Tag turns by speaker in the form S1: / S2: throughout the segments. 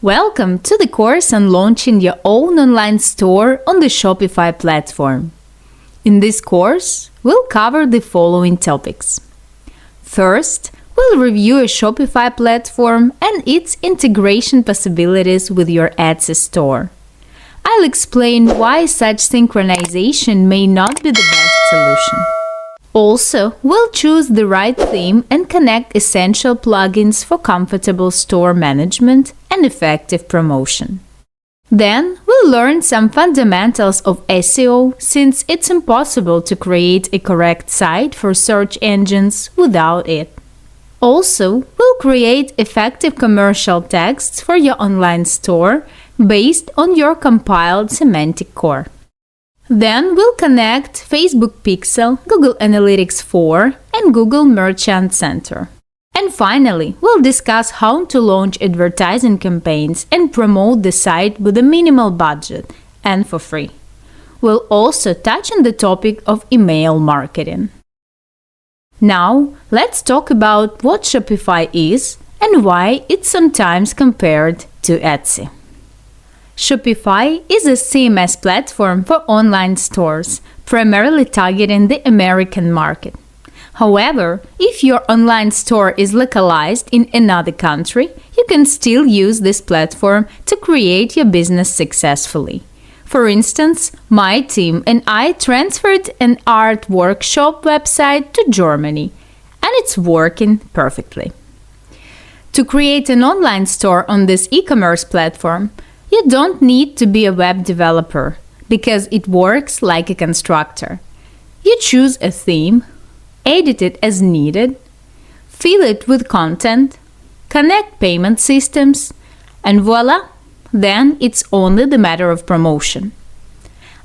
S1: Welcome to the course on launching your own online store on the Shopify platform. In this course, we'll cover the following topics. First, we'll review a Shopify platform and its integration possibilities with your Etsy store. I'll explain why such synchronization may not be the best solution. Also, we'll choose the right theme and connect essential plugins for comfortable store management and effective promotion. Then, we'll learn some fundamentals of SEO, since it's impossible to create a correct site for search engines without it. Also, we'll create effective commercial texts for your online store based on your compiled semantic core. Then we'll connect Facebook Pixel, Google Analytics 4, and Google Merchant Center. And finally, we'll discuss how to launch advertising campaigns and promote the site with a minimal budget and for free. We'll also touch on the topic of email marketing. Now, let's talk about what Shopify is and why it's sometimes compared to Etsy. Shopify is a CMS platform for online stores, primarily targeting the American market. However, if your online store is localized in another country, you can still use this platform to create your business successfully. For instance, my team and I transferred an art workshop website to Germany, and it's working perfectly. To create an online store on this e-commerce platform, you don't need to be a web developer because it works like a constructor. You choose a theme, edit it as needed, fill it with content, connect payment systems, and voila, then it's only the matter of promotion.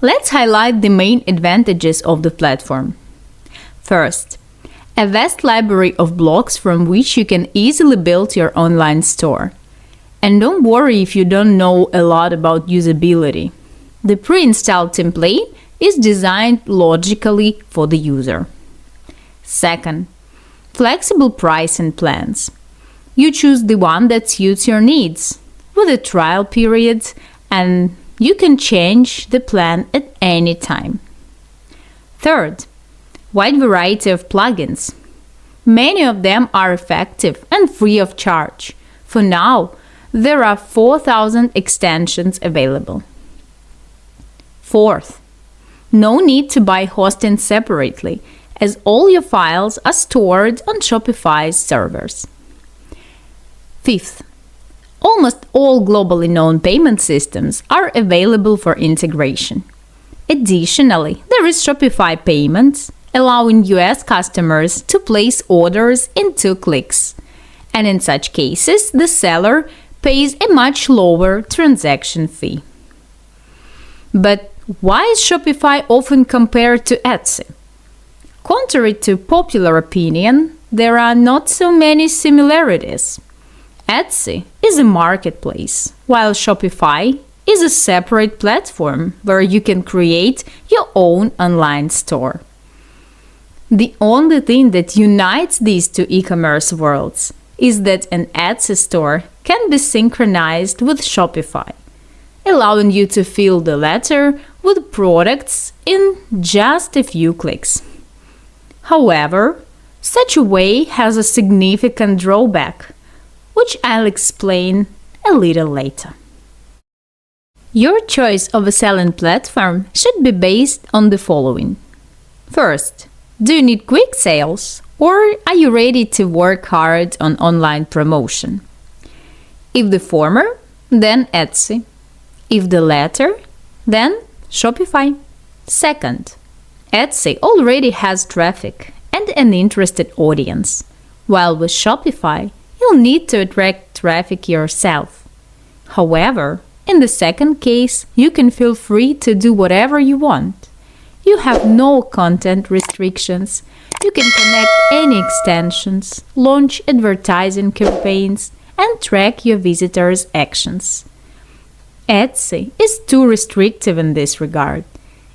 S1: Let's highlight the main advantages of the platform. First, a vast library of blocks from which you can easily build your online store. And don't worry if you don't know a lot about usability. The pre-installed template is designed logically for the user. Second, flexible pricing plans. You choose the one that suits your needs, with a trial period, and you can change the plan at any time. Third, wide variety of plugins. Many of them are effective and free of charge. For now, there are 4,000 extensions available. Fourth, no need to buy hosting separately, as all your files are stored on Shopify's servers. Fifth, almost all globally known payment systems are available for integration. Additionally, there is Shopify Payments, allowing US customers to place orders in 2 clicks. And in such cases, the seller pays a much lower transaction fee. But why is Shopify often compared to Etsy? Contrary to popular opinion, there are not so many similarities. Etsy is a marketplace, while Shopify is a separate platform where you can create your own online store. The only thing that unites these two e-commerce worlds is that an Etsy store can be synchronized with Shopify, allowing you to fill the latter with products in just a few clicks. However, such a way has a significant drawback, which I'll explain a little later. Your choice of a selling platform should be based on the following. First, do you need quick sales, or are you ready to work hard on online promotion? If the former, then Etsy. If the latter, then Shopify. Second, Etsy already has traffic and an interested audience, while with Shopify, you'll need to attract traffic yourself. However, in the second case, you can feel free to do whatever you want. You have no content restrictions. You can connect any extensions, launch advertising campaigns, and track your visitors' actions. Etsy is too restrictive in this regard.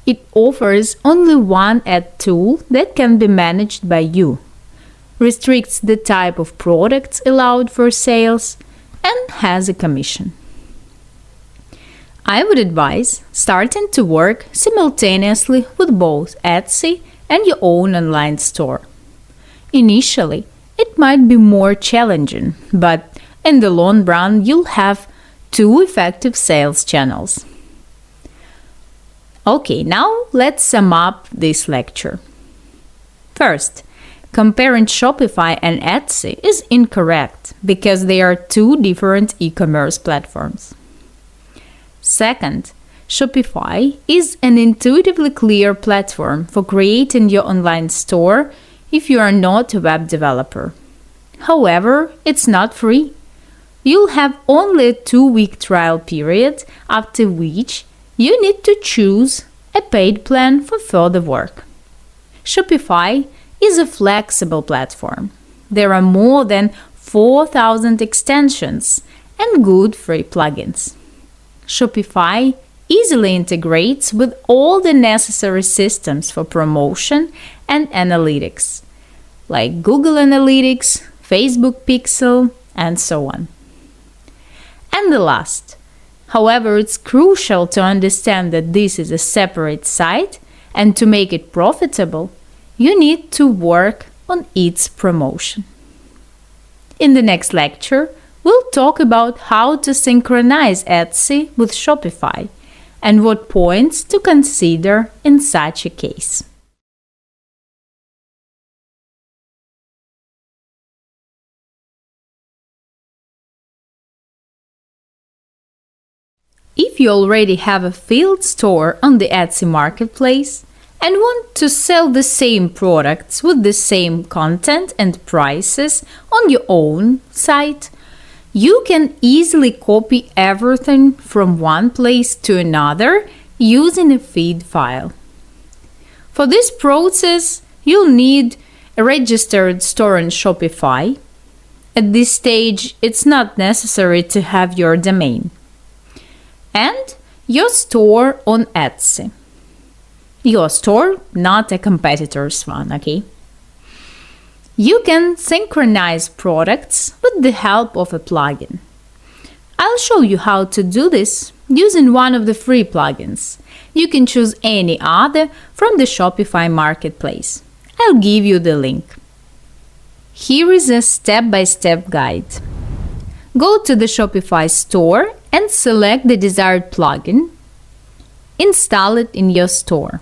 S1: It offers only one ad tool that can be managed by you, restricts the type of products allowed for sales, and has a commission. I would advise starting to work simultaneously with both Etsy and your own online store. Initially, it might be more challenging, but in the long run, you'll have two effective sales channels. Okay, now let's sum up this lecture. First, comparing Shopify and Etsy is incorrect because they are two different e-commerce platforms. Second, Shopify is an intuitively clear platform for creating your online store if you are not a web developer. However, it's not free. You'll have only a 2-week trial period, after which you need to choose a paid plan for further work. Shopify is a flexible platform. There are more than 4,000 extensions and good free plugins. Shopify easily integrates with all the necessary systems for promotion and analytics, like Google Analytics, Facebook Pixel, and so on. And the last, however, it's crucial to understand that this is a separate site, and to make it profitable, you need to work on its promotion. In the next lecture, we'll talk about how to synchronize Etsy with Shopify and what points to consider in such a case. If you already have a field store on the Etsy marketplace and want to sell the same products with the same content and prices on your own site, you can easily copy everything from one place to another using a feed file. For this process, you'll need a registered store on Shopify. At this stage, it's not necessary to have your domain. And your store on Etsy. Your store, not a competitor's one, okay? You can synchronize products with the help of a plugin. I'll show you how to do this using one of the free plugins. You can choose any other from the Shopify marketplace. I'll give you the link. Here is a step-by-step guide. Go to the Shopify store and select the desired plugin. Install it in your store.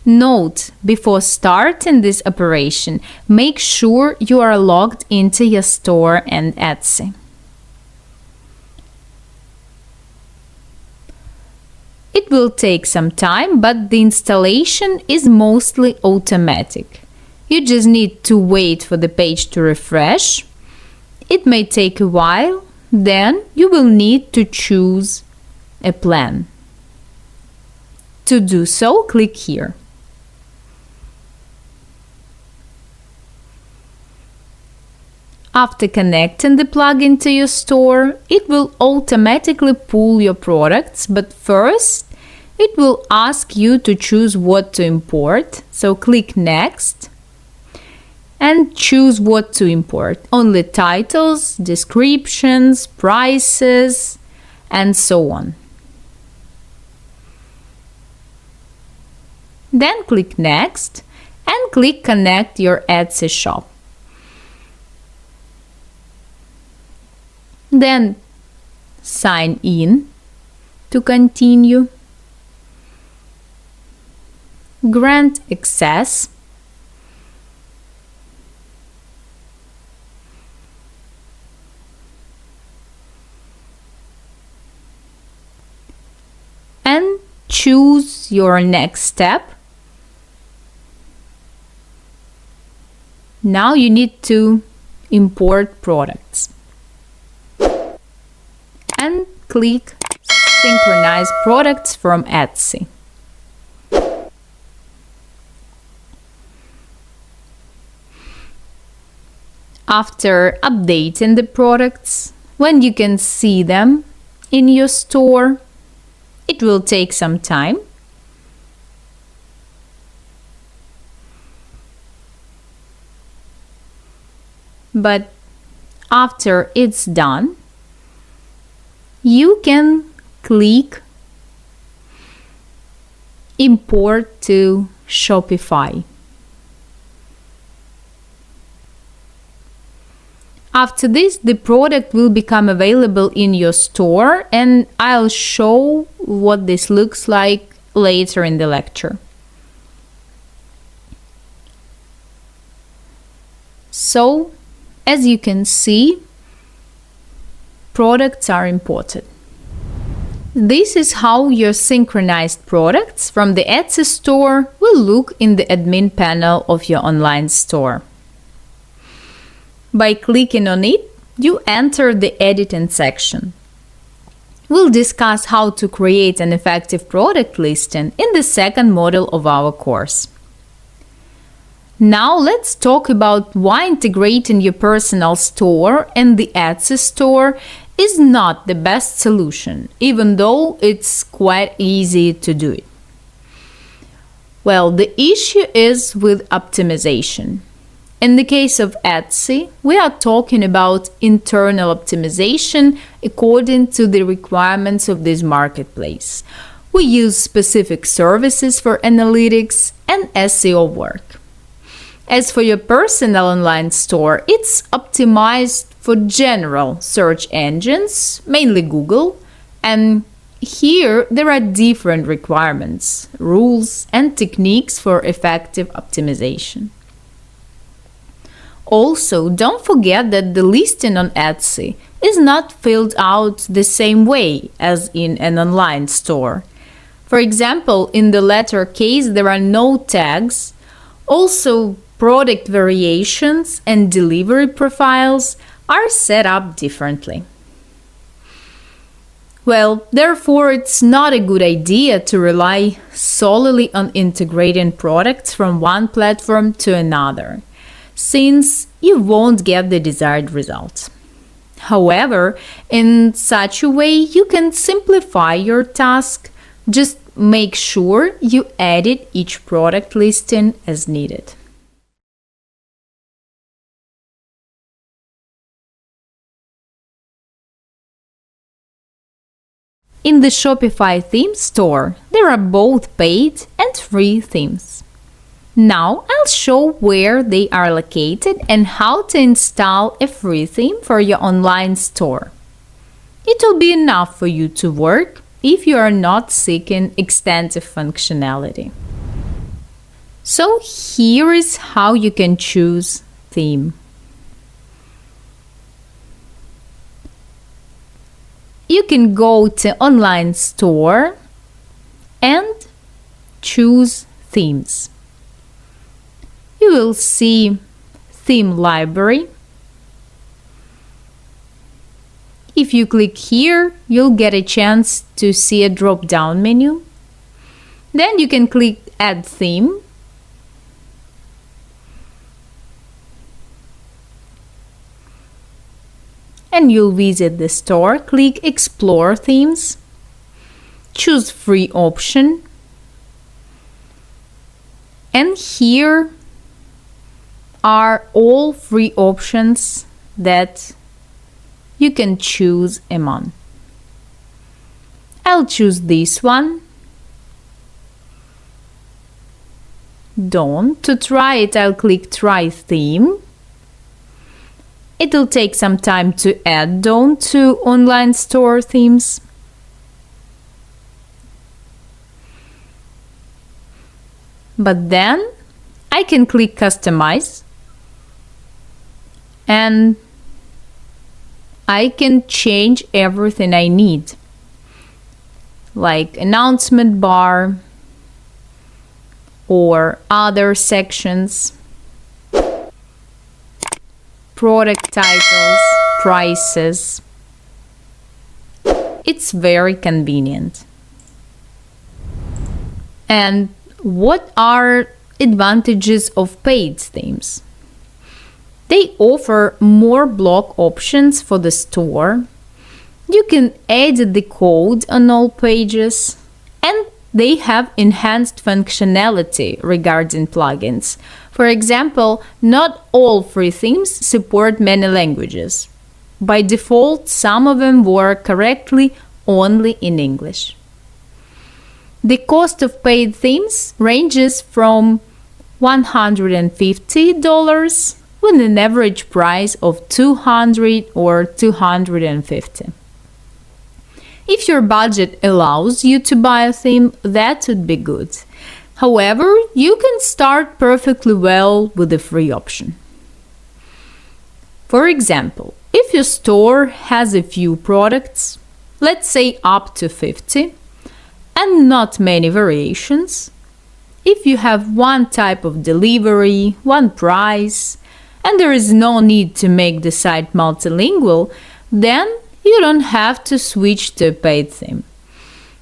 S1: Note, before starting this operation, make sure you are logged into your store and Etsy. It will take some time, but the installation is mostly automatic. You just need to wait for the page to refresh. It may take a while. Then you will need to choose a plan. To do so, click here. After connecting the plugin to your store, it will automatically pull your products, but first it will ask you to choose what to import. So click Next and choose what to import. Only titles, descriptions, prices, and so on. Then click Next and click Connect your Etsy shop. Then sign in to continue. Grant access. And choose your next step. Now you need to import products. And click Synchronize products from Etsy. After updating the products, when you can see them in your store, it will take some time. But after it's done, you can click Import to Shopify. After this, the product will become available in your store, and I'll show what this looks like later in the lecture. So, as you can see, products are imported. This is how your synchronized products from the Etsy store will look in the admin panel of your online store. By clicking on it, you enter the editing section. We'll discuss how to create an effective product listing in the second module of our course. Now let's talk about why integrating your personal store and the Etsy store is not the best solution, even though it's quite easy to do it. Well, the issue is with optimization. In the case of Etsy, we are talking about internal optimization according to the requirements of this marketplace. We use specific services for analytics and SEO work. As for your personal online store, it's optimized for general search engines, mainly Google, and here there are different requirements, rules, and techniques for effective optimization. Also, don't forget that the listing on Etsy is not filled out the same way as in an online store. For example, in the latter case, there are no tags. Also, product variations and delivery profiles are set up differently. Well, therefore, it's not a good idea to rely solely on integrating products from one platform to another, since you won't get the desired results. However, in such a way, you can simplify your task. Just make sure you edit each product listing as needed. In the Shopify theme store, there are both paid and free themes. Now I'll show where they are located and how to install a free theme for your online store. It will be enough for you to work if you are not seeking extensive functionality. So here is how you can choose theme. You can go to online store and choose themes. You will see theme library. If you click here, you'll get a chance to see a drop-down menu. Then you can click add theme. And you'll visit the store, click explore themes, choose free option, and here are all free options that you can choose among. I'll choose this one. Dawn. To try it, I'll click try theme. It'll take some time to add Dawn to online store themes. But then I can click customize and I can change everything I need, like announcement bar or other sections, product titles, prices. It's very convenient. And what are advantages of paid themes? They offer more block options for the store. You can edit the code on all pages, and they have enhanced functionality regarding plugins. For example, not all free themes support many languages. By default, some of them work correctly only in English. The cost of paid themes ranges from $150 with an average price of $200 or $250. If your budget allows you to buy a theme, that would be good. However, you can start perfectly well with the free option. For example, if your store has a few products, let's say up to 50, and not many variations, if you have one type of delivery, one price, and there is no need to make the site multilingual, then you don't have to switch to a paid theme.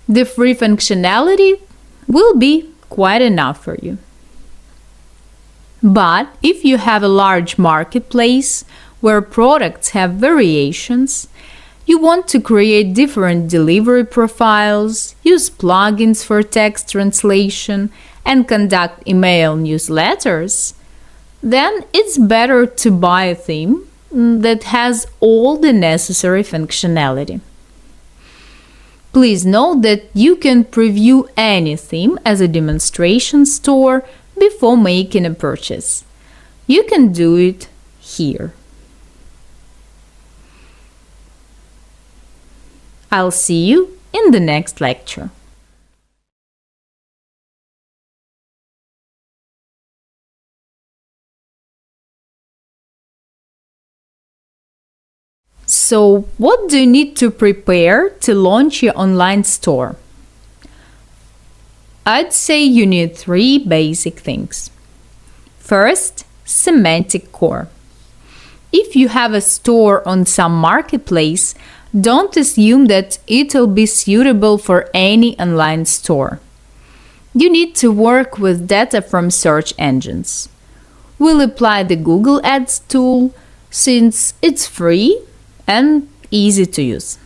S1: The free functionality will be quite enough for you. But if you have a large marketplace where products have variations, you want to create different delivery profiles, use plugins for text translation, and conduct email newsletters, then it's better to buy a theme that has all the necessary functionality. Please note that you can preview any theme as a demonstration store before making a purchase. You can do it here. I'll see you in the next lecture. So, what do you need to prepare to launch your online store? I'd say you need 3 basic things. First, semantic core. If you have a store on some marketplace, don't assume that it'll be suitable for any online store. You need to work with data from search engines. We'll apply the Google Ads tool since it's free and easy to use.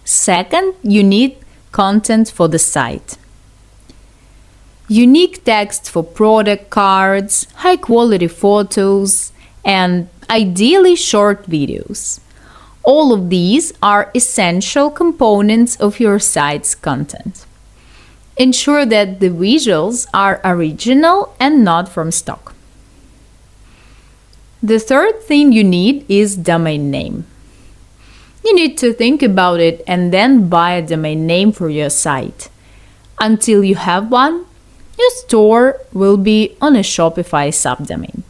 S1: Second, you need content for the site. Unique text for product cards, high-quality photos, and ideally short videos. All of these are essential components of your site's content. Ensure that the visuals are original and not from stock. The third thing you need is domain name. You need to think about it and then buy a domain name for your site. Until you have one, your store will be on a Shopify subdomain.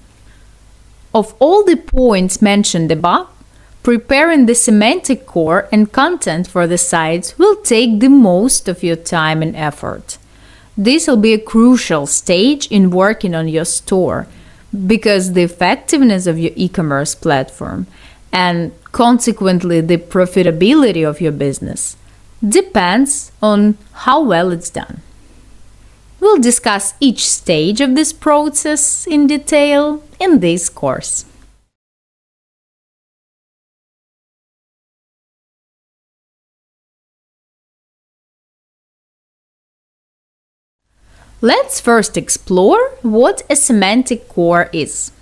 S1: Of all the points mentioned above, preparing the semantic core and content for the site will take the most of your time and effort. This will be a crucial stage in working on your store, because the effectiveness of your e-commerce platform and consequently the profitability of your business depends on how well it's done. We'll discuss each stage of this process in detail in this course. Let's first explore what a semantic core is.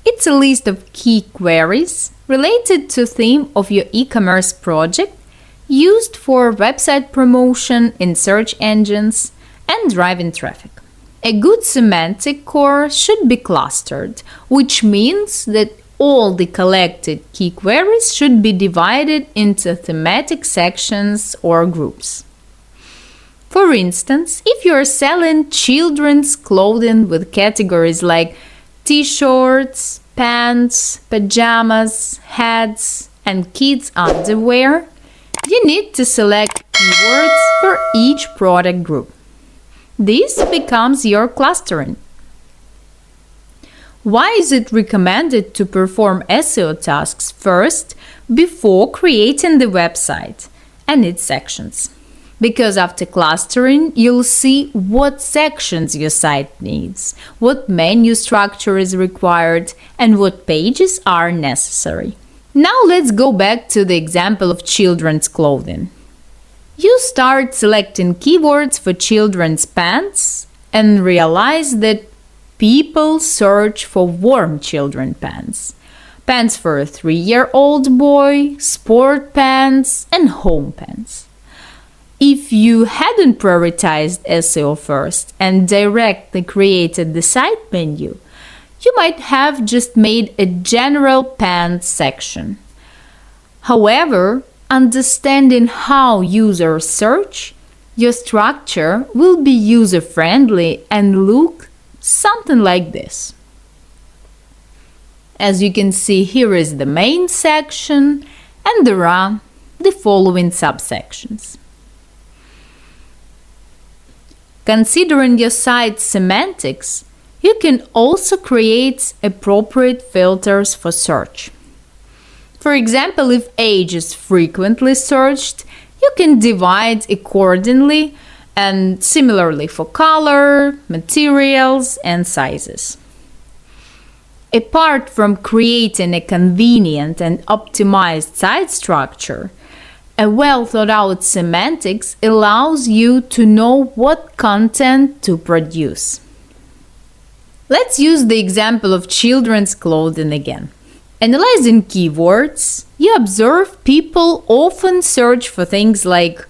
S1: It's a list of key queries related to the theme of your e-commerce project used for website promotion in search engines and driving traffic. A good semantic core should be clustered, which means that all the collected key queries should be divided into thematic sections or groups. For instance, if you're selling children's clothing with categories like t-shirts, pants, pajamas, hats, and kids' underwear, you need to select keywords for each product group. This becomes your clustering. Why is it recommended to perform SEO tasks first before creating the website and its sections? Because after clustering, you'll see what sections your site needs, what menu structure is required, and what pages are necessary. Now let's go back to the example of children's clothing. You start selecting keywords for children's pants and realize that people search for warm children's pants. pants for a 3-year-old boy, sport pants, and home pants. If you hadn't prioritized SEO first and directly created the site menu, you might have just made a general pants section. However, understanding how users search, your structure will be user-friendly and look something like this. As you can see, here is the main section, and there are the following subsections. Considering your site's semantics, you can also create appropriate filters for search. For example, if age is frequently searched, you can divide accordingly, and similarly for color, materials, and sizes. Apart from creating a convenient and optimized site structure, a well-thought-out semantics allows you to know what content to produce. Let's use the example of children's clothing again. Analyzing keywords, you observe people often search for things like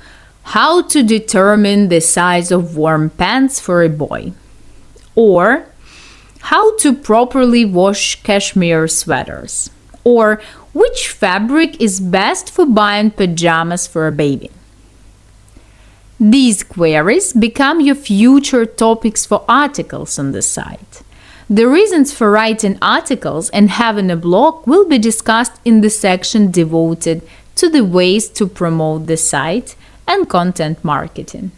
S1: how to determine the size of warm pants for a boy, or how to properly wash cashmere sweaters, or which fabric is best for buying pajamas for a baby. These queries become your future topics for articles on the site. The reasons for writing articles and having a blog will be discussed in the section devoted to the ways to promote the site and content marketing.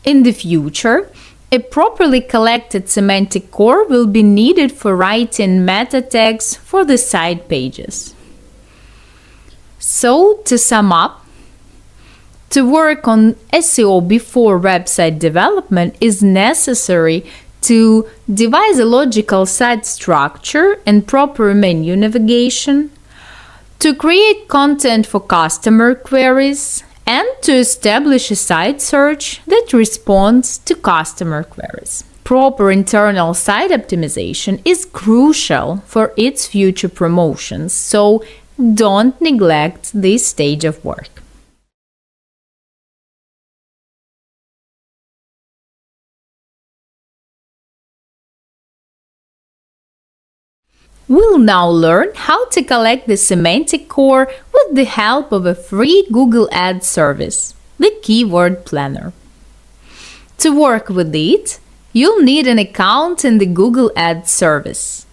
S1: In the future, a properly collected semantic core will be needed for writing meta tags for the site pages. So, to sum up, to work on SEO before website development is necessary to devise a logical site structure and proper menu navigation, to create content for customer queries, and to establish a site search that responds to customer queries. Proper internal site optimization is crucial for its future promotions, so don't neglect this stage of work. We'll now learn how to collect the semantic core with the help of a free Google Ads service, the Keyword Planner. To work with it, you'll need an account in the Google Ads service,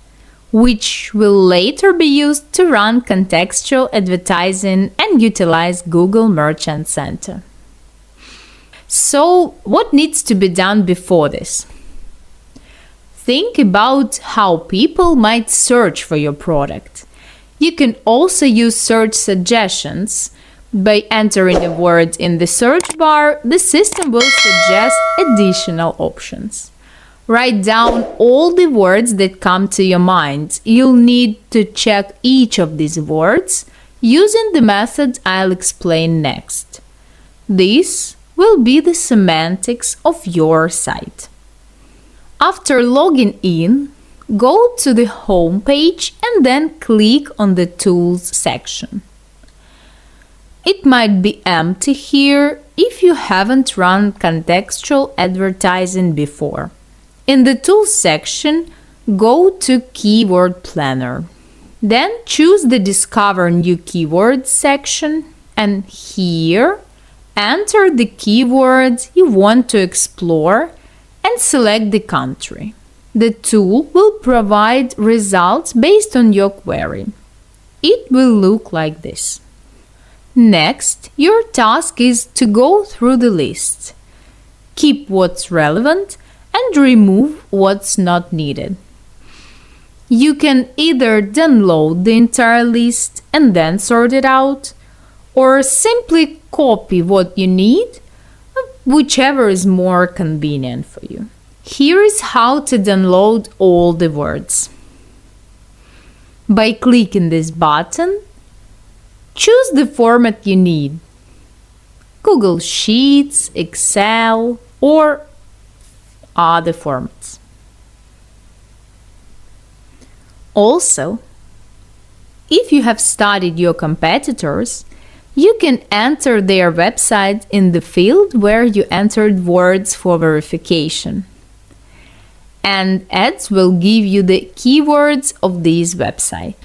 S1: which will later be used to run contextual advertising and utilize Google Merchant Center. So, what needs to be done before this? Think about how people might search for your product. You can also use search suggestions. By entering a word in the search bar, the system will suggest additional options. Write down all the words that come to your mind. You'll need to check each of these words using the method I'll explain next. This will be the semantics of your site. After logging in, go to the home page and then click on the Tools section. It might be empty here if you haven't run contextual advertising before. In the Tools section, go to Keyword Planner. Then choose the Discover New Keywords section, and here enter the keywords you want to explore and select the country. The tool will provide results based on your query. It will look like this. Next, your task is to go through the list. Keep what's relevant and remove what's not needed. You can either download the entire list and then sort it out, or simply copy what you need, whichever is more convenient for you. Here is how to download all the words. By clicking this button, choose the format you need: Google Sheets, Excel, or other formats. Also, if you have studied your competitors, you can enter their website in the field where you entered words for verification. And ads will give you the keywords of this website.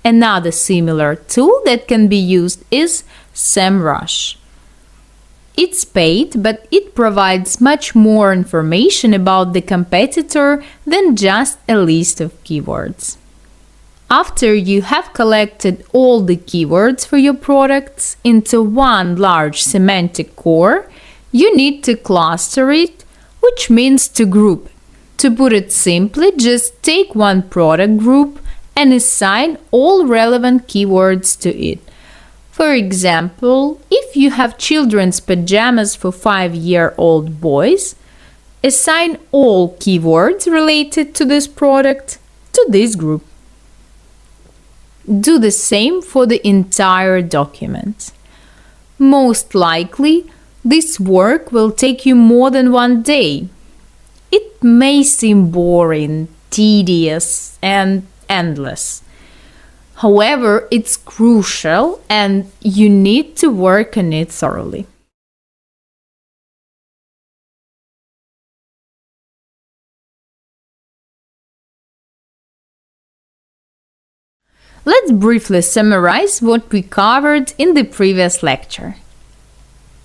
S1: Another similar tool that can be used is SEMrush. It's paid, but it provides much more information about the competitor than just a list of keywords. After you have collected all the keywords for your products into one large semantic core, you need to cluster it, which means to group it. To put it simply, just take one product group and assign all relevant keywords to it. For example, if you have children's pajamas for 5-year-old boys, assign all keywords related to this product to this group. Do the same for the entire document. Most likely, this work will take you more than one day. It may seem boring, tedious, and endless. However, it's crucial and you need to work on it thoroughly. Let's briefly summarize what we covered in the previous lecture.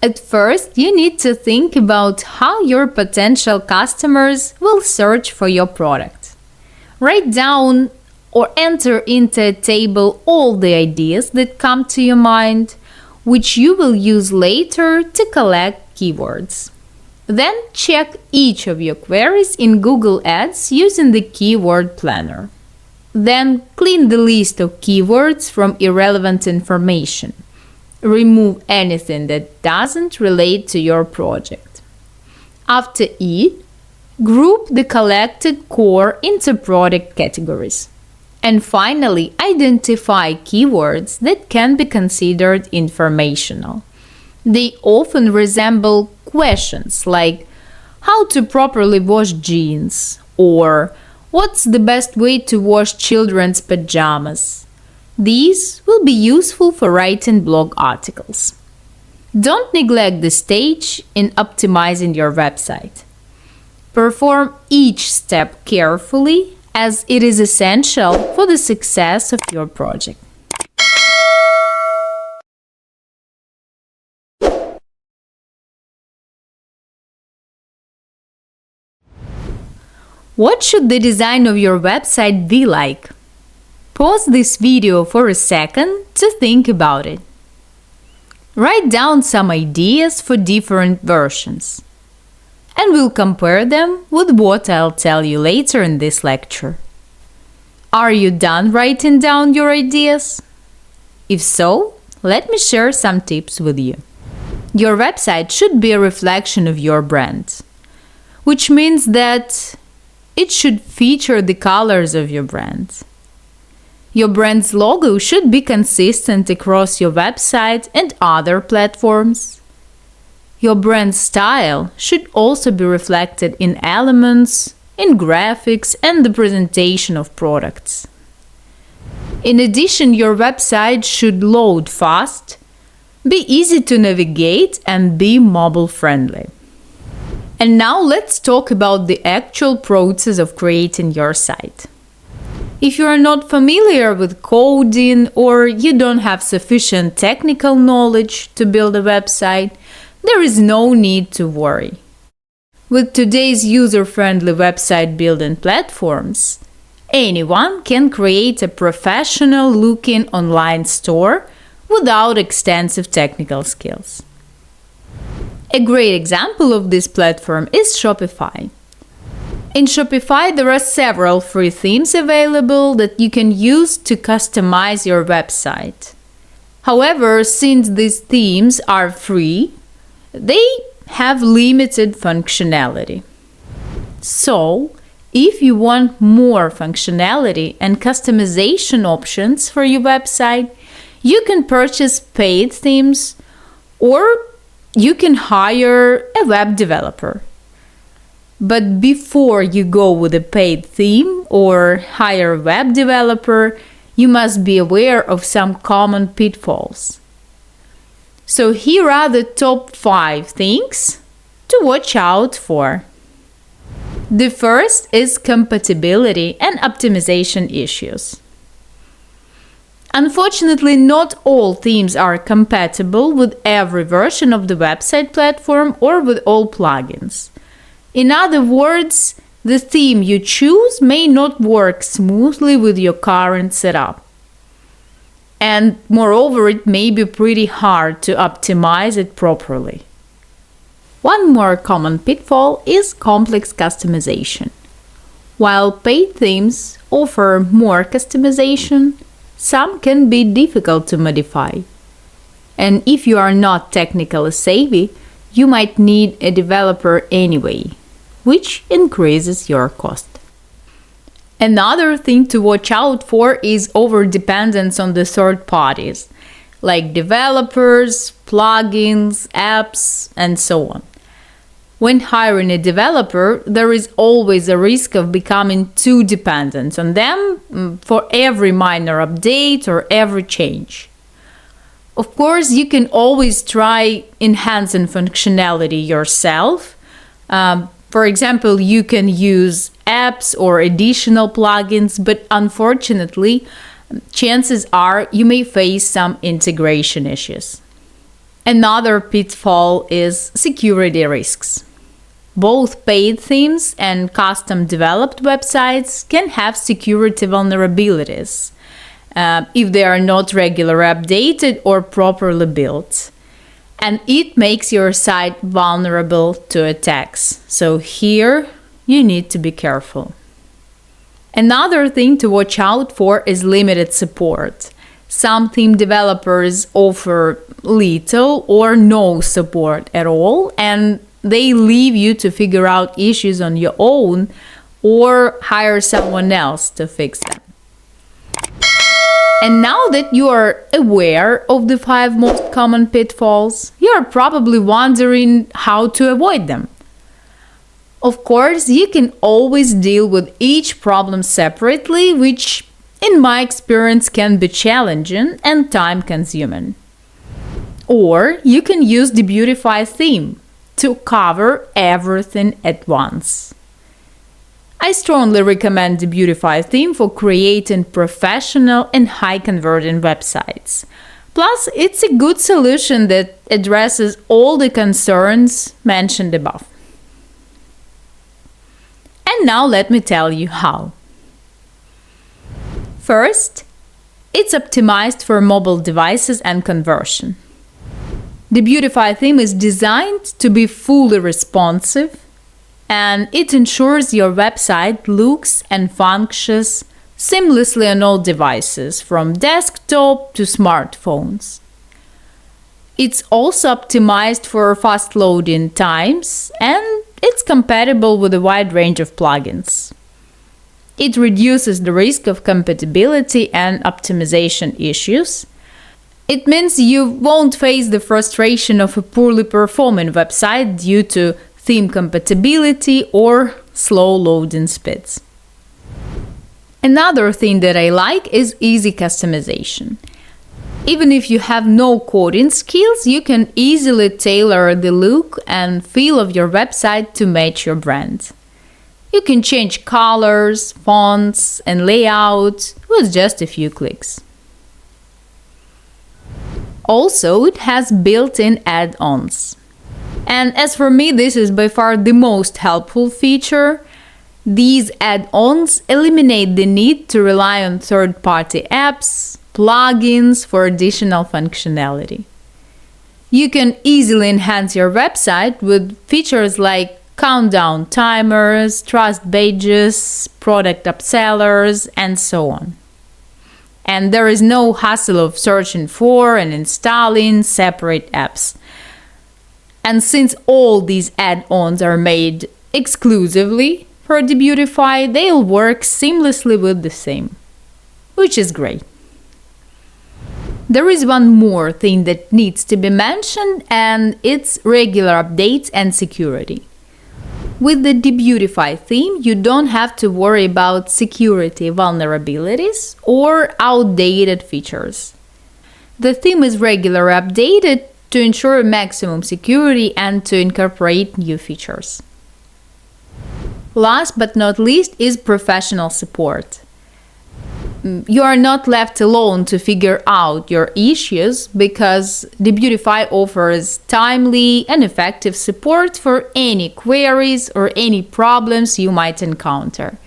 S1: At first, you need to think about how your potential customers will search for your product. Write down or enter into a table all the ideas that come to your mind, which you will use later to collect keywords. Then check each of your queries in Google Ads using the Keyword Planner. Then clean the list of keywords from irrelevant information. Remove anything that doesn't relate to your project. After it, group the collected core into product categories. And finally, identify keywords that can be considered informational. They often resemble questions like how to properly wash jeans or what's the best way to wash children's pajamas. These will be useful for writing blog articles. Don't neglect the stage in optimizing your website. Perform each step carefully as it is essential for the success of your project. What should the design of your website be like? Pause this video for a second to think about it. Write down some ideas for different versions, and we'll compare them with what I'll tell you later in this lecture. Are you done writing down your ideas? If so, let me share some tips with you. Your website should be a reflection of your brand, which means that it should feature the colors of your brand. Your brand's logo should be consistent across your website and other platforms. Your brand style should also be reflected in elements, in graphics, and the presentation of products. In addition, your website should load fast, be easy to navigate, and be mobile-friendly. And now let's talk about the actual process of creating your site. If you are not familiar with coding or you don't have sufficient technical knowledge to build a website, there is no need to worry. With today's user-friendly website building platforms, anyone can create a professional-looking online store without extensive technical skills. A great example of this platform is Shopify. In Shopify, there are several free themes available that you can use to customize your website. However, since these themes are free, they have limited functionality. So, if you want more functionality and customization options for your website, you can purchase paid themes or you can hire a web developer. But before you go with a paid theme or hire a web developer, you must be aware of some common pitfalls. So here are the top 5 things to watch out for. The first is compatibility and optimization issues. Unfortunately, not all themes are compatible with every version of the website platform or with all plugins. In other words, the theme you choose may not work smoothly with your current setup. And moreover, it may be pretty hard to optimize it properly. One more common pitfall is complex customization. While paid themes offer more customization, some can be difficult to modify. And if you are not technically savvy, you might need a developer anyway, which increases your cost. Another thing to watch out for is overdependence on the third parties, like developers, plugins, apps, and so on. When hiring a developer, there is always a risk of becoming too dependent on them for every minor update or every change. Of course, you can always try enhancing functionality yourself. For example, you can use apps or additional plugins, but unfortunately, chances are you may face some integration issues. Another pitfall is security risks. Both paid themes and custom developed websites can have security vulnerabilities if they are not regularly updated or properly built. And it makes your site vulnerable to attacks. So here you need to be careful. Another thing to watch out for is limited support. Some theme developers offer little or no support at all, and they leave you to figure out issues on your own or hire someone else to fix them. And now that you are aware of the 5 most common pitfalls, you are probably wondering how to avoid them. Of course, you can always deal with each problem separately, which in my experience can be challenging and time-consuming. Or you can use the Beautify theme to cover everything at once. I strongly recommend the Beautify theme for creating professional and high-converting websites. Plus, it's a good solution that addresses all the concerns mentioned above. And now let me tell you how. First, it's optimized for mobile devices and conversion. The Beautify theme is designed to be fully responsive, and it ensures your website looks and functions seamlessly on all devices, from desktop to smartphones. It's also optimized for fast loading times, and it's compatible with a wide range of plugins. It reduces the risk of compatibility and optimization issues. It means you won't face the frustration of a poorly performing website due to theme compatibility or slow loading speeds. Another thing that I like is easy customization. Even if you have no coding skills, you can easily tailor the look and feel of your website to match your brand. You can change colors, fonts, and layout with just a few clicks. Also, it has built-in add-ons. And as for me, this is by far the most helpful feature. These add-ons eliminate the need to rely on third-party apps, plugins for additional functionality. You can easily enhance your website with features like countdown timers, trust badges, product upsellers, and so on. And there is no hassle of searching for and installing separate apps. And since all these add-ons are made exclusively for the Beautify, they'll work seamlessly with the theme, which is great. There is one more thing that needs to be mentioned, and it's regular updates and security. With the Debeautify theme, you don't have to worry about security vulnerabilities or outdated features. The theme is regularly updated to ensure maximum security and to incorporate new features. Last but not least is professional support. You are not left alone to figure out your issues because Debeautify offers timely and effective support for any queries or any problems you might encounter.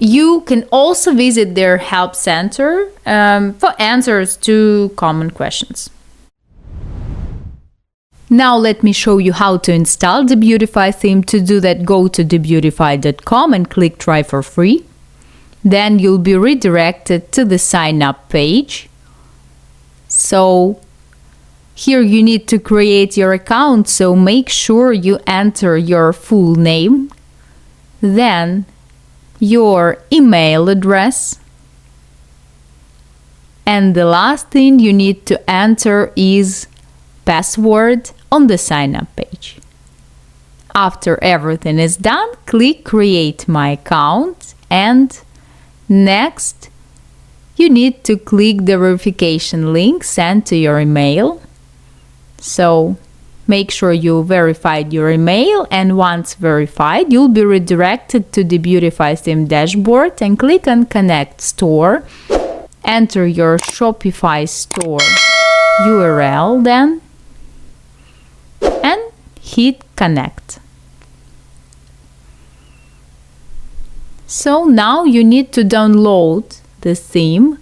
S1: You can also visit their help center for answers to common questions. Now let me show you how to install the Debeautify theme. To do that, go to debeautify.com and click Try for free. Then you'll be redirected to the sign up page. So here you need to create your account, so make sure you enter your full name, then your email address, and the last thing you need to enter is password on the sign up page. After everything is done, click Create My Account, and next you need to click the verification link sent to your email. So make sure you verified your email, and once verified, you'll be redirected to the Debeautify theme dashboard and click on Connect Store. Enter your Shopify store URL then and hit Connect. So now you need to download the theme.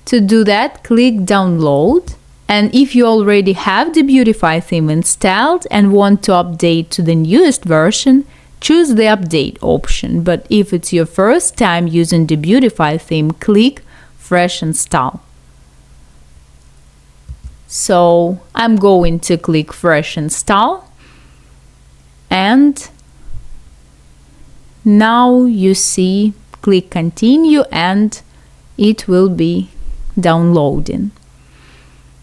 S1: To do that, click Download. And if you already have the Debeautify theme installed and want to update to the newest version, choose the Update option. But if it's your first time using the Debeautify theme, click Fresh Install. So I'm going to click Fresh Install, and now you see, click Continue and it will be downloading.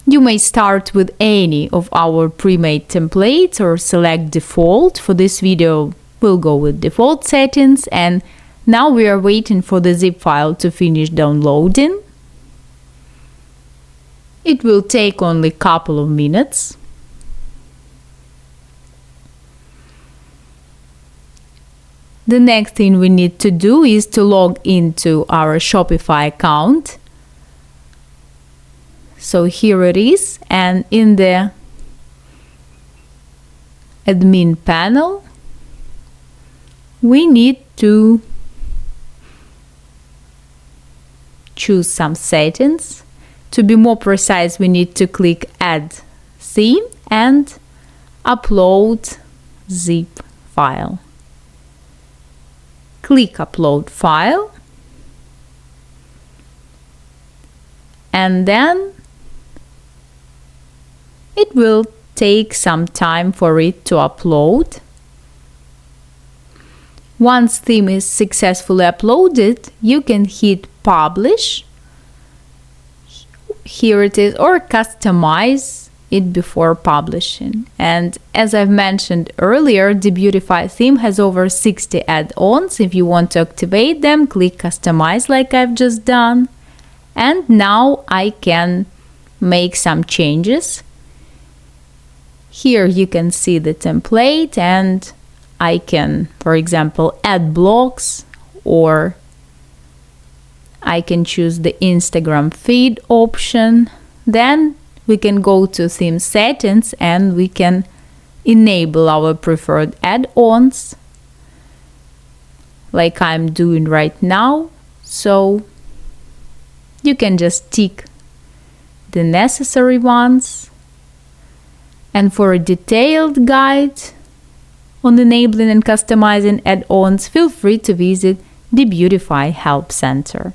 S1: You may start with any of our pre-made templates or select default. For this video, we'll go with default settings, and now we are waiting for the zip file to finish downloading. It will take only a couple of minutes. The next thing we need to do is to log into our Shopify account. So here it is, and in the admin panel, we need to choose some settings. To be more precise, we need to click Add Theme and Upload Zip File. Click Upload File, and then it will take some time for it to upload. Once theme is successfully uploaded, you can hit Publish. Here it is, or customize it before publishing. And as I've mentioned earlier, the Debeautify theme has over 60 add-ons. If you want to activate them, click Customize like I've just done. And now I can make some changes. Here you can see the template, and I can, for example, add blocks, or I can choose the Instagram feed option. Then we can go to theme settings and we can enable our preferred add-ons like I'm doing right now. So you can just tick the necessary ones. And for a detailed guide on enabling and customizing add-ons, feel free to visit the Debeautify Help Center.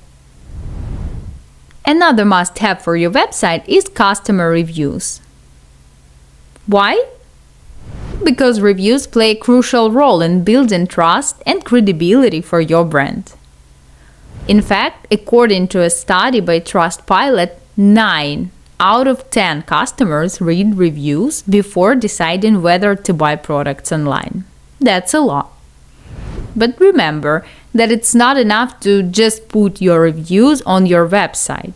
S1: Another must-have for your website is customer reviews. Why? Because reviews play a crucial role in building trust and credibility for your brand. In fact, according to a study by Trustpilot, 9 out of 10 customers read reviews before deciding whether to buy products online. That's a lot. But remember that it's not enough to just put your reviews on your website.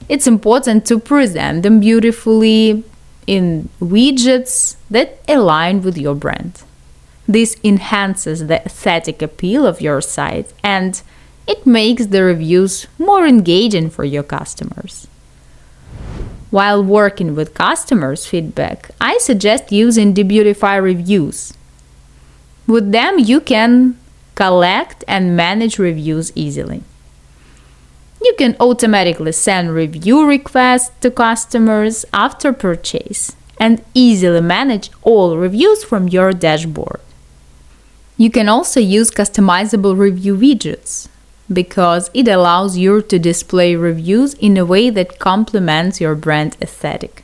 S1: It's important to present them beautifully in widgets that align with your brand. This enhances the aesthetic appeal of your site and it makes the reviews more engaging for your customers. While working with customers' feedback, I suggest using Debeautify reviews. With them, you can collect and manage reviews easily. You can automatically send review requests to customers after purchase and easily manage all reviews from your dashboard. You can also use customizable review widgets because it allows you to display reviews in a way that complements your brand aesthetic.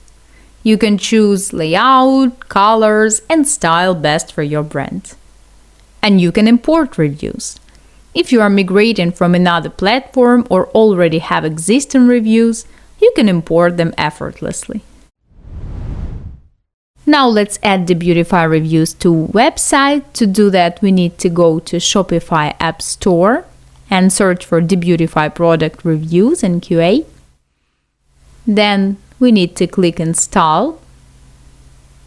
S1: You can choose layout, colors, and style best for your brand. And you can import reviews. If you are migrating from another platform or already have existing reviews, you can import them effortlessly. Now let's add the Debeautify reviews to website. To do that, we need to go to Shopify App Store and search for Debeautify product reviews in QA. Then we need to click install.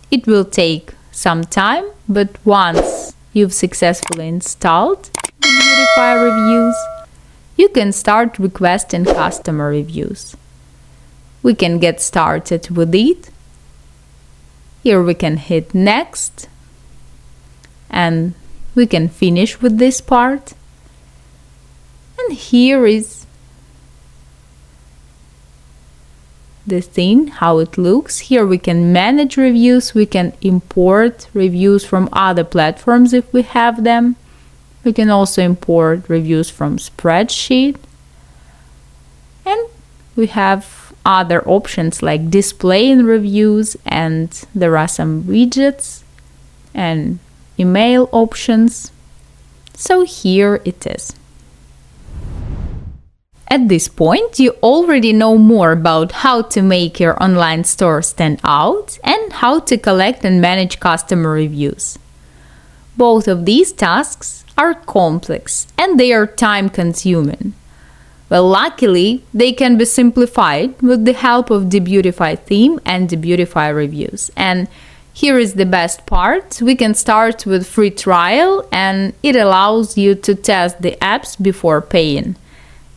S1: It will take some time, but once you've successfully installed the Debeautify reviews, you can start requesting customer reviews. We can get started with it. Here we can hit next and we can finish with this part. And here is the thing, how it looks. Here we can manage reviews, we can import reviews from other platforms if we have them. We can also import reviews from spreadsheet. And we have other options like displaying reviews, and there are some widgets and email options. So here it is. At this point, you already know more about how to make your online store stand out and how to collect and manage customer reviews. Both of these tasks are complex and they are time-consuming. Well, luckily, they can be simplified with the help of the Debeautify theme and the Debeautify reviews. And here is the best part. We can start with free trial and it allows you to test the apps before paying.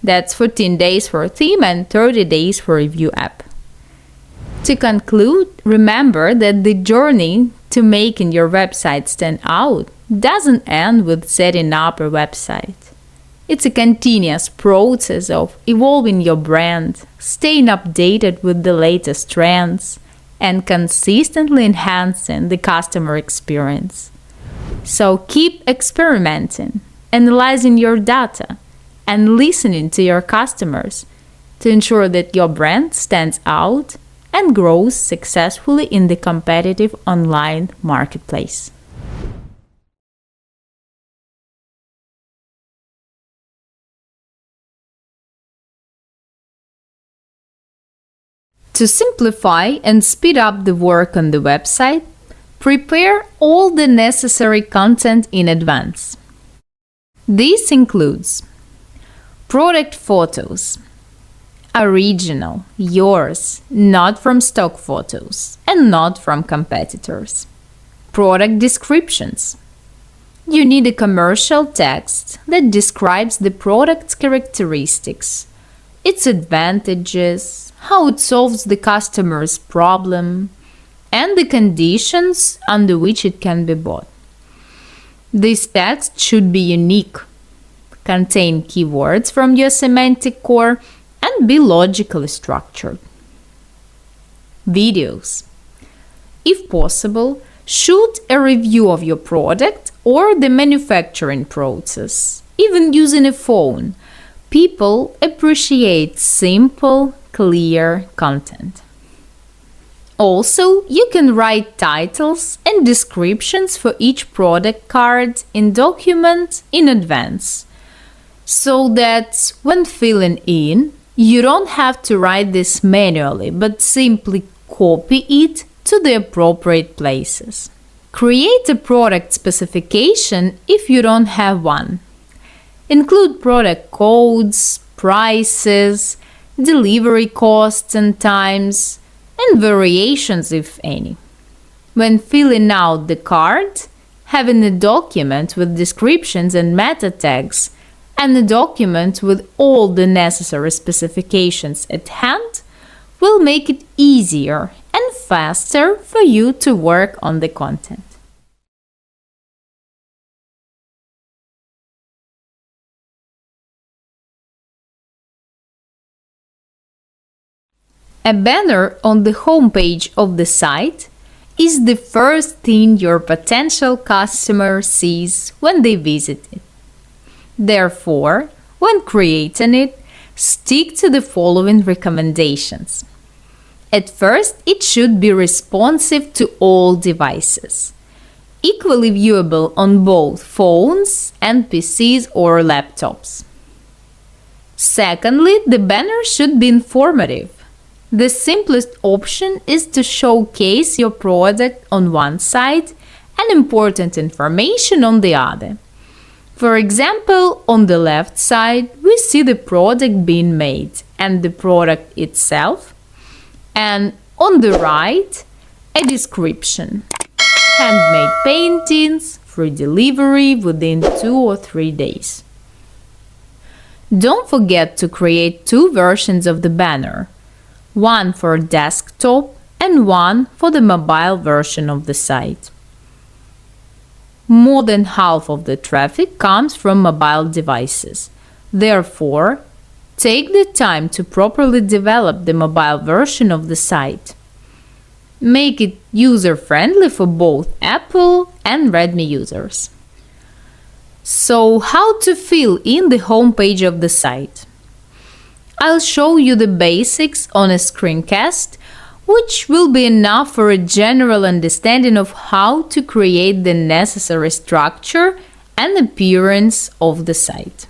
S1: That's 14 days for a theme and 30 days for a review app. To conclude, remember that the journey to making your website stand out doesn't end with setting up a website. It's a continuous process of evolving your brand, staying updated with the latest trends, and consistently enhancing the customer experience. So keep experimenting, analyzing your data, and listening to your customers to ensure that your brand stands out and grows successfully in the competitive online marketplace. To simplify and speed up the work on the website, prepare all the necessary content in advance. This includes product photos, original, yours, not from stock photos and not from competitors. Product descriptions. You need a commercial text that describes the product's characteristics, its advantages, how it solves the customer's problem, and the conditions under which it can be bought. This text should be unique, contain keywords from your semantic core, and be logically structured. Videos. If possible, shoot a review of your product or the manufacturing process, even using a phone. People appreciate simple, clear content. Also, you can write titles and descriptions for each product card in document in advance, so that when filling in, you don't have to write this manually, but simply copy it to the appropriate places. Create a product specification if you don't have one. Include product codes, prices, delivery costs and times, and variations if any. When filling out the card, having a document with descriptions and meta tags and a document with all the necessary specifications at hand will make it easier and faster for you to work on the content. A banner on the homepage of the site is the first thing your potential customer sees when they visit it. Therefore, when creating it, stick to the following recommendations. At first, it should be responsive to all devices, equally viewable on both phones and PCs or laptops. Secondly, the banner should be informative. The simplest option is to showcase your product on one side and important information on the other. For example, on the left side, we see the product being made and the product itself, and on the right, a description. Handmade paintings, free delivery within 2 or 3 days. Don't forget to create 2 versions of the banner. One for desktop and one for the mobile version of the site. More than half of the traffic comes from mobile devices. Therefore, take the time to properly develop the mobile version of the site. Make it user-friendly for both Apple and Redmi users. So, how to fill in the homepage of the site? I'll show you the basics on a screencast, which will be enough for a general understanding of how to create the necessary structure and appearance of the site.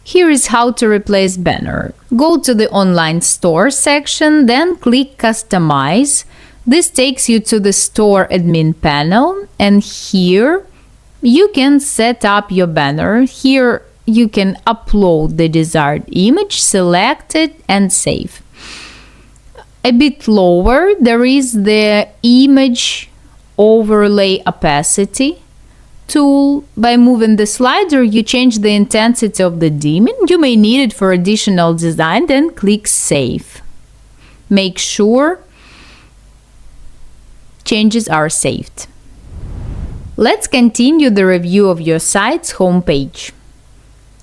S1: Here is how to replace banner. Go to the online store section, then click Customize. This takes you to the store admin panel, and here you can set up your banner. Here you can upload the desired image, select it, and save. A bit lower, there is the image overlay opacity tool. By moving the slider, you change the intensity of the dimming. You may need it for additional design, then click Save. Make sure changes are saved. Let's continue the review of your site's homepage.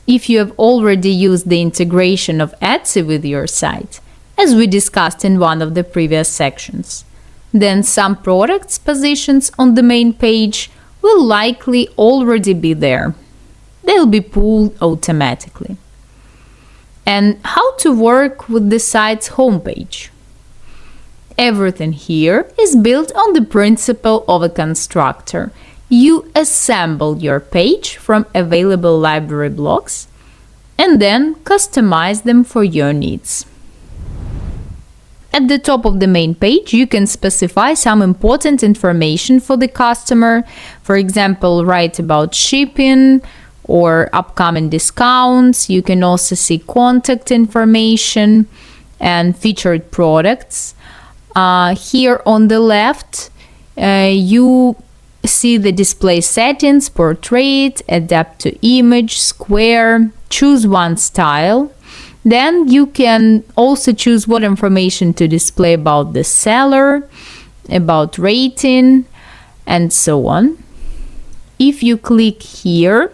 S1: If you have already used the integration of Etsy with your site, as we discussed in one of the previous sections, then some products positions on the main page will likely already be there. They'll be pulled automatically. And how to work with the site's homepage? Everything here is built on the principle of a constructor. You assemble your page from available library blocks and then customize them for your needs. At the top of the main page, you can specify some important information for the customer. For example, write about shipping or upcoming discounts. You can also see contact information and featured products. Here on the left, you see the display settings: portrait, adapt to image, square. Choose one style. Then you can also choose what information to display about the seller, about rating, and so on. If you click here,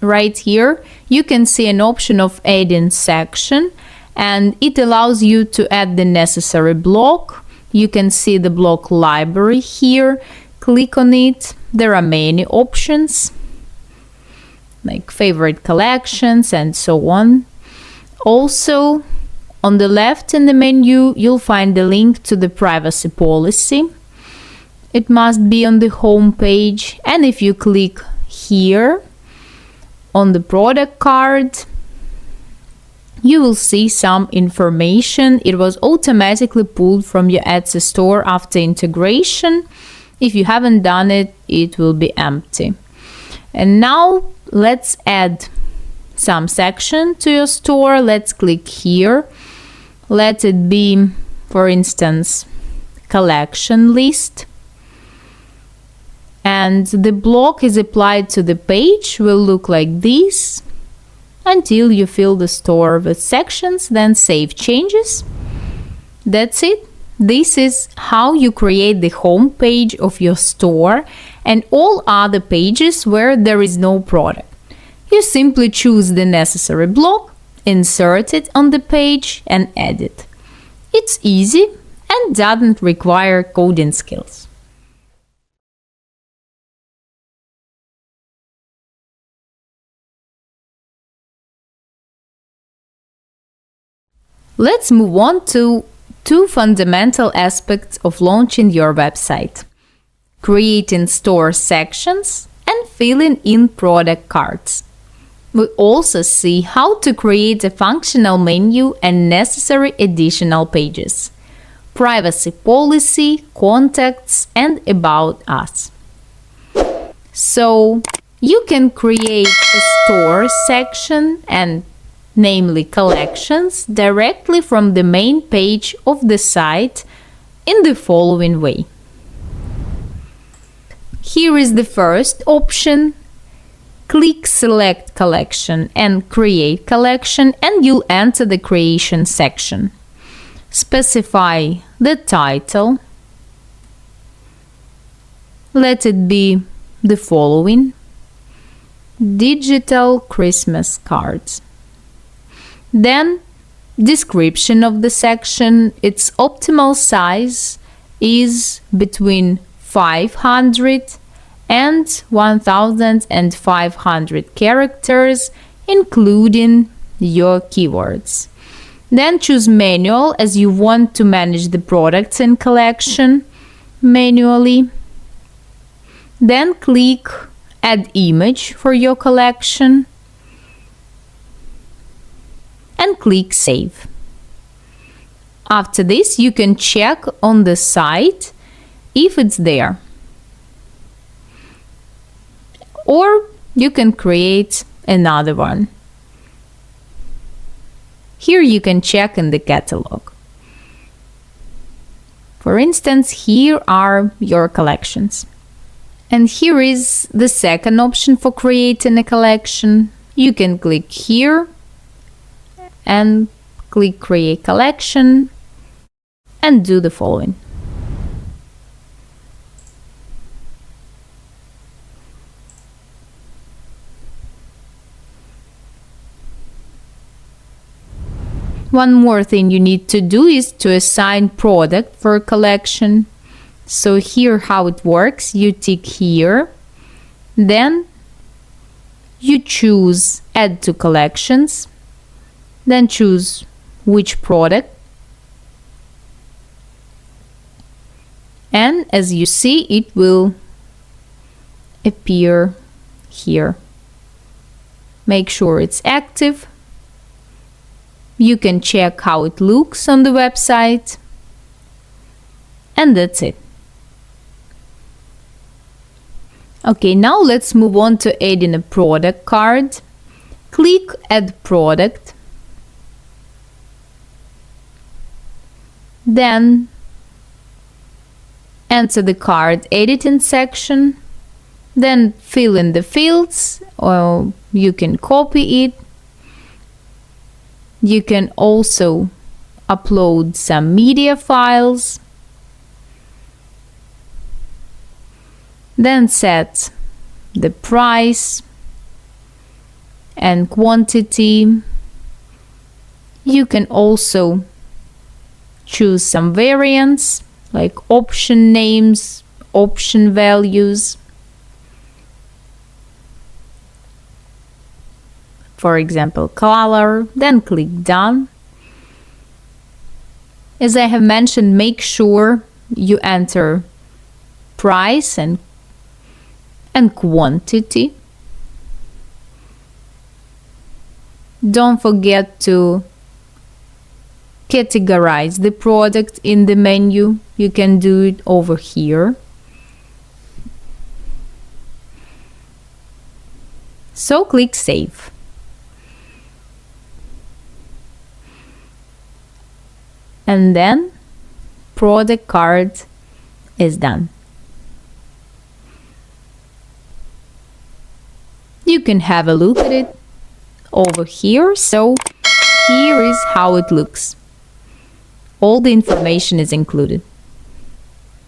S1: right here, you can see an option of adding section, and it allows you to add the necessary block. You can see the block library here. Click on it. There are many options, like favorite collections and so on. Also, on the left in the menu, you'll find the link to the privacy policy. It must be on the home page, and if you click here on the product card, you will see some information. It was automatically pulled from your Etsy store after integration. If you haven't done it, it will be empty. And now let's add some section to your store. Let's click here. Let it be, for instance, collection list. And the block is applied to the page will look like this until you fill the store with sections, then save changes. That's it. This is how you create the home page of your store and all other pages where there is no product. You simply choose the necessary block, insert it on the page and edit. It's easy and doesn't require coding skills. Let's move on to two fundamental aspects of launching your website: creating store sections and filling in product cards. We also see how to create a functional menu and necessary additional pages, privacy policy, contacts, and about us. So you can create a store section and namely collections, directly from the main page of the site in the following way. Here is the first option. Click Select Collection and Create Collection and you'll enter the creation section. Specify the title. Let it be the following: Digital Christmas Cards. Then, description of the section. Its optimal size is between 500 and 1500 characters, including your keywords. Then choose manual, as you want to manage the products in collection manually. Then click Add Image for your collection and click Save. After this, you can check on the site if it's there. Or you can create another one. Here you can check in the catalog. For instance, here are your collections. And here is the second option for creating a collection. You can click here and click Create Collection and do the following. One more thing you need to do is to assign product for a collection. So here how it works: you tick here, then you choose Add to Collections, then choose which product, and as you see, it will appear here. Make sure it's active. You can check how it looks on the website, and that's it. Okay, now let's move on to adding a product card. Click Add Product. Then enter the card editing section. Then fill in the fields, or you can copy it. You can also upload some media files. Then set the price and quantity. You can also choose some variants like option names, option values. For example, color, then click Done. As I have mentioned, make sure you enter price and quantity. Don't forget to categorize the product in the menu. You can do it over here. So click Save. And then product card is done. You can have a look at it over here. So here is how it looks. All the information is included.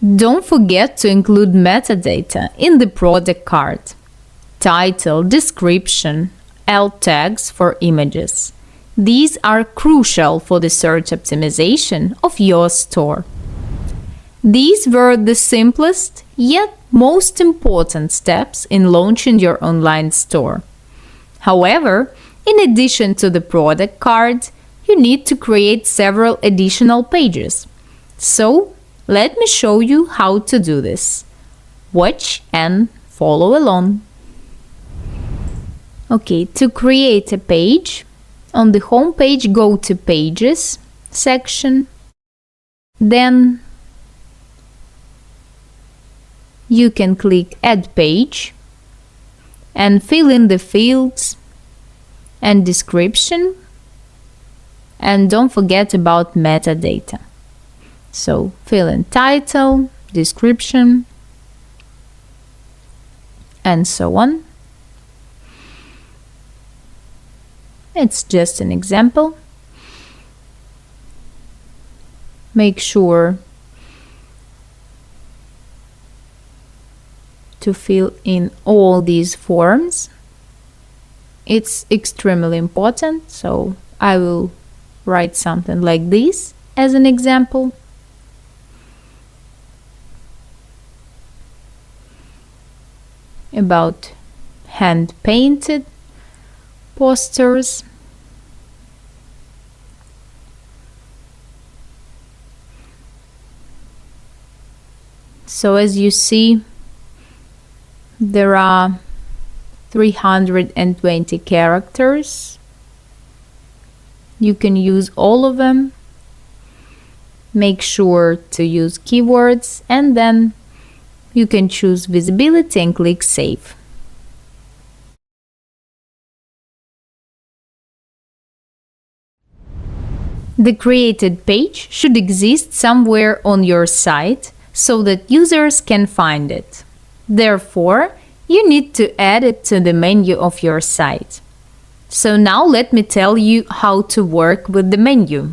S1: Don't forget to include metadata in the product card. Title, description, alt tags for images. These are crucial for the search optimization of your store. These were the simplest yet most important steps in launching your online store. However, in addition to the product card, you need to create several additional pages. So, let me show you how to do this. Watch and follow along. Okay, to create a page, on the home page, go to Pages section. Then you can click Add Page and fill in the fields and description. And don't forget about metadata. So fill in title, description, and so on. It's just an example. Make sure to fill in all these forms. It's extremely important, so I will write something like this as an example. About hand-painted posters. So as you see, there are 320 characters. You can use all of them. Make sure to use keywords, and then you can choose visibility and click Save. The created page should exist somewhere on your site so that users can find it. Therefore, you need to add it to the menu of your site. So now let me tell you how to work with the menu.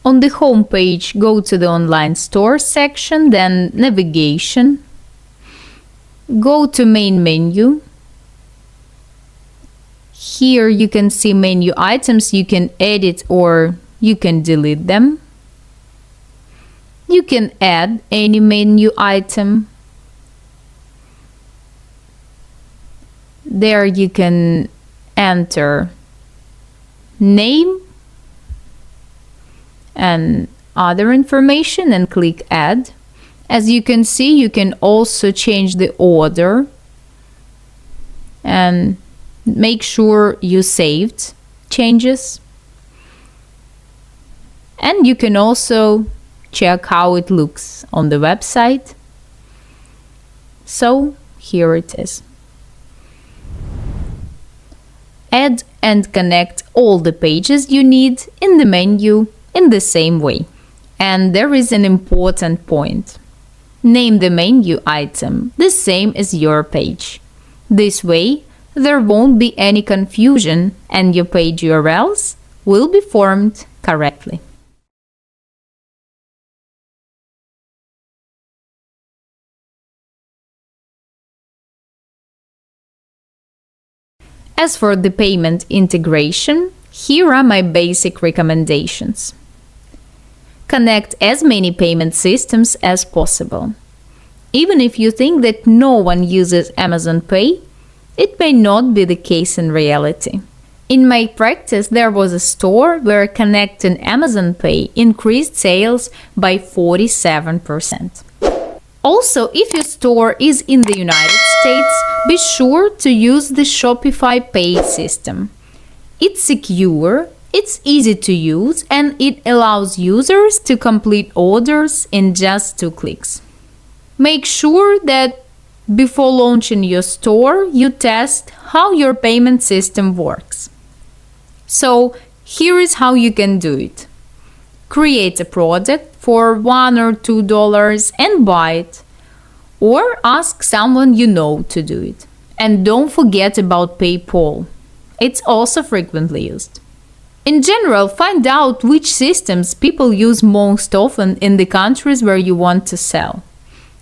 S1: On the home page, go to the Online Store section, then Navigation. Go to Main Menu. Here you can see menu items. You can edit or you can delete them. You can add any menu item. There you can enter name and other information and click Add. As you can see, you can also change the order and make sure you saved changes. And you can also check how it looks on the website. So here it is. Add and connect all the pages you need in the menu in the same way. And there is an important point. Name the menu item the same as your page. This way, there won't be any confusion and your page URLs will be formed correctly. As for the payment integration, here are my basic recommendations. Connect as many payment systems as possible. Even if you think that no one uses Amazon Pay, it may not be the case in reality. In my practice, there was a store where connecting Amazon Pay increased sales by 47%. Also, if your store is in the United States, be sure to use the Shopify Pay system. It's secure, it's easy to use, and it allows users to complete orders in just 2 clicks. Make sure that before launching your store, you test how your payment system works. So, here is how you can do it. Create a product for $1 or $2 and buy it. Or ask someone you know to do it. And don't forget about PayPal. It's also frequently used. In general, find out which systems people use most often in the countries where you want to sell,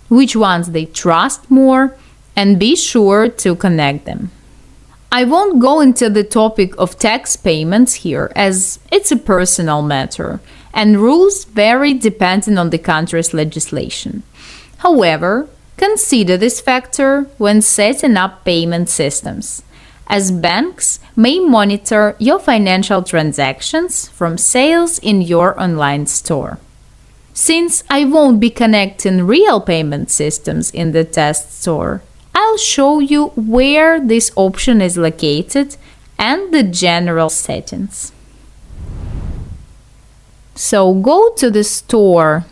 S1: which ones they trust more, and be sure to connect them. I won't go into the topic of tax payments here, as it's a personal matter, and rules vary depending on the country's legislation. However, consider this factor when setting up payment systems, as banks may monitor your financial transactions from sales in your online store. Since I won't be connecting real payment systems in the test store, I'll show you where this option is located and the general settings. So go to the store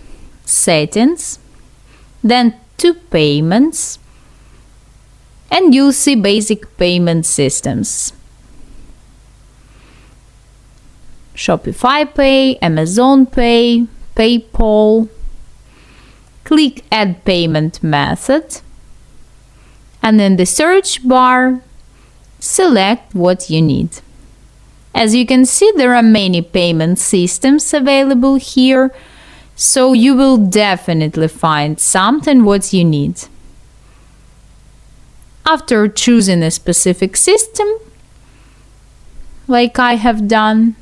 S1: settings, then to payments, and you'll see basic payment systems. Shopify Pay, Amazon Pay, PayPal. Click Add Payment Method, and in the search bar, select what you need. As you can see, there are many payment systems available here, so you will definitely find something what you need. After choosing a specific system, like I have done,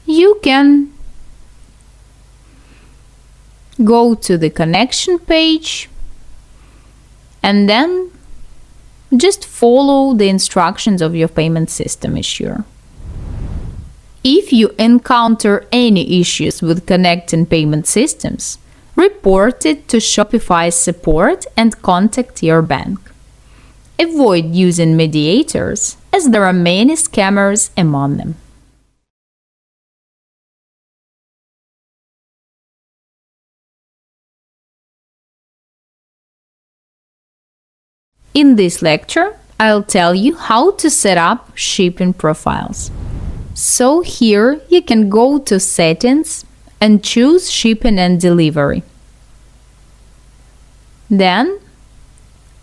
S1: you can go to the connection page and then just follow the instructions of your payment system issuer. If you encounter any issues with connecting payment systems, report it to Shopify support and contact your bank. Avoid using mediators, as there are many scammers among them. In this lecture, I'll tell you how to set up shipping profiles. So here you can go to Settings and choose Shipping and Delivery. Then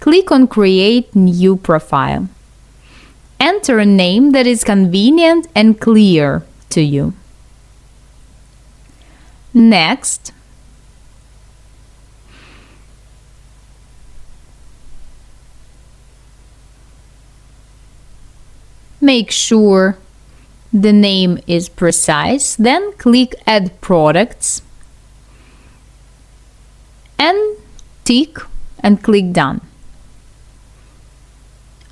S1: click on Create New Profile. Enter a name that is convenient and clear to you. Next, make sure the name is precise, then click Add Products and tick and click Done.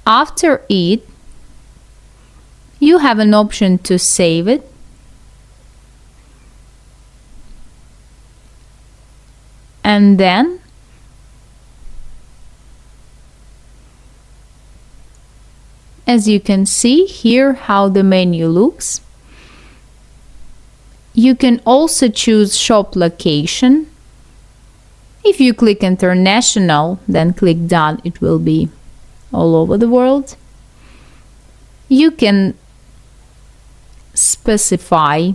S1: After it, you have an option to save it and then as you can see here how the menu looks. You can also choose shop location. If you click international, then click Done, it will be all over the world. You can specify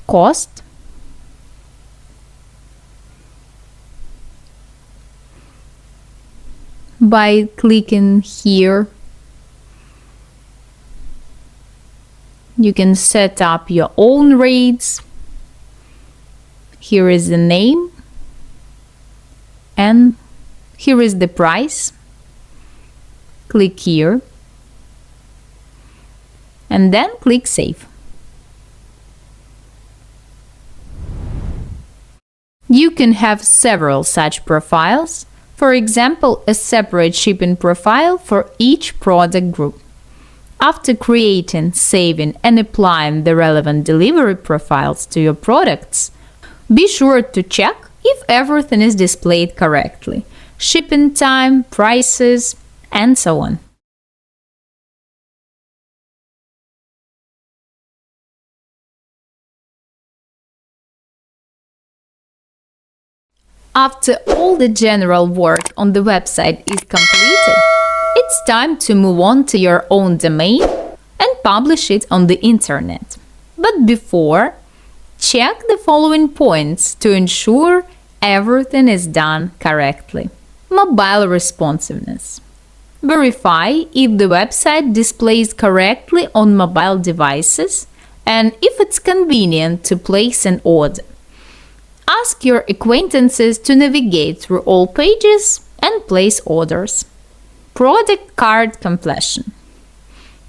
S1: cost. By clicking here, you can set up your own rates. Here is the name and here is the price. Click here and then click Save. You can have several such profiles. For example, a separate shipping profile for each product group. After creating, saving, and applying the relevant delivery profiles to your products, be sure to check if everything is displayed correctly. Shipping time, prices, and so on. After all the general work on the website is completed, it's time to move on to your own domain and publish it on the internet. But before, check the following points to ensure everything is done correctly. Mobile responsiveness. Verify if the website displays correctly on mobile devices and if it's convenient to place an order. Ask your acquaintances to navigate through all pages and place orders. Product card completion.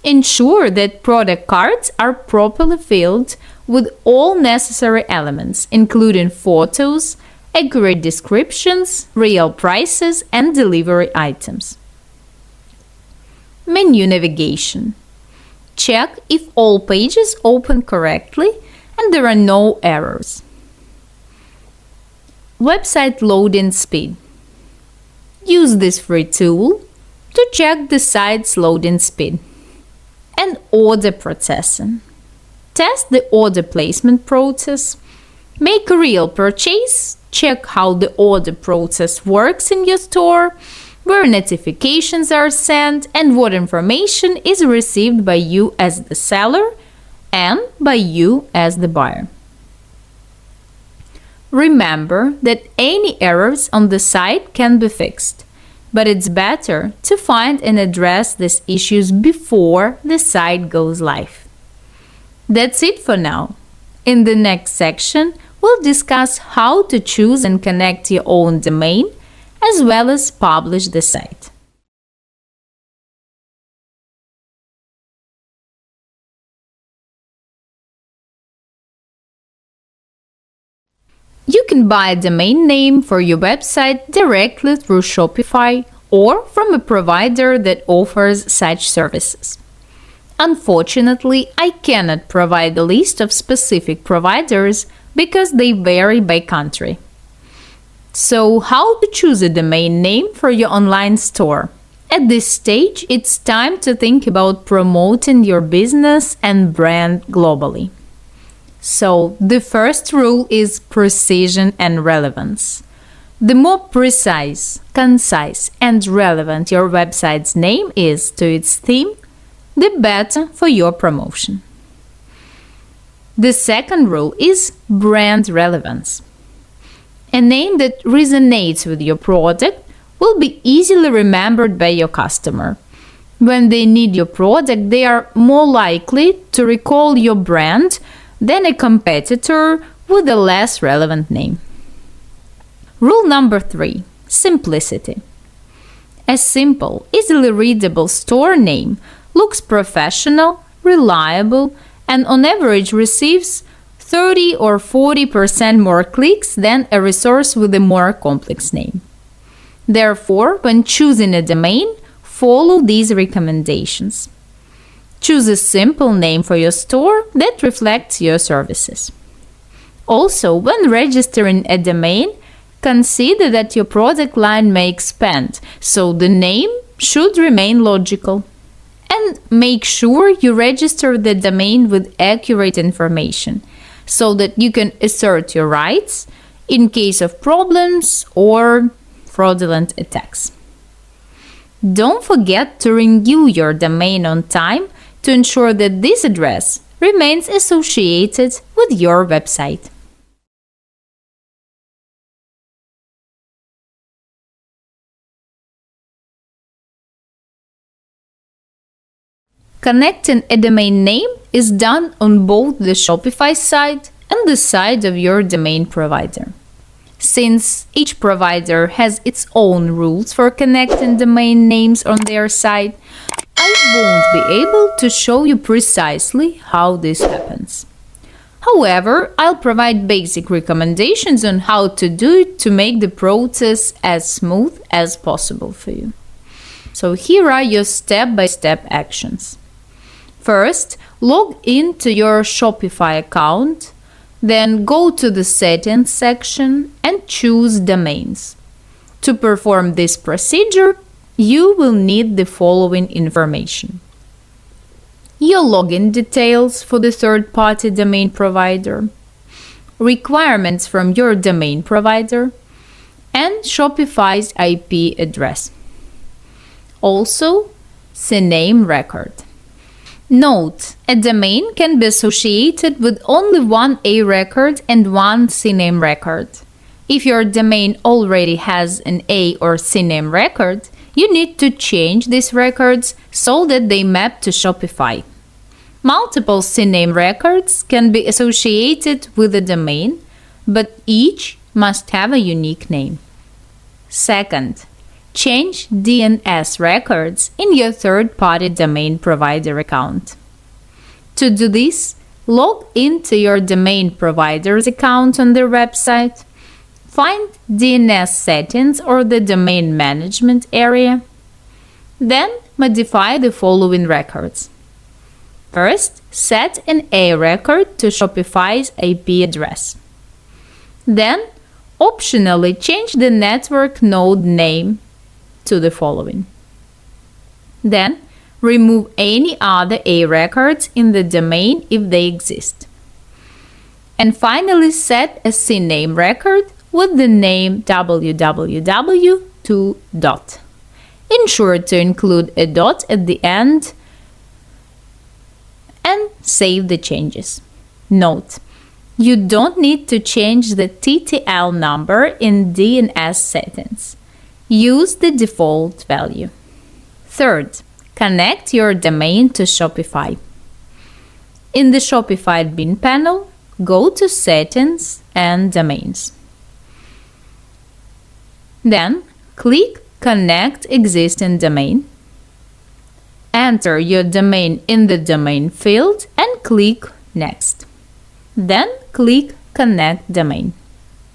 S1: Ensure that product cards are properly filled with all necessary elements, including photos, accurate descriptions, real prices, and delivery items. Menu navigation. Check if all pages open correctly and there are no errors. Website loading speed. Use this free tool to check the site's loading speed. And order processing. Test the order placement process. Make a real purchase. Check how the order process works in your store, where notifications are sent, and what information is received by you as the seller and by you as the buyer. Remember that any errors on the site can be fixed, but it's better to find and address these issues before the site goes live. That's it for now. In the next section, we'll discuss how to choose and connect your own domain, as well as publish the site. You can buy a domain name for your website directly through Shopify or from a provider that offers such services. Unfortunately, I cannot provide a list of specific providers because they vary by country. So, how to choose a domain name for your online store? At this stage, it's time to think about promoting your business and brand globally. So, the first rule is precision and relevance. The more precise, concise, and relevant your website's name is to its theme, the better for your promotion. The second rule is brand relevance. A name that resonates with your product will be easily remembered by your customer. When they need your product, they are more likely to recall your brand than a competitor with a less relevant name. Rule number 3, simplicity. A simple, easily readable store name looks professional, reliable, and on average receives 30 or 40% more clicks than a resource with a more complex name. Therefore, when choosing a domain, follow these recommendations. Choose a simple name for your store that reflects your services. Also, when registering a domain, consider that your product line may expand, so the name should remain logical. And make sure you register the domain with accurate information so that you can assert your rights in case of problems or fraudulent attacks. Don't forget to renew your domain on time to ensure that this address remains associated with your website. Connecting a domain name is done on both the Shopify side and the side of your domain provider. Since each provider has its own rules for connecting domain names on their site, I won't be able to show you precisely how this happens. However, I'll provide basic recommendations on how to do it to make the process as smooth as possible for you. So here are your step-by-step actions. First, log into your Shopify account, then go to the Settings section and choose Domains. To perform this procedure, you will need the following information: your login details for the third-party domain provider, requirements from your domain provider, and Shopify's IP address. Also, CNAME record. Note: a domain can be associated with only one A record and one CNAME record. If your domain already has an A or CNAME record, you need to change these records so that they map to Shopify. Multiple CNAME records can be associated with a domain, but each must have a unique name. Second, change DNS records in your third-party domain provider account. To do this, log into your domain provider's account on their website, find DNS settings or the domain management area, then modify the following records. First, set an A record to Shopify's IP address. Then, optionally change the network node name to the following. Then, remove any other A records in the domain if they exist. And finally, set a CNAME record with the name www2. Ensure to include a dot at the end and save the changes. Note: you don't need to change the TTL number in DNS settings. Use the default value. Third, connect your domain to Shopify. In the Shopify bin panel, go to Settings and Domains. Then, click Connect Existing Domain. Enter your domain in the domain field and click Next. Then click Connect Domain.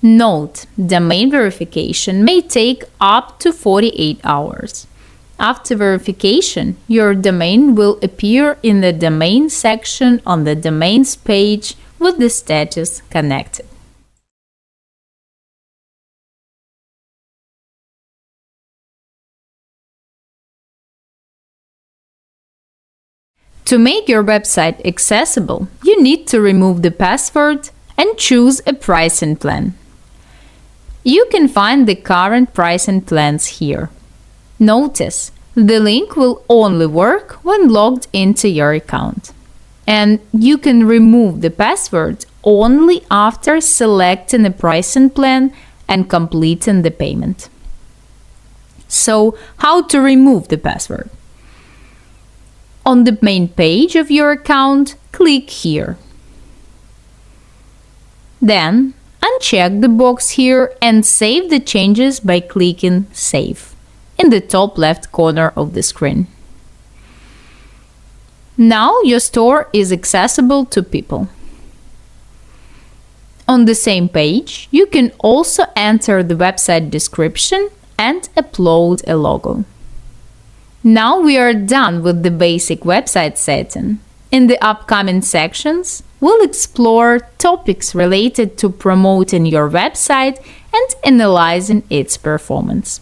S1: Note: domain verification may take up to 48 hours. After verification, your domain will appear in the Domain section on the Domains page with the status connected. To make your website accessible, you need to remove the password and choose a pricing plan. You can find the current pricing plans here. Notice, the link will only work when logged into your account. And you can remove the password only after selecting a pricing plan and completing the payment. So, how to remove the password? On the main page of your account, click here. Then, uncheck the box here and save the changes by clicking Save in the top left corner of the screen. Now your store is accessible to people. On the same page, you can also enter the website description and upload a logo. Now we are done with the basic website setting. In the upcoming sections, we'll explore topics related to promoting your website and analyzing its performance.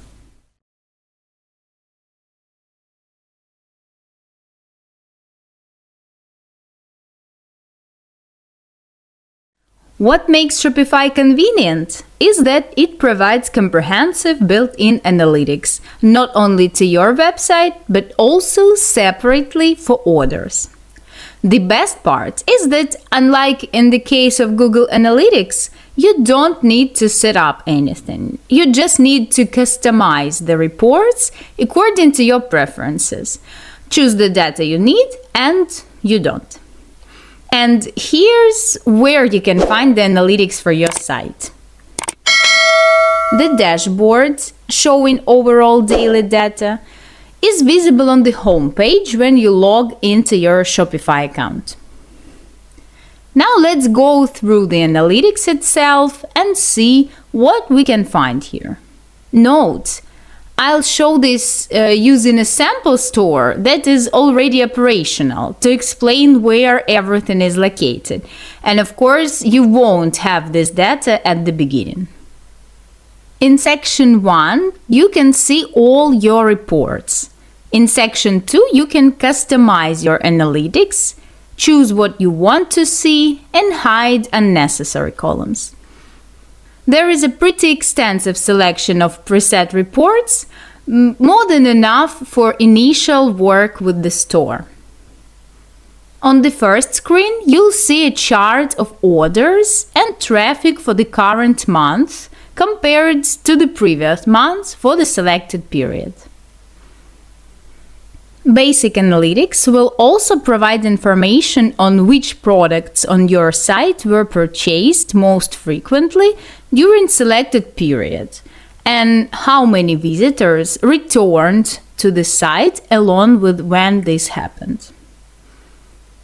S1: What makes Shopify convenient is that it provides comprehensive built-in analytics, not only to your website, but also separately for orders. The best part is that, unlike in the case of Google Analytics, you don't need to set up anything. You just need to customize the reports according to your preferences. Choose the data you need and you don't. And here's where you can find the analytics for your site. The dashboard showing overall daily data is visible on the home page when you log into your Shopify account. Now let's go through the analytics itself and see what we can find here. Note: I'll show this using a sample store that is already operational to explain where everything is located. And of course, you won't have this data at the beginning. In section 1, you can see all your reports. In section 2, you can customize your analytics, choose what you want to see, and hide unnecessary columns. There is a pretty extensive selection of preset reports, more than enough for initial work with the store. On the first screen, you'll see a chart of orders and traffic for the current month compared to the previous month for the selected period. Basic Analytics will also provide information on which products on your site were purchased most frequently during selected period and how many visitors returned to the site along with when this happened.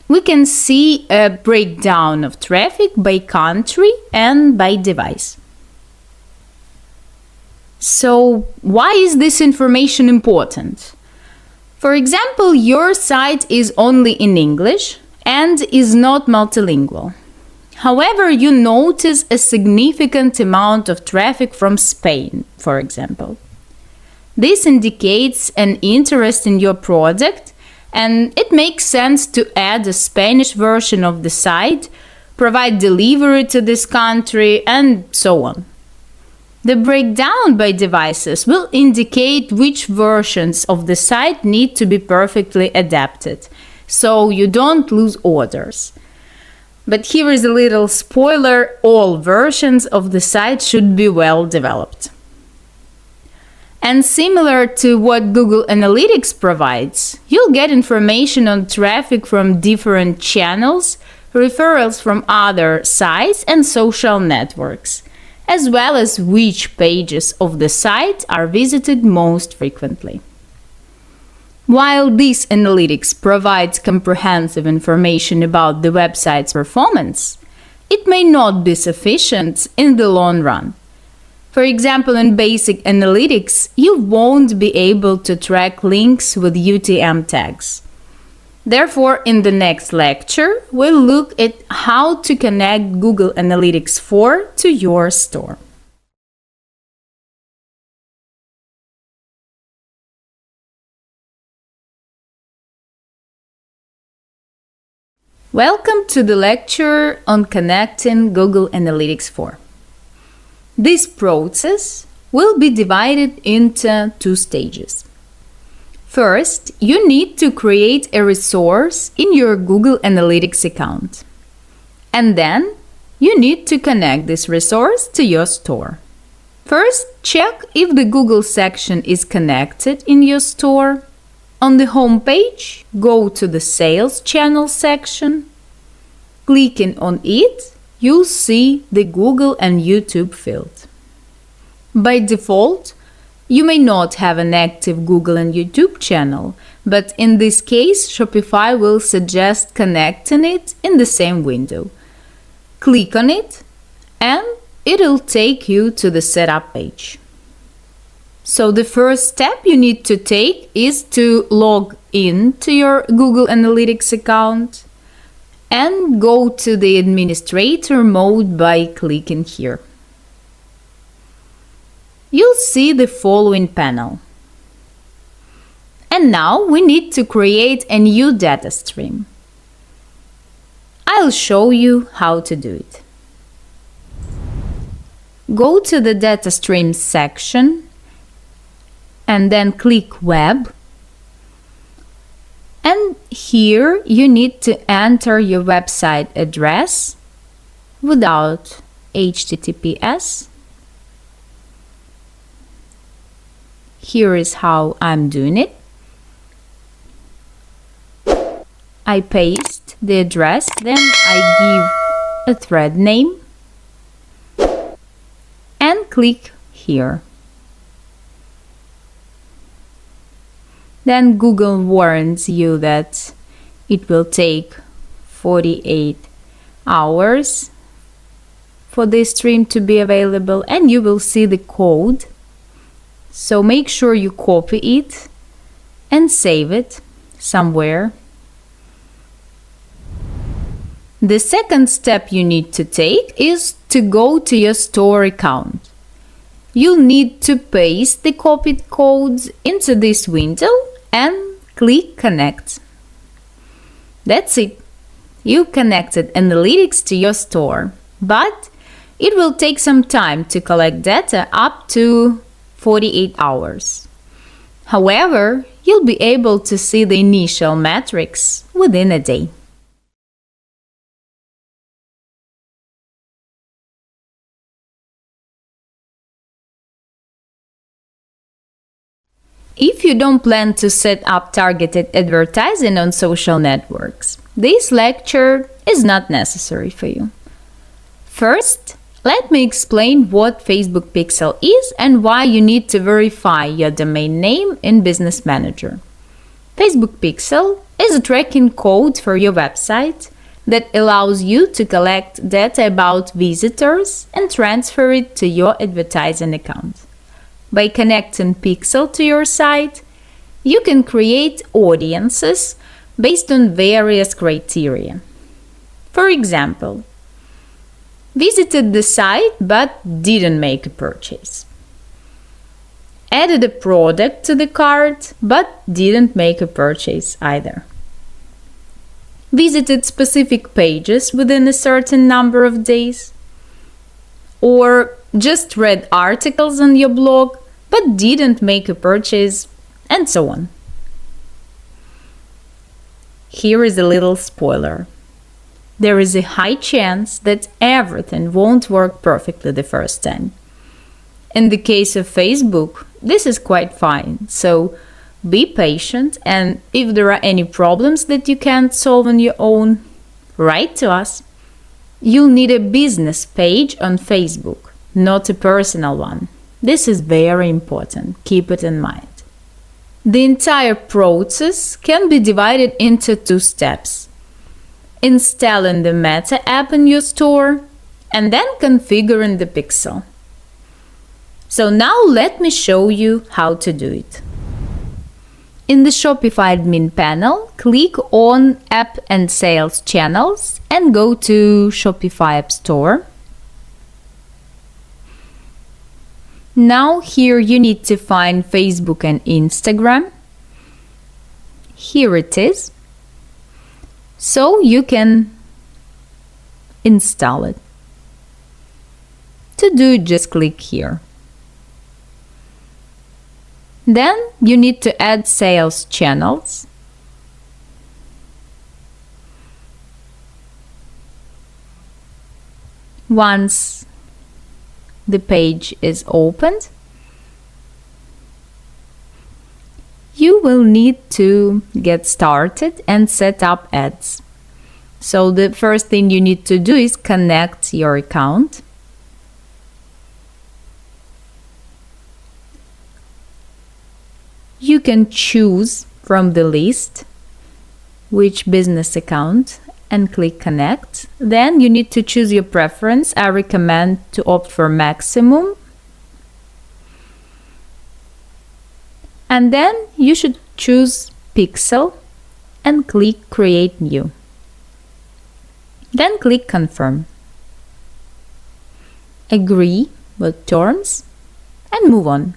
S1: We can see a breakdown of traffic by country and by device. So, why is this information important? For example, your site is only in English and is not multilingual. However, you notice a significant amount of traffic from Spain, for example. This indicates an interest in your product, and it makes sense to add a Spanish version of the site, provide delivery to this country, and so on. The breakdown by devices will indicate which versions of the site need to be perfectly adapted, so you don't lose orders. But here is a little spoiler: all versions of the site should be well developed. And similar to what Google Analytics provides, you'll get information on traffic from different channels, referrals from other sites and social networks, as well as which pages of the site are visited most frequently. While this analytics provides comprehensive information about the website's performance, it may not be sufficient in the long run. For example, in Basic Analytics, you won't be able to track links with UTM tags. Therefore, in the next lecture, we'll look at how to connect Google Analytics 4 to your store. Welcome to the lecture on connecting Google Analytics 4. This process will be divided into 2 stages. First, you need to create a resource in your Google Analytics account. And then, you need to connect this resource to your store. First, check if the Google section is connected in your store. On the home page, go to the Sales Channel section. Clicking on it, you'll see the Google and YouTube field. By default, you may not have an active Google and YouTube channel, but in this case, Shopify will suggest connecting it in the same window. Click on it, and it'll take you to the setup page. So the first step you need to take is to log in to your Google Analytics account and go to the administrator mode by clicking here. You'll see the following panel. And now we need to create a new data stream. I'll show you how to do it. Go to the Data Streams section and then click Web. And here you need to enter your website address without HTTPS. Here is how I'm doing it. I paste the address, then I give a thread name and click here. Then Google warns you that it will take 48 hours for this stream to be available, and you will see the code. So make sure you copy it and save it somewhere. The second step you need to take is to go to your store account. you'll need to paste the copied codes into this window and click Connect. That's it. You connected analytics to your store, but it will take some time to collect data, up to 48 hours. However, you'll be able to see the initial metrics within a day. If you don't plan to set up targeted advertising on social networks, this lecture is not necessary for you. First, let me explain what Facebook Pixel is and why you need to verify your domain name in Business Manager. Facebook Pixel is a tracking code for your website that allows you to collect data about visitors and transfer it to your advertising account. By connecting Pixel to your site, you can create audiences based on various criteria. For example, visited the site but didn't make a purchase. Added a product to the cart but didn't make a purchase either. Visited specific pages within a certain number of days. Or just read articles on your blog but didn't make a purchase, and so on. Here is a little spoiler. There is a high chance that everything won't work perfectly the first time. In the case of Facebook, this is quite fine, so be patient, and if there are any problems that you can't solve on your own, write to us. You'll need a business page on Facebook, not a personal one. This is very important. Keep it in mind. The entire process can be divided into 2 steps. Installing the Meta app in your store and then configuring the Pixel. So now let me show you how to do it. In the Shopify admin panel, click on App and Sales Channels and go to Shopify App Store. Now here you need to find Facebook and Instagram. Here it is. So you can install it. To do, just click here. Then you need to add sales channels. Once the page is opened, you will need to get started and set up ads. So the first thing you need to do is connect your account. You can choose from the list which business account and click connect. Then you need to choose your preference. I recommend to opt for maximum. And then you should choose Pixel and click create new. Then click confirm. Agree with terms and move on.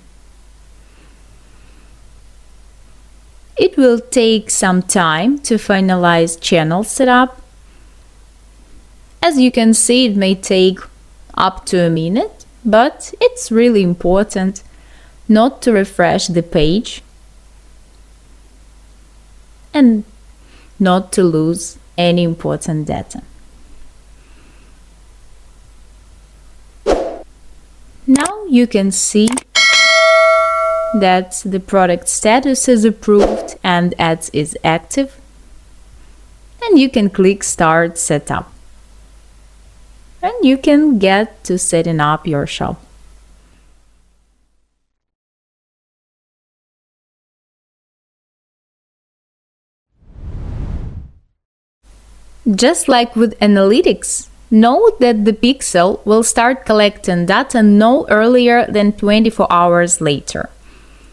S1: It will take some time to finalize channel setup. As you can see, it may take up to a minute, but it's really important not to refresh the page and not to lose any important data. Now you can see that the product status is approved and ads is active, and you can click Start Setup. And you can get to setting up your shop. Just like with analytics, note that the Pixel will start collecting data no earlier than 24 hours later,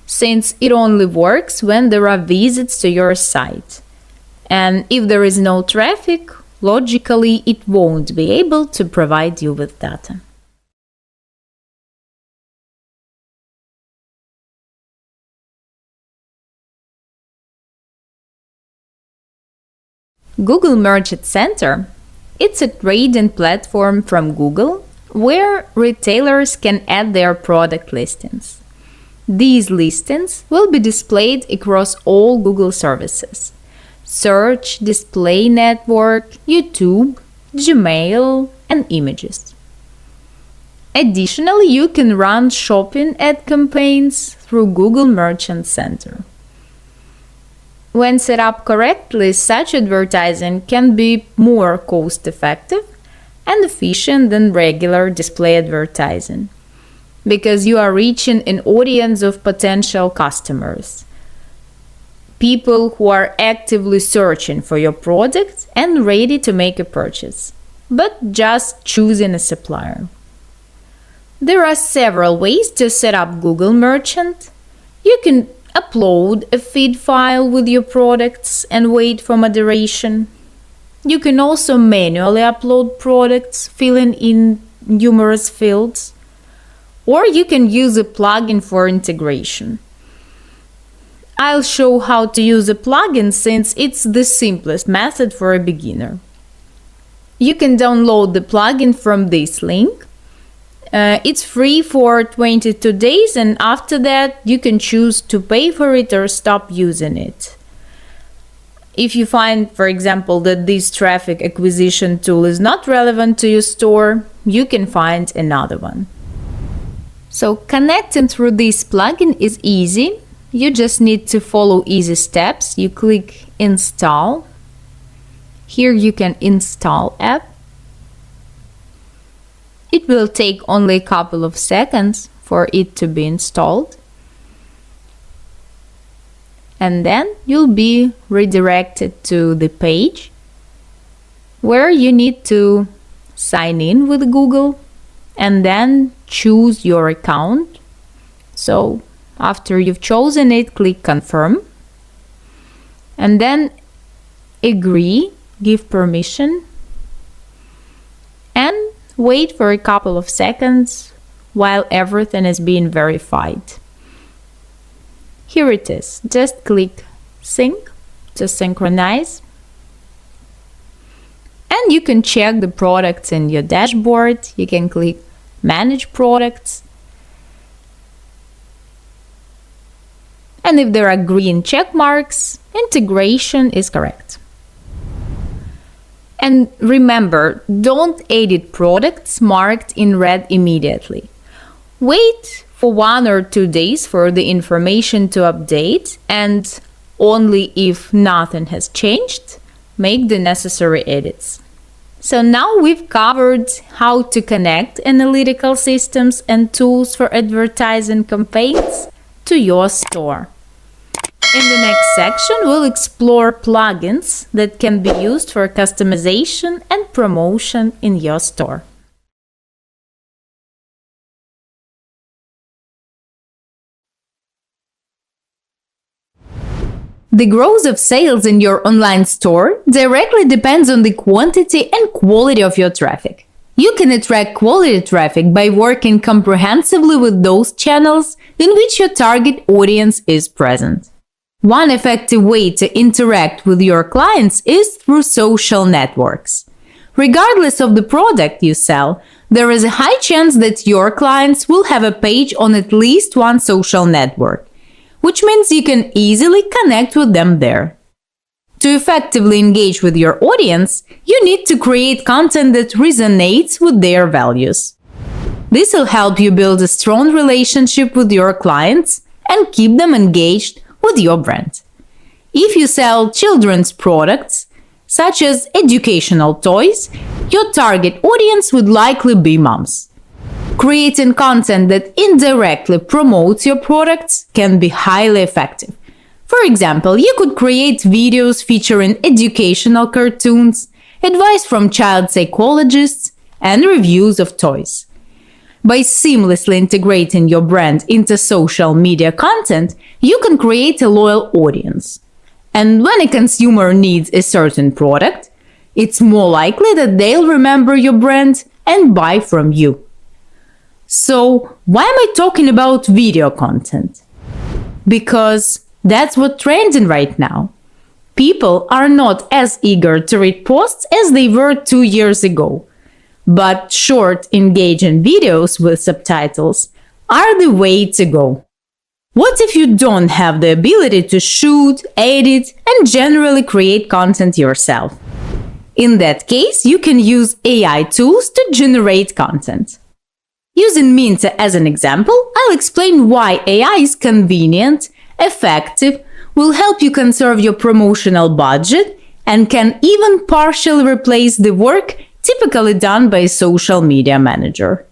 S1: since it only works when there are visits to your site. And if there is no traffic, logically it won't be able to provide you with data. Google Merchant Center. It's a trading platform from Google where retailers can add their product listings. These listings will be displayed across all Google services: Search, Display Network, YouTube, Gmail, and Images. Additionally, you can run shopping ad campaigns through Google Merchant Center. When set up correctly, such advertising can be more cost-effective and efficient than regular display advertising, because you are reaching an audience of potential customers, people who are actively searching for your product and ready to make a purchase, but just choosing a supplier. There are several ways to set up Google Merchant. You can upload a feed file with your products and wait for moderation. You can also manually upload products, filling in numerous fields. Or you can use a plugin for integration. I'll show how to use a plugin since it's the simplest method for a beginner. You can download the plugin from this link. It's free for 22 days, and after that you can choose to pay for it or stop using it. If you find, for example, that this traffic acquisition tool is not relevant to your store, you can find another one. So connecting through this plugin is easy. You just need to follow easy steps. You click Install. Here you can install app. It will take only a couple of seconds for it to be installed. And then you'll be redirected to the page where you need to sign in with Google and then choose your account. So after you've chosen it, click Confirm and then agree, give permission, and wait for a couple of seconds while everything is being verified. Here it is. Just click Sync to synchronize. And you can check the products in your dashboard. You can click Manage Products. And if there are green check marks, integration is correct. And remember, don't edit products marked in red immediately. Wait for 1 or 2 days for the information to update, and only if nothing has changed, make the necessary edits. So now we've covered how to connect analytical systems and tools for advertising campaigns to your store. In the next section, we'll explore plugins that can be used for customization and promotion in your store. The growth of sales in your online store directly depends on the quantity and quality of your traffic. You can attract quality traffic by working comprehensively with those channels in which your target audience is present. One effective way to interact with your clients is through social networks. Regardless of the product you sell, there is a high chance that your clients will have a page on at least one social network, which means you can easily connect with them there. To effectively engage with your audience, you need to create content that resonates with their values. This will help you build a strong relationship with your clients and keep them engaged with your brand. If you sell children's products, such as educational toys, your target audience would likely be moms. Creating content that indirectly promotes your products can be highly effective. For example, you could create videos featuring educational cartoons, advice from child psychologists, and reviews of toys. By seamlessly integrating your brand into social media content, you can create a loyal audience. And when a consumer needs a certain product, it's more likely that they'll remember your brand and buy from you. So, why am I talking about video content? Because that's what's trending right now. people are not as eager to read posts as they were 2 years ago. But short, engaging videos with subtitles are the way to go. What if you don't have the ability to shoot, edit, and generally create content yourself? In that case, you can use AI tools to generate content. Using Minta as an example, I'll explain why AI is convenient, effective, will help you conserve your promotional budget, and can even partially replace the work typically done by a social media manager.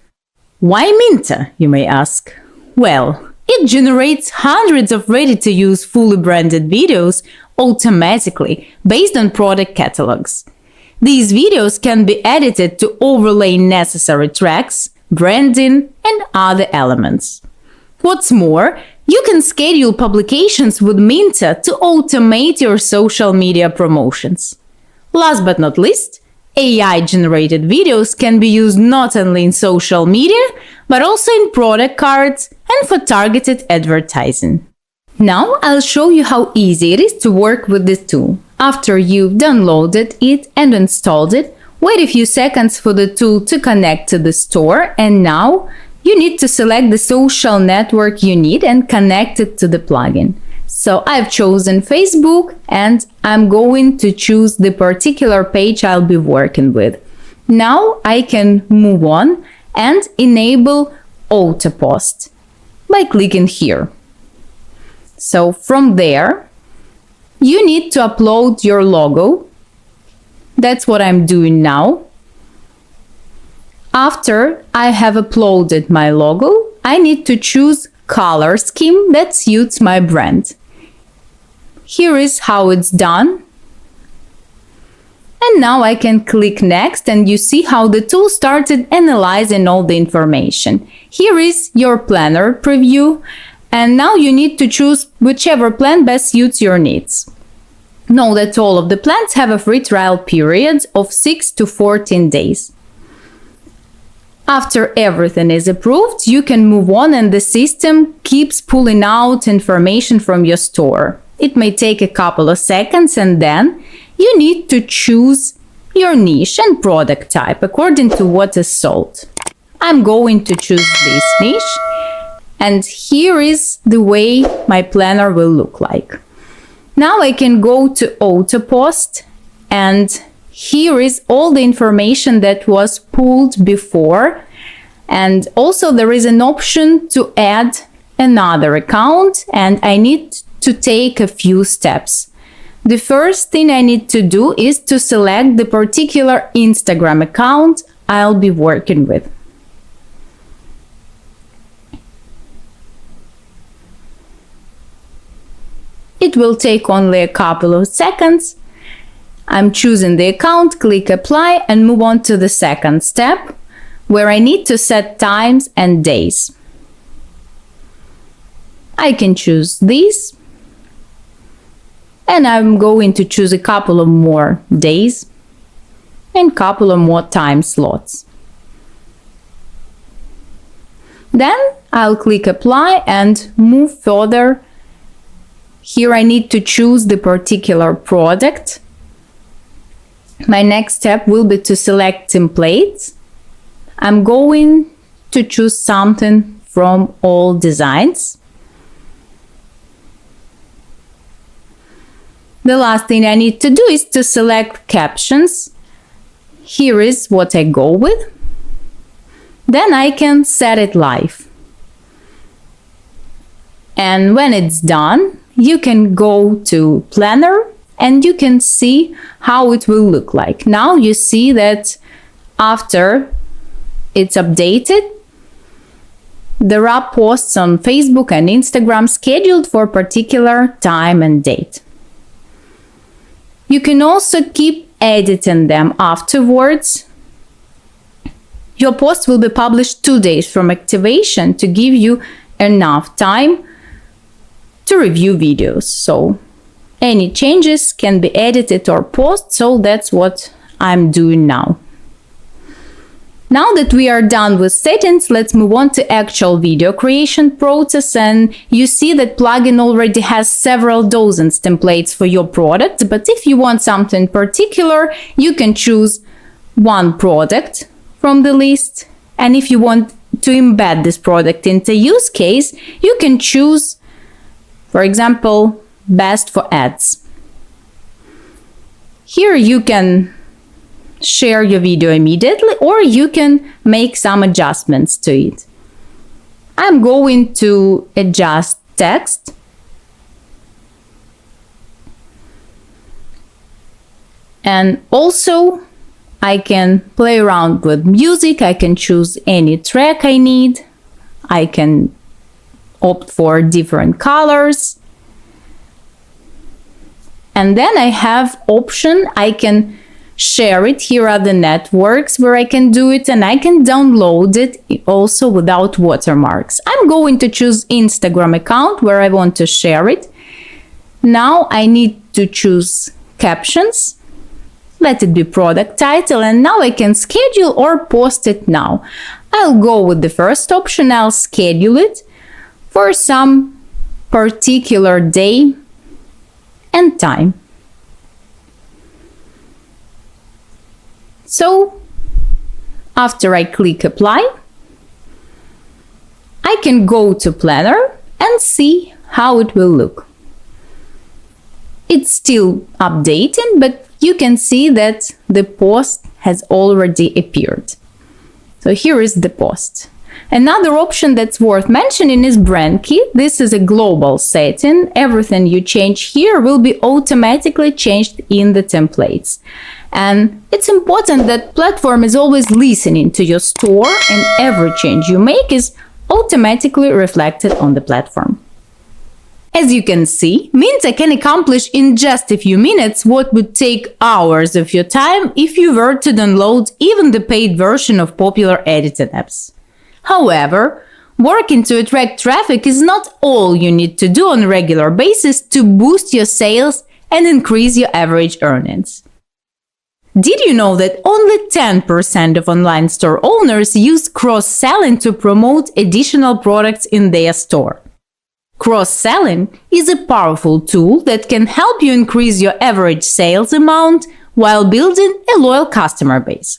S1: Why Minta, you may ask? Well, it generates hundreds of ready-to-use fully branded videos automatically based on product catalogs. These videos can be edited to overlay necessary tracks, branding, and other elements. What's more, you can schedule publications with Minta to automate your social media promotions. Last but not least, AI-generated videos can be used not only in social media, but also in product cards and for targeted advertising. Now I'll show you how easy it is to work with this tool. After you've downloaded it and installed it, wait a few seconds for the tool to connect to the store, and now you need to select the social network you need and connect it to the plugin. So I've chosen Facebook and I'm going to choose the particular page I'll be working with. Now I can move on and enable auto post by clicking here. So from there, you need to upload your logo. That's what I'm doing now. After I have uploaded my logo, I need to choose color scheme that suits my brand. Here is how it's done. And now I can click next and you see how the tool started analyzing all the information. Here is your planner preview, and now you need to choose whichever plan best suits your needs. Know that all of the plans have a free trial period of 6 to 14 days. After everything is approved, you can move on and the system keeps pulling out information from your store. It may take a couple of seconds and then you need to choose your niche and product type according to what is sold. I'm going to choose this niche, and here is the way my planner will look like. Now I can go to auto post, and here is all the information that was pulled before, and also there is an option to add another account, and I need to take a few steps. The first thing I need to do is to select the particular Instagram account I'll be working with. It will take only a couple of seconds. I'm choosing the account, click apply, and move on to the second step, where I need to set times and days. I can choose this, and I'm going to choose a couple of more days and a couple of more time slots. Then I'll click apply and move further. Here I need to choose the particular product. My next step will be to select templates. I'm going to choose something from all designs. The last thing I need to do is to select captions. Here is what I go with. Then I can set it live. And when it's done, you can go to planner and you can see how it will look like. Now you see that after it's updated, there are posts on Facebook and Instagram scheduled for a particular time and date. You can also keep editing them afterwards. Your post will be published 2 days from activation to give you enough time to review videos. So any changes can be edited or posted, so that's what I'm doing now. Now that we are done with settings, let's move on to actual video creation process, and you see that plugin already has several dozens templates for your product, but if you want something particular, you can choose one product from the list, and if you want to embed this product into use case, you can choose, for example, best for ads. Here you can share your video immediately, or you can make some adjustments to it. I'm going to adjust text. And also I can play around with music. I can choose any track I need. I can opt for different colors. And then I have option, I can share it. Here are the networks where I can do it, and I can download it also without watermarks. I'm going to choose Instagram account where I want to share it. Now I need to choose captions. Let it be product title, and now I can schedule or post it now. I'll go with the first option. I'll schedule it for some particular day and time. So after I click apply, I can go to planner and see how it will look. It's still updating, but you can see that the post has already appeared. So here is the post. Another option that's worth mentioning is brand key. This is a global setting. Everything you change here will be automatically changed in the templates. And it's important that platform is always listening to your store, and every change you make is automatically reflected on the platform. As you can see, means I can accomplish in just a few minutes what would take hours of your time if you were to download even the paid version of popular editing apps. However, working to attract traffic is not all you need to do on a regular basis to boost your sales and increase your average earnings. Did you know that only 10% of online store owners use cross-selling to promote additional products in their store? Cross-selling is a powerful tool that can help you increase your average sales amount while building a loyal customer base.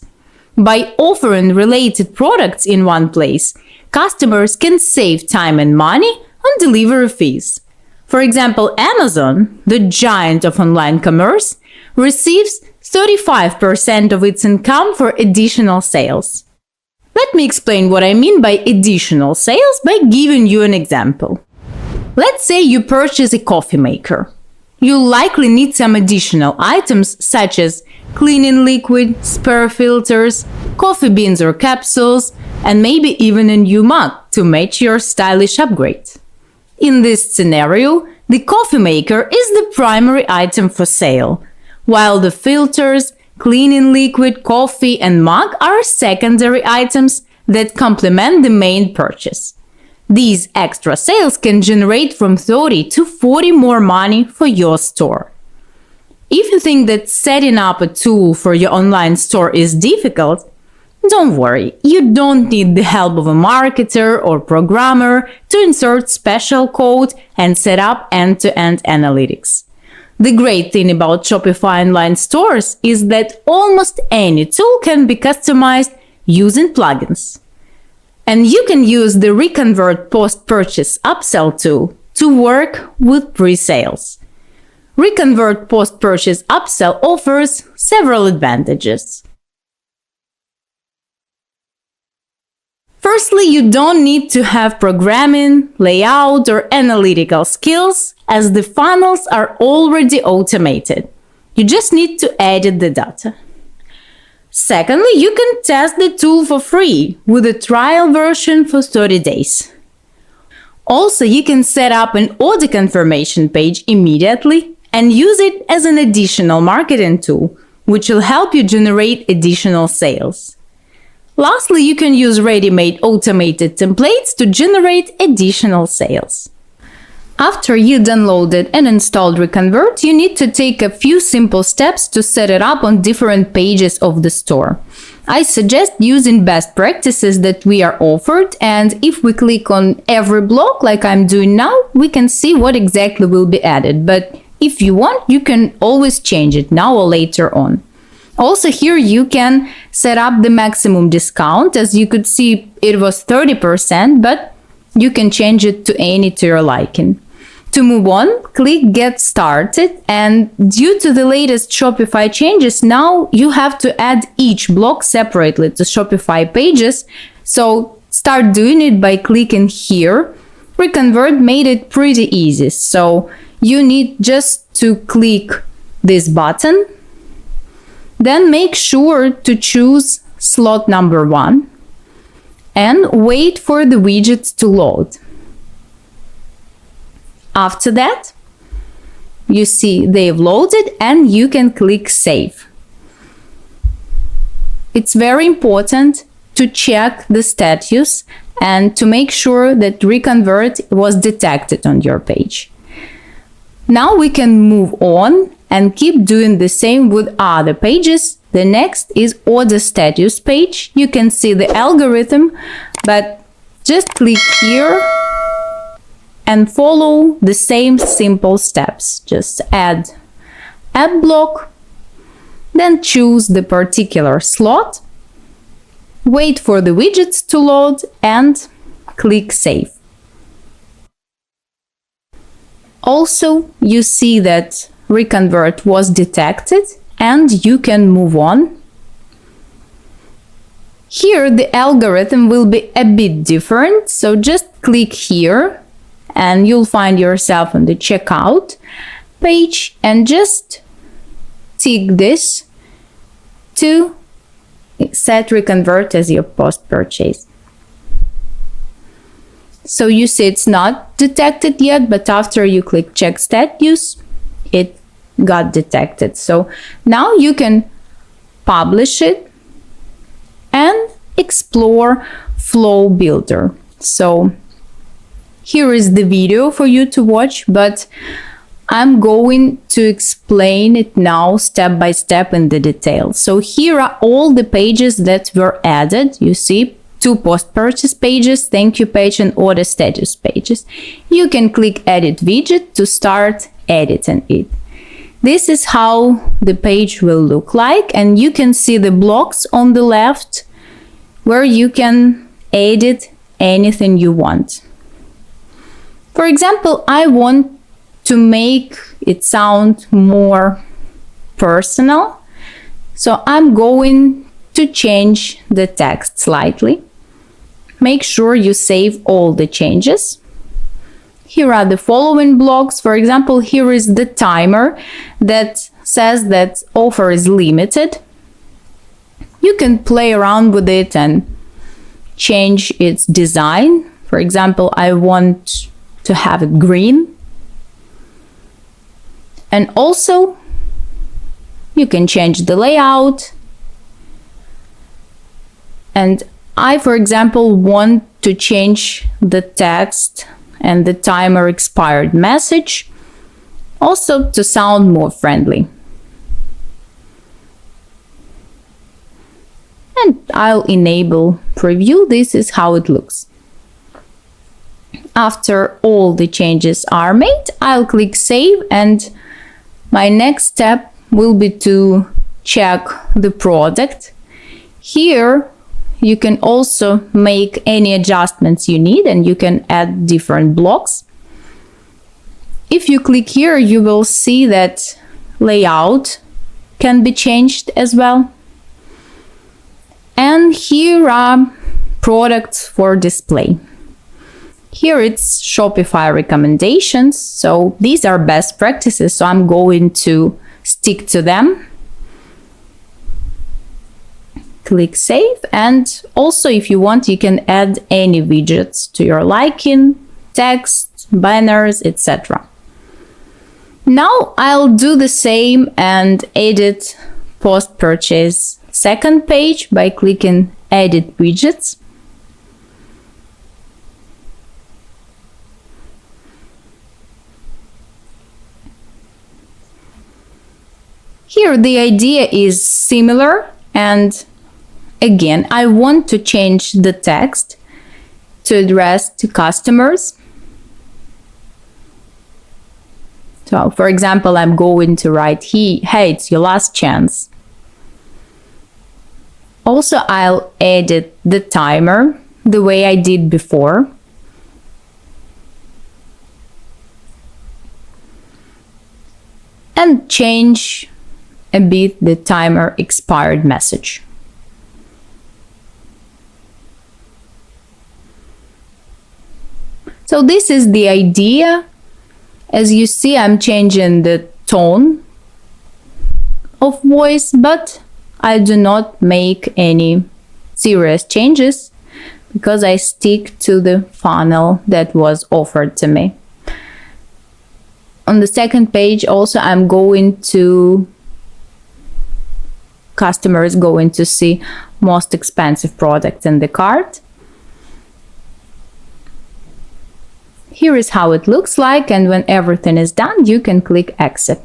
S1: By offering related products in one place, customers can save time and money on delivery fees. For example, Amazon, the giant of online commerce, receives 35% of its income for additional sales. Let me explain what I mean by additional sales by giving you an example. Let's say you purchase a coffee maker. You'll likely need some additional items such as cleaning liquid, spare filters, coffee beans or capsules, and maybe even a new mug to match your stylish upgrade. In this scenario, the coffee maker is the primary item for sale, while the filters, cleaning liquid, coffee, and mug are secondary items that complement the main purchase. These extra sales can generate from 30 to 40 more money for your store. If you think that setting up a tool for your online store is difficult, don't worry, you don't need the help of a marketer or programmer to insert special code and set up end-to-end analytics. The great thing about Shopify online stores is that almost any tool can be customized using plugins. And you can use the Reconvert post-purchase upsell tool to work with pre-sales. Reconvert post-purchase upsell offers several advantages. Firstly, you don't need to have programming, layout, or analytical skills, as the funnels are already automated. You just need to edit the data. Secondly, you can test the tool for free with a trial version for 30 days. Also, you can set up an order confirmation page immediately and use it as an additional marketing tool, which will help you generate additional sales. Lastly, you can use ready-made automated templates to generate additional sales. After you downloaded and installed Reconvert, you need to take a few simple steps to set it up on different pages of the store. I suggest using best practices that we are offered, and if we click on every block like I'm doing now, we can see what exactly will be added. But if you want, you can always change it now or later on. Also here you can set up the maximum discount. As you could see, it was 30%, but you can change it to any to your liking. To move on, click Get Started, and due to the latest Shopify changes, now you have to add each block separately to Shopify pages. So start doing it by clicking here. Reconvert made it pretty easy. So you need just to click this button. Then make sure to choose slot number 1 and wait for the widgets to load. After that, you see they've loaded and you can click Save. It's very important to check the status and to make sure that Reconvert was detected on your page. Now we can move on and keep doing the same with other pages. The next is Order Status page. You can see the algorithm, but just click here and follow the same simple steps. Just add block, then choose the particular slot, wait for the widgets to load and click Save. Also, you see that Reconvert was detected and you can move on. Here the algorithm will be a bit different, so just click here and you'll find yourself on the checkout page and just tick this to set Reconvert as your post-purchase. So you see it's not detected yet, but after you click Check Status, it got detected. So now you can publish it and explore Flow Builder. So here is the video for you to watch, but I'm going to explain it now step by step in the details. So here are all the pages that were added. You see 2 post-purchase pages, thank you page and order status pages. You can click Edit Widget to start editing it. This is how the page will look like, and you can see the blocks on the left where you can edit anything you want. For example, I want to make it sound more personal, so I'm going to change the text slightly. Make sure you save all the changes. Here are the following blocks. For example, here is the timer that says that offer is limited. You can play around with it and change its design. For example, I want to have it green. And also, you can change the layout. And I, for example, want to change the text and the timer expired message also to sound more friendly. And I'll enable preview. This is how it looks. After all the changes are made, I'll click Save, and my next step will be to check the product. Here you can also make any adjustments you need, and you can add different blocks. If you click here, you will see that layout can be changed as well. And here are products for display. Here it's Shopify recommendations. So these are best practices, so I'm going to stick to them. Click Save, and also if you want, you can add any widgets to your liking, text, banners, etc. Now I'll do the same and edit post-purchase second page by clicking Edit Widgets. Here the idea is similar, and Again, I want to change the text to address to customers. So, for example, I'm going to write here, hey, it's your last chance. Also, I'll edit the timer the way I did before. And change a bit the timer expired message. So this is the idea. As you see, I'm changing the tone of voice, but I do not make any serious changes because I stick to the funnel that was offered to me. On the second page also, I'm going to, customers going to see most expensive products in the cart. Here is how it looks like, and when everything is done, you can click exit.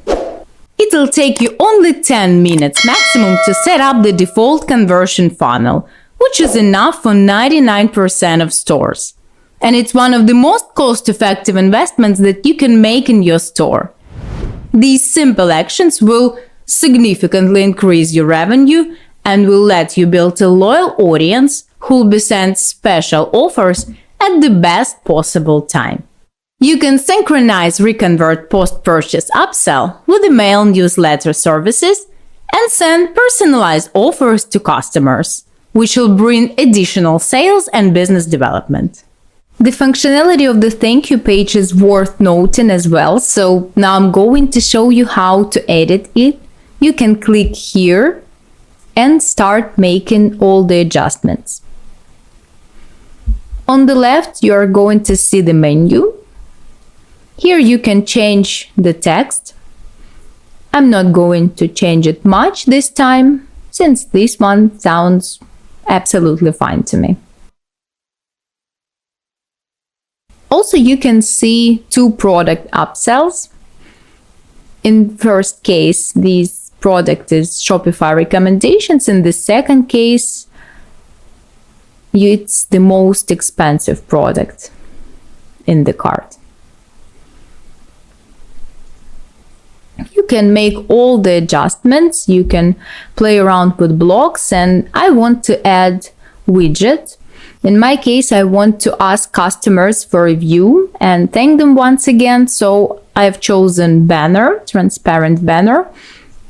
S1: It'll take you only 10 minutes maximum to set up the default conversion funnel, which is enough for 99% of stores. And it's one of the most cost-effective investments that you can make in your store. These simple actions will significantly increase your revenue and will let you build a loyal audience who will be sent special offers at the best possible time. You can synchronize reconvert post-purchase upsell with email newsletter services and send personalized offers to customers, which will bring additional sales and business development. The functionality of the thank you page is worth noting as well, so now I'm going to show you how to edit it. You can click here and start making all the adjustments. On the left, you are going to see the menu. Here you can change the text. I'm not going to change it much this time, since this one sounds absolutely fine to me. Also, you can see two product upsells. In first case, this product is Shopify recommendations. In the second case, it's the most expensive product in the cart. You can make all the adjustments. You can play around with blocks, and I want to add widget. In my case, I want to ask customers for a review and thank them once again. So I've chosen banner, transparent banner,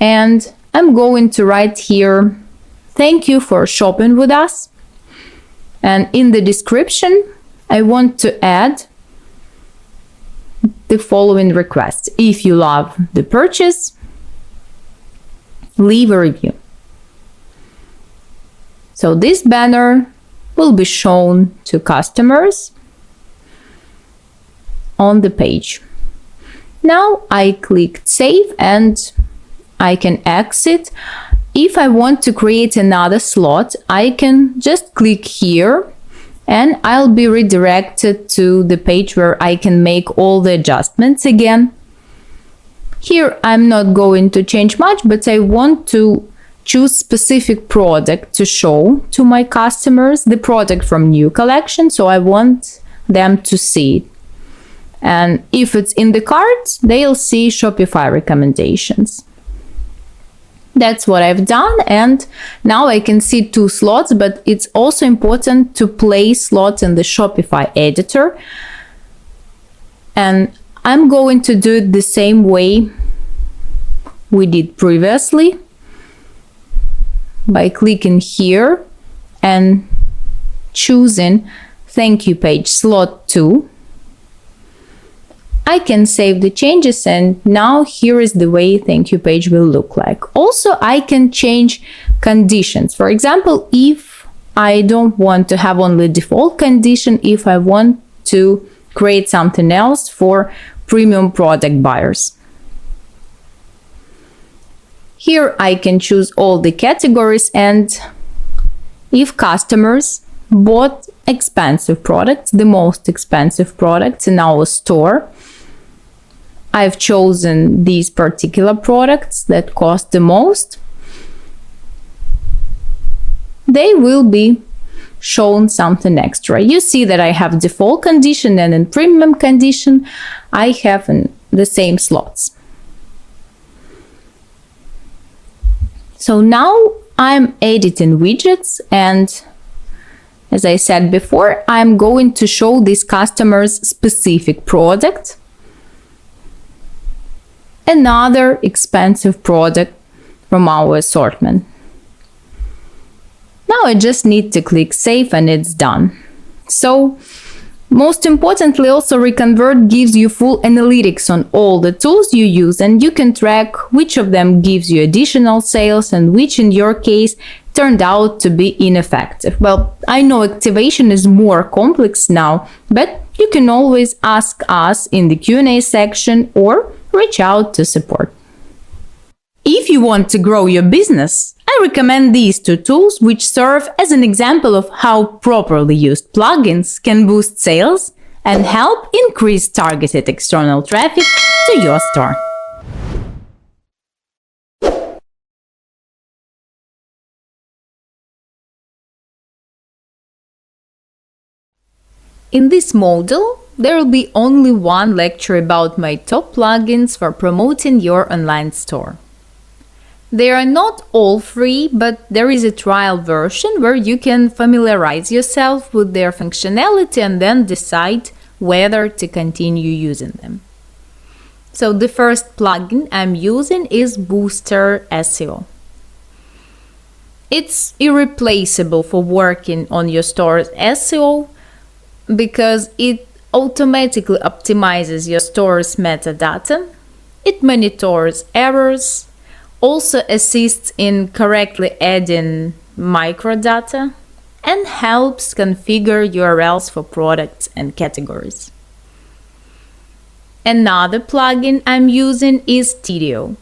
S1: and I'm going to write here, thank you for shopping with us. And in the description, I want to add the following request. If you love the purchase, leave a review. So this banner will be shown to customers on the page. Now I clicked save and I can exit. If I want to create another slot, I can just click here and I'll be redirected to the page where I can make all the adjustments again. Here I'm not going to change much, but I want to choose specific product to show to my customers, the product from new collection, so I want them to see it. And if it's in the cart, they'll see Shopify recommendations. That's what I've done, and now I can see two slots, but it's also important to place slots in the Shopify editor. And I'm going to do it the same way we did previously by clicking here and choosing thank you page slot 2. I can save the changes, and now here is the way thank you page will look like. Also, I can change conditions. For example, if I don't want to have only default condition, if I want to create something else for premium product buyers. Here I can choose all the categories, and if customers bought expensive products, the most expensive products in our store, I've chosen these particular products that cost the most. they will be shown something extra. You see that I have default condition, and in premium condition I have in the same slots. So now I'm editing widgets, and as I said before, I'm going to show this customer's specific product, another expensive product from our assortment. Now I just need to click save and it's done. So most importantly, also Reconvert gives you full analytics on all the tools you use, and you can track which of them gives you additional sales and which in your case turned out to be ineffective. Well, I know activation is more complex now, but you can always ask us in the Q&A section or reach out to support. If you want to grow your business, I recommend these two tools, which serve as an example of how properly used plugins can boost sales and help increase targeted external traffic to your store. In this module, there will be only one lecture about my top plugins for promoting your online store. They are not all free, but there is a trial version where you can familiarize yourself with their functionality and then decide whether to continue using them. So the first plugin I'm using is Booster SEO. It's irreplaceable for working on your store's SEO because it automatically optimizes your store's metadata, it monitors errors, also assists in correctly adding microdata, and helps configure URLs for products and categories. Another plugin I'm using is Tidio.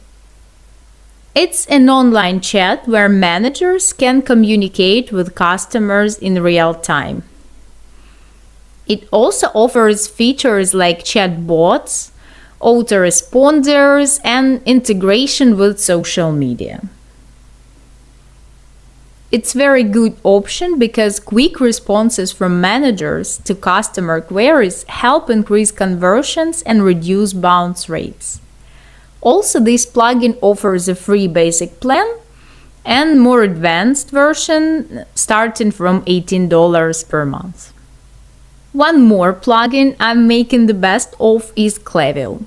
S1: It's an online chat where managers can communicate with customers in real time. It also offers features like chatbots, autoresponders, and integration with social media. It's a very good option because quick responses from managers to customer queries help increase conversions and reduce bounce rates. Also, this plugin offers a free basic plan and more advanced version starting from $18 per month. One more plugin I'm making the best of is Klaviyo.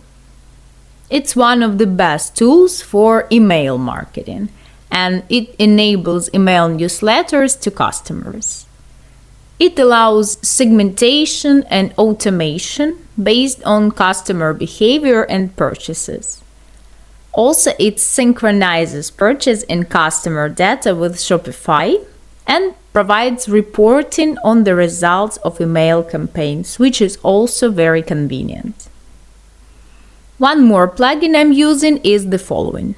S1: It's one of the best tools for email marketing, and it enables email newsletters to customers. It allows segmentation and automation based on customer behavior and purchases. Also, it synchronizes purchase and customer data with Shopify and provides reporting on the results of email campaigns, which is also very convenient. One more plugin I'm using is the following.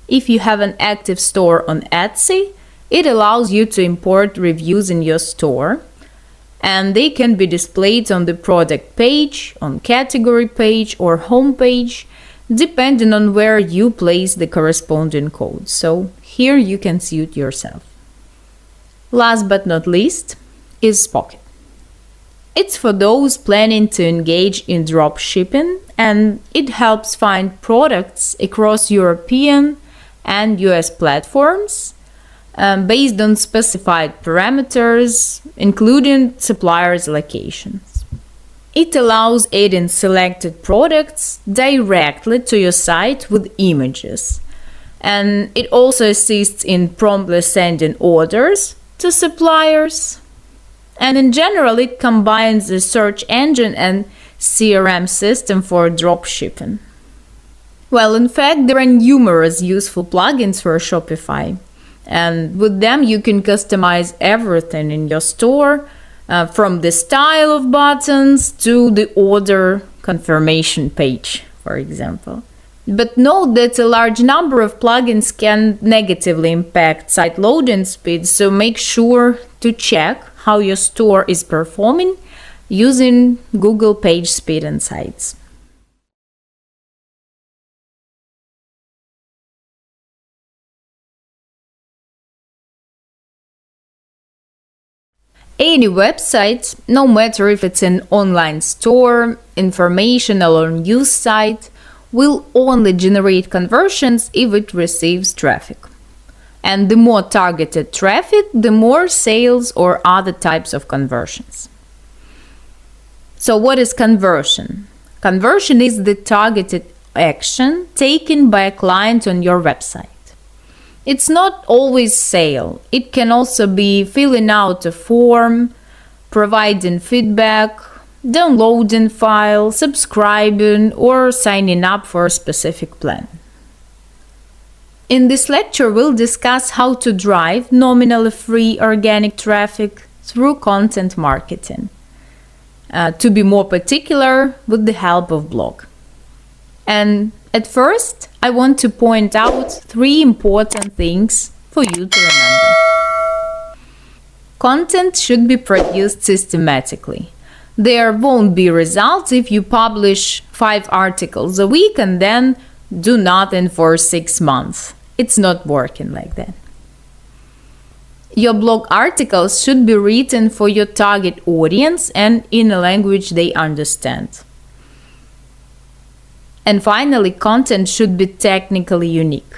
S1: If you have an active store on Etsy, it allows you to import reviews in your store, and they can be displayed on the product page, on category page, or home page, depending on where you place the corresponding code. So here you can suit yourself. Last but not least is Pocket. It's for those planning to engage in drop shipping, and it helps find products across European and US platforms based on specified parameters, including suppliers' locations. It allows adding selected products directly to your site with images, and it also assists in promptly sending orders to suppliers. And in general, it combines the search engine and CRM system for dropshipping. Well, in fact, there are numerous useful plugins for Shopify, and with them you can customize everything in your store, from the style of buttons to the order confirmation page, for example. But note that a large number of plugins can negatively impact site loading speed, so make sure to check how your store is performing using Google PageSpeed Insights. Any website, no matter if it's an online store, informational or news site, will only generate conversions if it receives traffic. And the more targeted traffic, the more sales or other types of conversions. So what is conversion? Conversion is the targeted action taken by a client on your website. It's not always sale. It can also be filling out a form, providing feedback, downloading file, subscribing, or signing up for a specific plan. In this lecture, we'll discuss how to drive nominally free organic traffic through content marketing. To be more particular, with the help of blog. And at first, I want to point out 3 important things for you to remember. Content should be produced systematically. There won't be results if you publish 5 articles a week and then do nothing for 6 months. It's not working like that. Your blog articles should be written for your target audience and in a language they understand. And finally, content should be technically unique.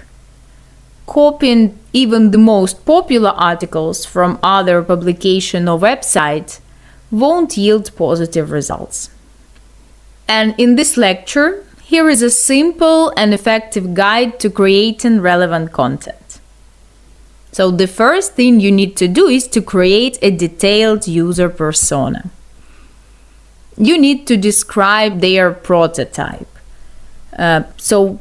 S1: Copying even the most popular articles from other publication or website won't yield positive results. And in this lecture, here is a simple and effective guide to creating relevant content. So the first thing you need to do is to create a detailed user persona. You need to describe their prototype. So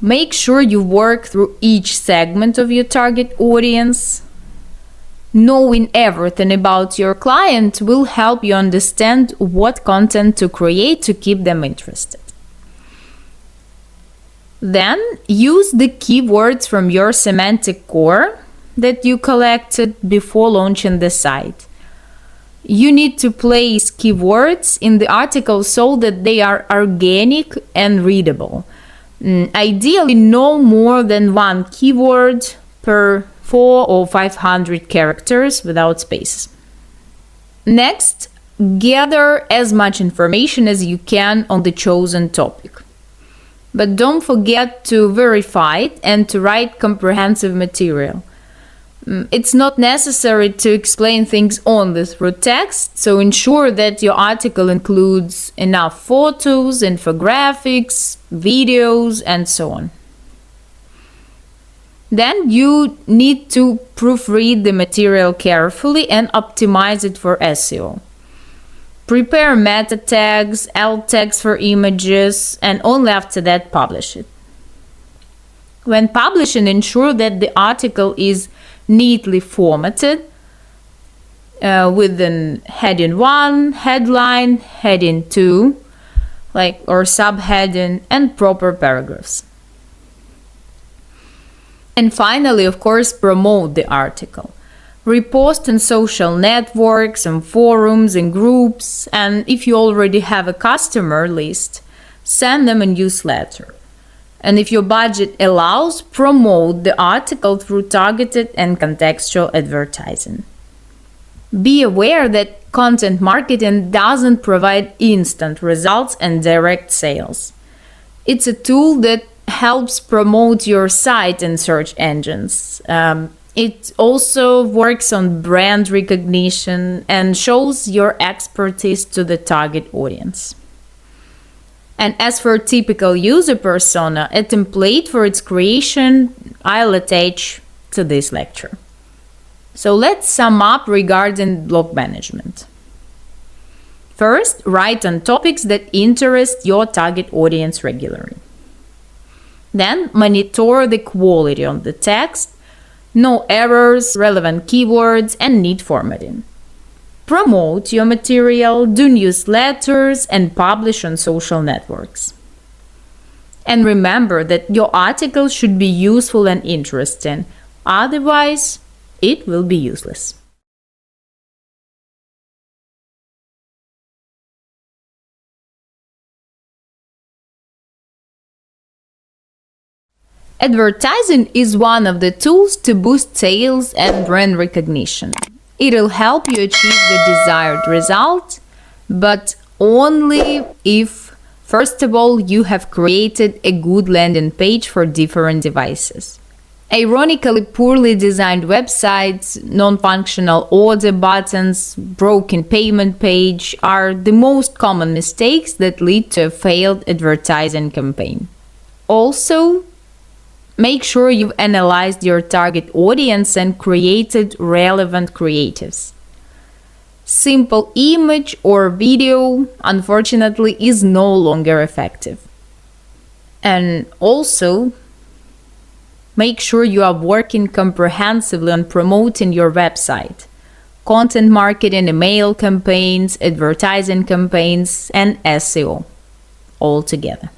S1: make sure you work through each segment of your target audience. Knowing everything about your client will help you understand what content to create to keep them interested. Then use the keywords from your semantic core that you collected before launching the site. You need to place keywords in the article so that they are organic and readable. Ideally, no more than 1 keyword per 400 or 500 characters without spaces. Next, gather as much information as you can on the chosen topic. But don't forget to verify it and to write comprehensive material. It's not necessary to explain things only through text, so ensure that your article includes enough photos, infographics, videos, and so on. Then you need to proofread the material carefully and optimize it for SEO. Prepare meta tags, alt tags for images, and only after that publish it. When publishing, ensure that the article is neatly formatted with an heading 1, headline, heading 2, or subheading, and proper paragraphs. And finally, of course, promote the article. Repost in social networks and forums and groups, and if you already have a customer list, send them a newsletter. And if your budget allows, promote the article through targeted and contextual advertising. Be aware that content marketing doesn't provide instant results and direct sales. It's a tool that helps promote your site in search engines. It also works on brand recognition and shows your expertise to the target audience. And as for typical user persona, a template for its creation I'll attach to this lecture. So let's sum up regarding blog management. First, write on topics that interest your target audience regularly. Then, monitor the quality of the text, no errors, relevant keywords, and neat formatting. Promote your material, do newsletters, and publish on social networks. And remember that your article should be useful and interesting, otherwise, it will be useless. Advertising is one of the tools to boost sales and brand recognition. It'll help you achieve the desired result, but only if, first of all, you have created a good landing page for different devices. Ironically, poorly designed websites, non-functional order buttons, broken payment page are the most common mistakes that lead to a failed advertising campaign. Also, make sure you've analyzed your target audience and created relevant creatives. Simple image or video, unfortunately, is no longer effective. And also, make sure you are working comprehensively on promoting your website. Content marketing, email campaigns, advertising campaigns, and SEO all together.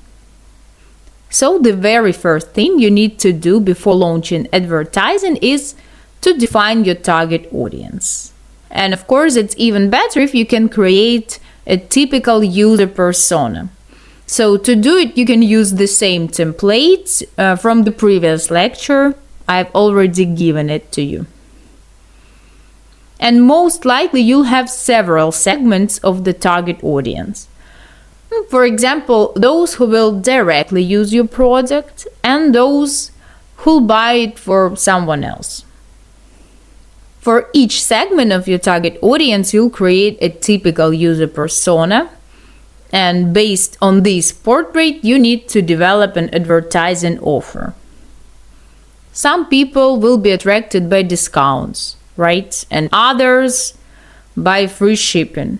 S1: So the very first thing you need to do before launching advertising is to define your target audience. And of course, it's even better if you can create a typical user persona. So to do it, you can use the same template from the previous lecture. I've already given it to you. And most likely, you'll have several segments of the target audience. For example, those who will directly use your product and those who'll buy it for someone else. For each segment of your target audience, you'll create a typical user persona. And based on this portrait, you need to develop an advertising offer. Some people will be attracted by discounts, right? And others by free shipping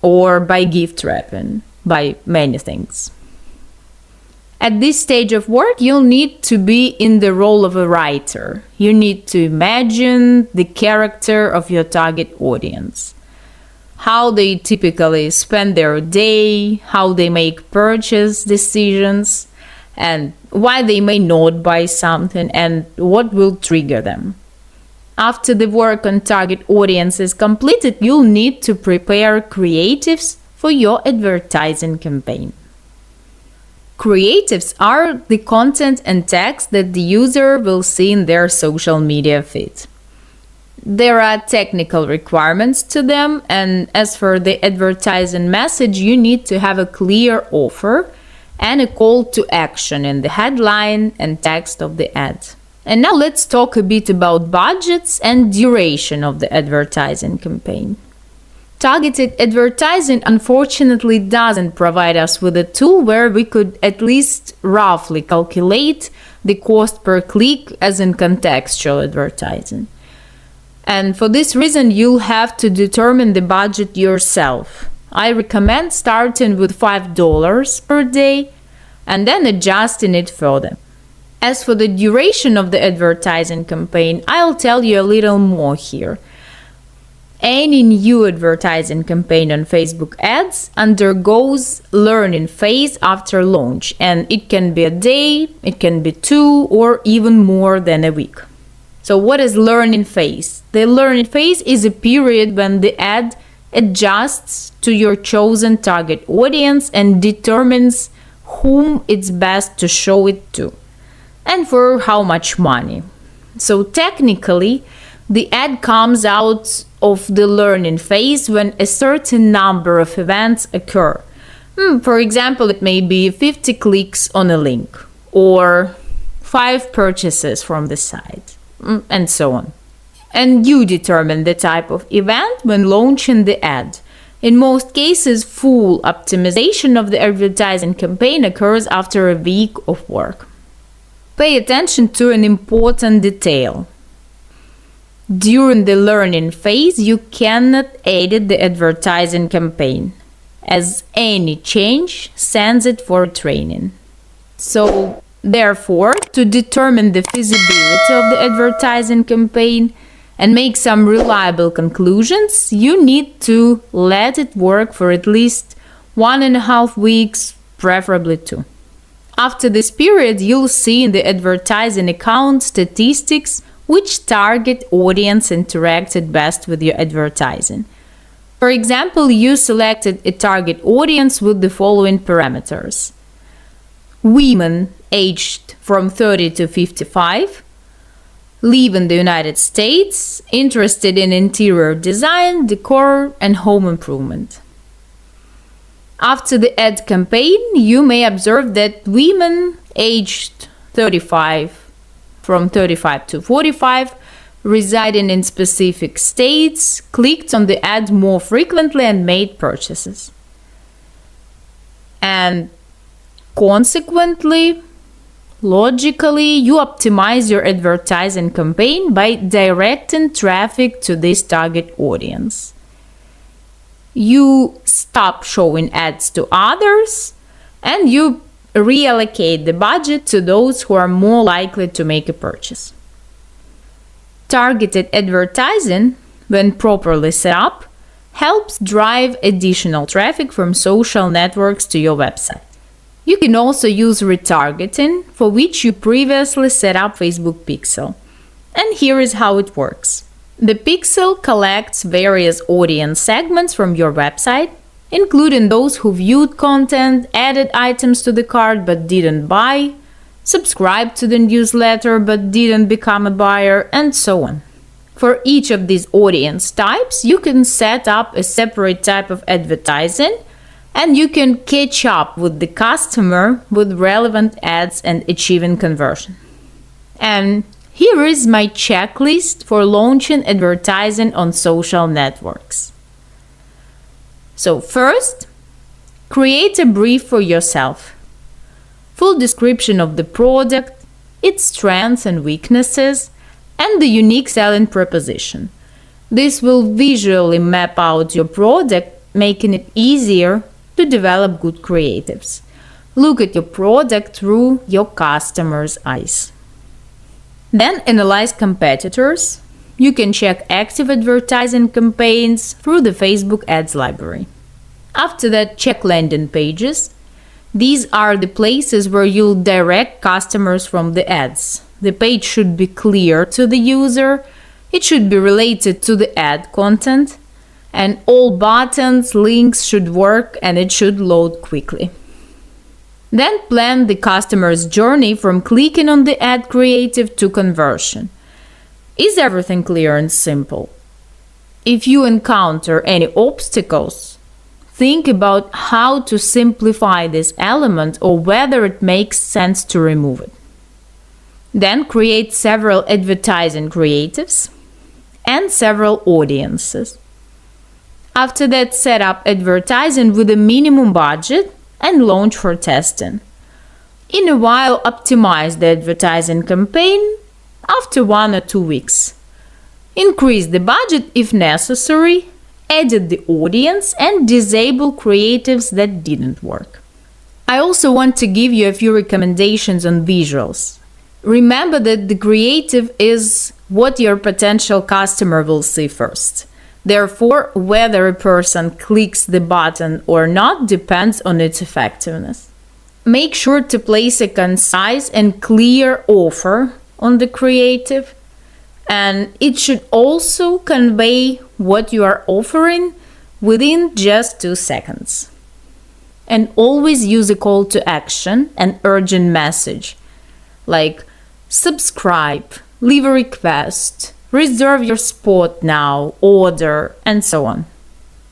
S1: or by gift wrapping, by many things. At this stage of work, you'll need to be in the role of a writer. You need to imagine the character of your target audience, how they typically spend their day, how they make purchase decisions, and why they may not buy something, and what will trigger them. After the work on target audience is completed, you'll need to prepare creatives for your advertising campaign. Creatives are the content and text that the user will see in their social media feed. There are technical requirements to them, and as for the advertising message, you need to have a clear offer and a call to action in the headline and text of the ad. And now let's talk a bit about budgets and duration of the advertising campaign. Targeted advertising unfortunately doesn't provide us with a tool where we could at least roughly calculate the cost per click as in contextual advertising. And for this reason, you'll have to determine the budget yourself. I recommend starting with $5 per day and then adjusting it further. As for the duration of the advertising campaign, I'll tell you a little more here. Any new advertising campaign on Facebook ads undergoes learning phase after launch, and it can be a day, it can be 2, or even more than a week. So what is learning phase? The learning phase is a period when the ad adjusts to your chosen target audience and determines whom it's best to show it to and for how much money. So technically, the ad comes out of the learning phase when a certain number of events occur. For example, it may be 50 clicks on a link or 5 purchases from the site, and so on. And you determine the type of event when launching the ad. In most cases, full optimization of the advertising campaign occurs after a week of work. Pay attention to an important detail. During the learning phase, you cannot edit the advertising campaign, as any change sends it for training. So, therefore, to determine the feasibility of the advertising campaign and make some reliable conclusions, you need to let it work for at least 1.5 weeks, preferably 2. After this period, you'll see in the advertising account statistics which target audience interacted best with your advertising. For example, you selected a target audience with the following parameters: women aged from 30 to 55, live in the United States, interested in interior design, decor, and home improvement. After the ad campaign, you may observe that women aged 35, from 35 to 45, residing in specific states, clicked on the ad more frequently and made purchases. And consequently, logically, you optimize your advertising campaign by directing traffic to this target audience. You stop showing ads to others and you reallocate the budget to those who are more likely to make a purchase. Targeted advertising, when properly set up, helps drive additional traffic from social networks to your website. You can also use retargeting, for which you previously set up Facebook Pixel. And here is how it works. The Pixel collects various audience segments from your website, including those who viewed content, added items to the cart but didn't buy, subscribed to the newsletter but didn't become a buyer, and so on. For each of these audience types, you can set up a separate type of advertising, and you can catch up with the customer with relevant ads and achieving conversion. And here is my checklist for launching advertising on social networks. So first, create a brief for yourself. Full description of the product, its strengths and weaknesses, and the unique selling proposition. This will visually map out your product, making it easier to develop good creatives. Look at your product through your customer's eyes. Then analyze competitors. You can check active advertising campaigns through the Facebook Ads library. After that, check landing pages. These are the places where you'll direct customers from the ads. The page should be clear to the user, it should be related to the ad content, and all buttons, links should work and it should load quickly. Then plan the customer's journey from clicking on the ad creative to conversion. Is everything clear and simple? If you encounter any obstacles, think about how to simplify this element or whether it makes sense to remove it. Then create several advertising creatives and several audiences. After that, set up advertising with a minimum budget and launch for testing. In a while, optimize the advertising campaign after 1 or 2 weeks. Increase the budget if necessary, edit the audience, and disable creatives that didn't work. I also want to give you a few recommendations on visuals. Remember that the creative is what your potential customer will see first. Therefore, whether a person clicks the button or not depends on its effectiveness. Make sure to place a concise and clear offer on the creative, and it should also convey what you are offering within just 2 seconds. And always use a call to action, an urgent message, like subscribe, leave a request, reserve your spot now, order, and so on.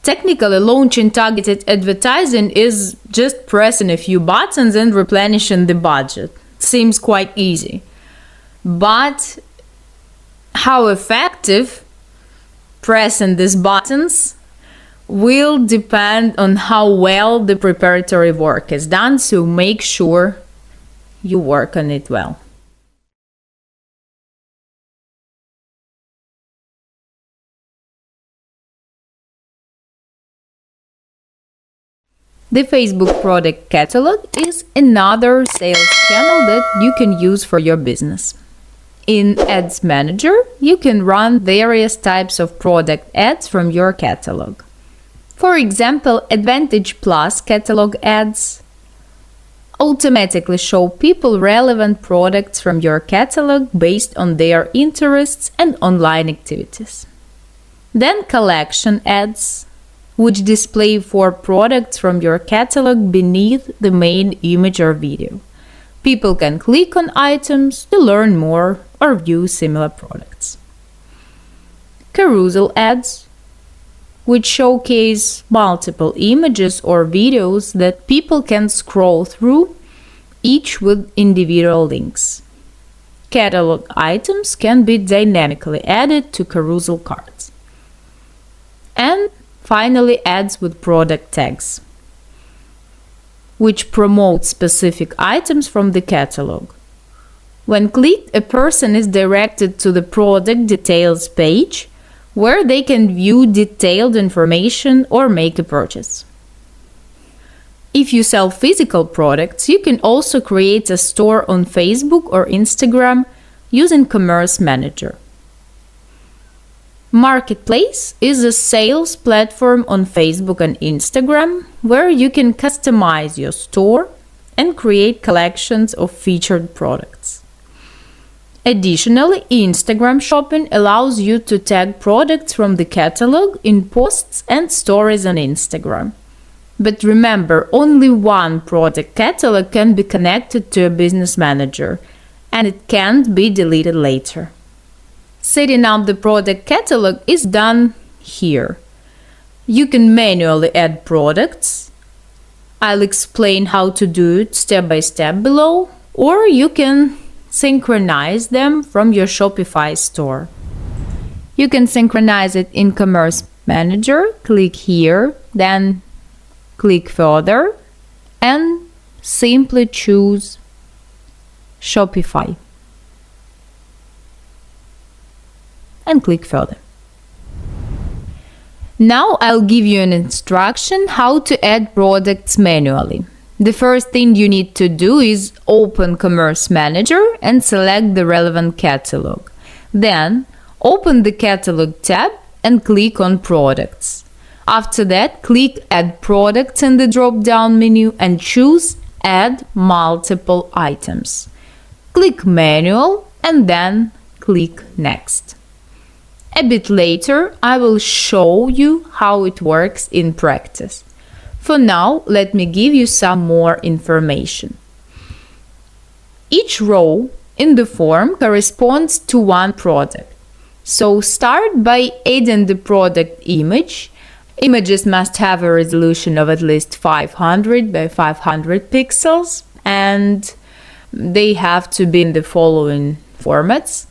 S1: Technically, launching targeted advertising is just pressing a few buttons and replenishing the budget. Seems quite easy. But how effective pressing these buttons will depend on how well the preparatory work is done, so make sure you work on it well. The Facebook product catalog is another sales channel that you can use for your business. In Ads Manager, you can run various types of product ads from your catalog. For example, Advantage Plus catalog ads automatically show people relevant products from your catalog based on their interests and online activities. Then Collection ads, which display 4 products from your catalog beneath the main image or video. People can click on items to learn more or view similar products. Carousel ads, which showcase multiple images or videos that people can scroll through, each with individual links. Catalog items can be dynamically added to carousel carts. And finally, ads with product tags, which promote specific items from the catalog. When clicked, a person is directed to the product details page, where they can view detailed information or make a purchase. If you sell physical products, you can also create a store on Facebook or Instagram using Commerce Manager. Marketplace is a sales platform on Facebook and Instagram where you can customize your store and create collections of featured products. Additionally, Instagram shopping allows you to tag products from the catalog in posts and stories on Instagram. But remember, only one product catalog can be connected to a business manager, and it can't be deleted later. Setting up the product catalog is done here. You can manually add products. I'll explain how to do it step by step below, or you can synchronize them from your Shopify store. You can synchronize it in Commerce Manager. Click here, then click further, and simply choose Shopify. And click further. Now I'll give you an instruction how to add products manually. The first thing you need to do is open Commerce Manager and select the relevant catalog. Then open the catalog tab and click on Products. After that, click Add Products in the drop-down menu and choose Add Multiple Items. Click Manual and then click Next. A bit later, I will show you how it works in practice. For now, let me give you some more information. Each row in the form corresponds to one product. So start by adding the product image. Images must have a resolution of at least 500 by 500 pixels, and they have to be in the following formats.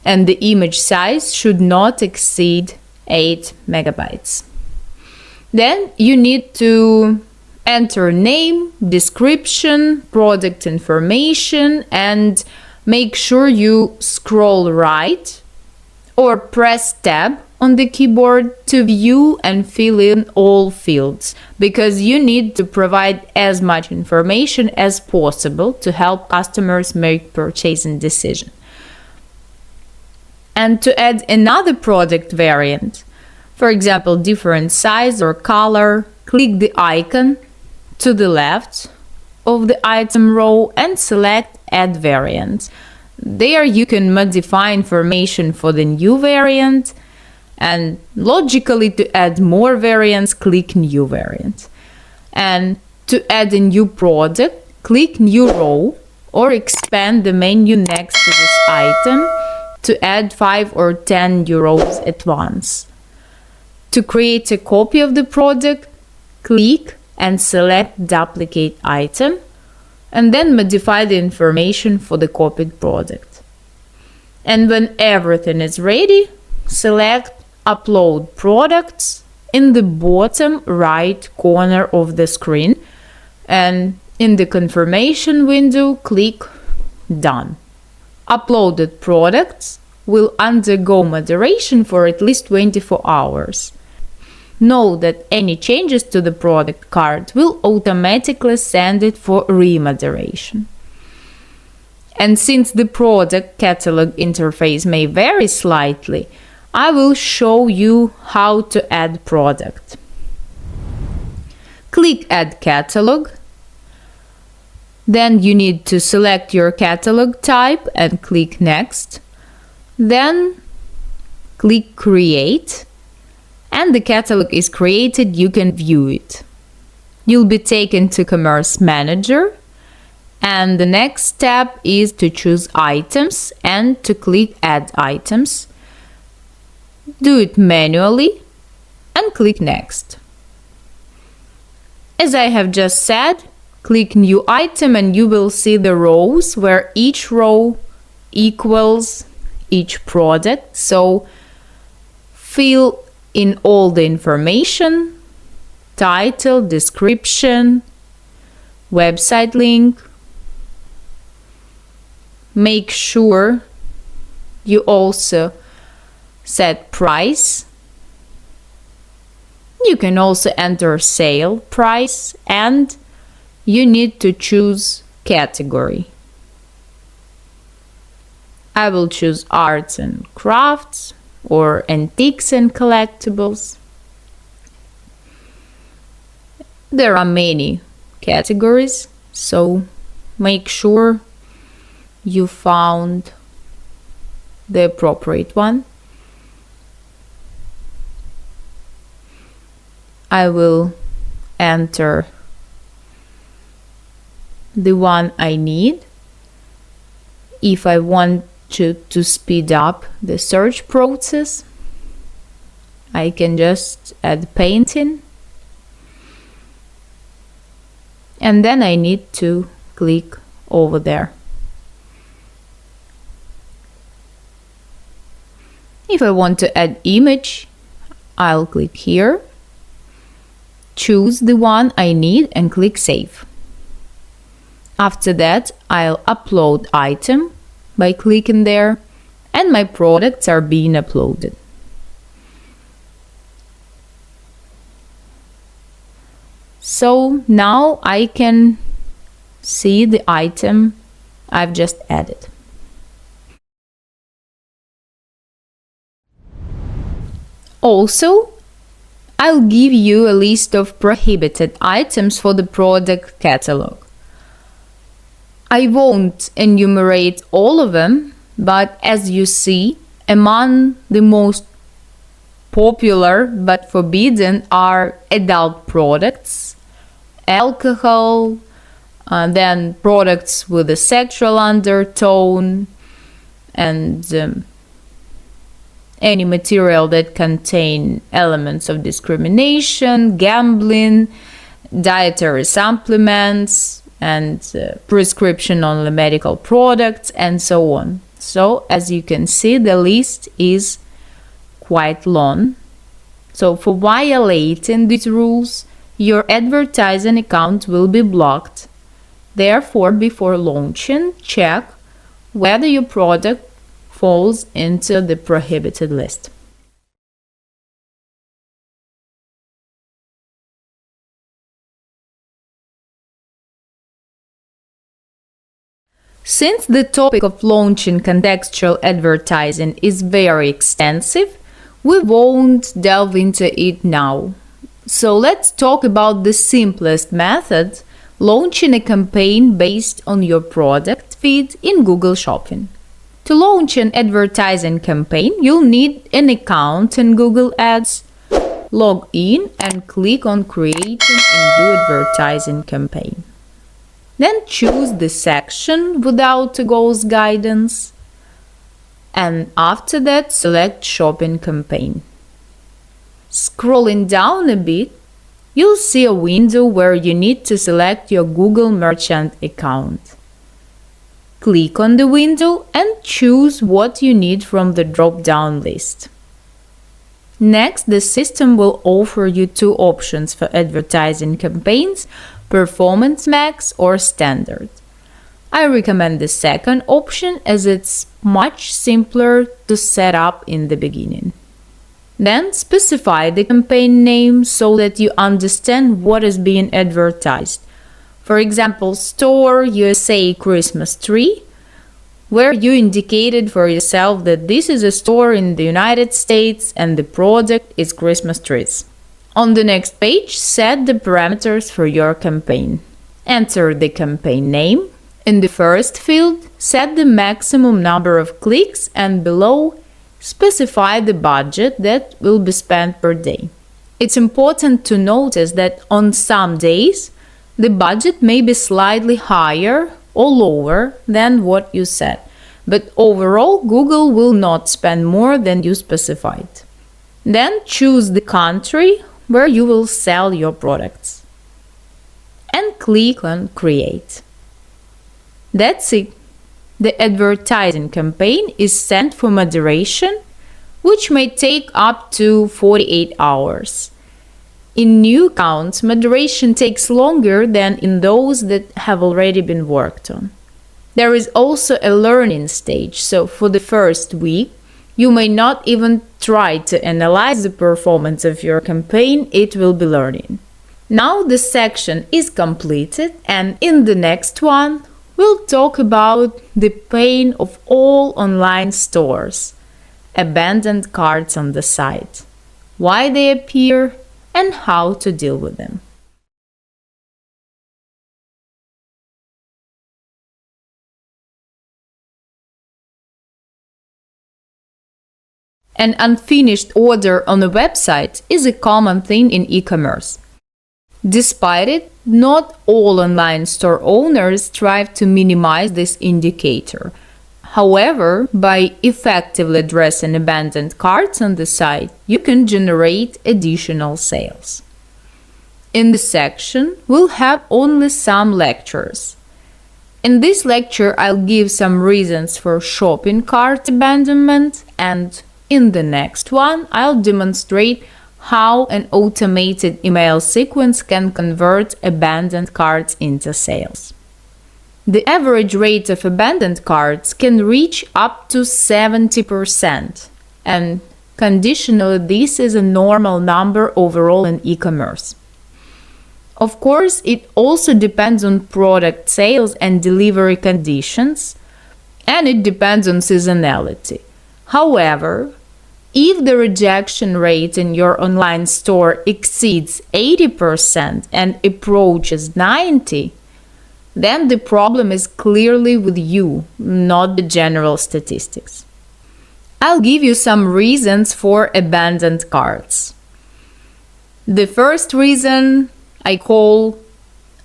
S1: And the image size should not exceed 8 megabytes. Then you need to enter name, description, product information, and make sure you scroll right or press tab on the keyboard to view and fill in all fields, because you need to provide as much information as possible to help customers make purchasing decisions. And to add another product variant, for example, different size or color, click the icon to the left of the item row and select Add Variant. There you can modify information for the new variant, and logically to add more variants, click New Variant. And to add a new product, click New Row or expand the menu next to this item to add 5 or 10 new rows at once. To create a copy of the product, click and select Duplicate Item, and then modify the information for the copied product. And when everything is ready, select Upload Products in the bottom right corner of the screen, and in the confirmation window, click Done. Uploaded products will undergo moderation for at least 24 hours. Know that any changes to the product card will automatically send it for remoderation. And since the product catalog interface may vary slightly, I will show you how to add product. Click Add Catalog. Then you need to select your catalog type and click Next. Then click Create, and the catalog is created. You can view it. You'll be taken to Commerce Manager, And the next step is to choose items and to click Add Items. Do it manually and click Next. As I have just said, click New Item and you will see the rows where each row equals each product. So fill in all the information, title, description, website link. Make sure you also set price. You can also enter sale price and you need to choose category. I will choose arts and crafts or antiques and collectibles. There are many categories, so make sure you found the appropriate one. I will enter the one I need. If I want to speed up the search process, I can just add painting. And then I need to click over there. If I want to add image, I'll click here, choose the one I need and click Save. After that, I'll upload item by clicking there and my products are being uploaded. So now I can see the item I've just added. Also, I'll give you a list of prohibited items for the product catalog. I won't enumerate all of them, but as you see, among the most popular but forbidden are adult products, alcohol, then products with a sexual undertone, and any material that contain elements of discrimination, gambling, dietary supplements, and prescription-only medical products, and so on. So, as you can see, the list is quite long. So, for violating these rules, your advertising account will be blocked. Therefore, before launching, check whether your product falls into the prohibited list. Since the topic of launching contextual advertising is very extensive, we won't delve into it now. So let's talk about the simplest method, launching a campaign based on your product feed in Google Shopping. To launch an advertising campaign, you'll need an account in Google Ads. Log in and click on Creating and Do Advertising Campaign. Then choose the section without a goals guidance. And after that, select Shopping Campaign. Scrolling down a bit, you'll see a window where you need to select your Google Merchant account. Click on the window and choose what you need from the drop-down list. Next, the system will offer you two options for advertising campaigns: Performance Max or Standard. I recommend the second option as it's much simpler to set up in the beginning. Then specify the campaign name so that you understand what is being advertised. For example, Store USA Christmas Tree, where you indicated for yourself that this is a store in the United States and the product is Christmas trees. On the next page, set the parameters for your campaign. Enter the campaign name. In the first field, set the maximum number of clicks and below, specify the budget that will be spent per day. It's important to notice that on some days, the budget may be slightly higher or lower than what you set. But overall, Google will not spend more than you specified. Then choose the country where you will sell your products. And click on Create. That's it. The advertising campaign is sent for moderation, which may take up to 48 hours. In new accounts, moderation takes longer than in those that have already been worked on. There is also a learning stage, so for the first week, you may not even try to analyze the performance of your campaign, it will be learning. Now this section is completed, and in the next one, we'll talk about the pain of all online stores, abandoned carts on the site, why they appear, and how to deal with them. An unfinished order on a website is a common thing in e-commerce. Despite it, not all online store owners strive to minimize this indicator. However, by effectively addressing abandoned carts on the site, you can generate additional sales. In this section, we'll have only some lectures. In this lecture, I'll give some reasons for shopping cart abandonment, and in the next one, I'll demonstrate how an automated email sequence can convert abandoned carts into sales. The average rate of abandoned carts can reach up to 70%, and conditionally, this is a normal number overall in e-commerce. Of course, it also depends on product sales and delivery conditions, and it depends on seasonality. However, if the rejection rate in your online store exceeds 80% and approaches 90%, then the problem is clearly with you, not the general statistics. I'll give you some reasons for abandoned carts. The first reason I call,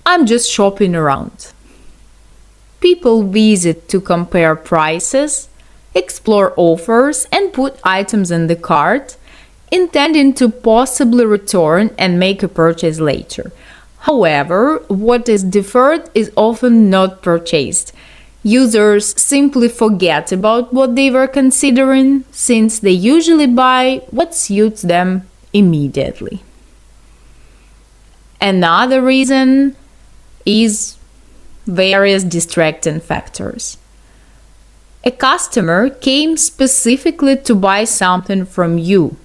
S1: I'm just shopping around. People visit to compare prices, explore offers, and put items in the cart, intending to possibly return and make a purchase later. However, what is deferred is often not purchased. Users simply forget about what they were considering, since they usually buy what suits them immediately. Another reason is various distracting factors. A customer came specifically to buy something from you,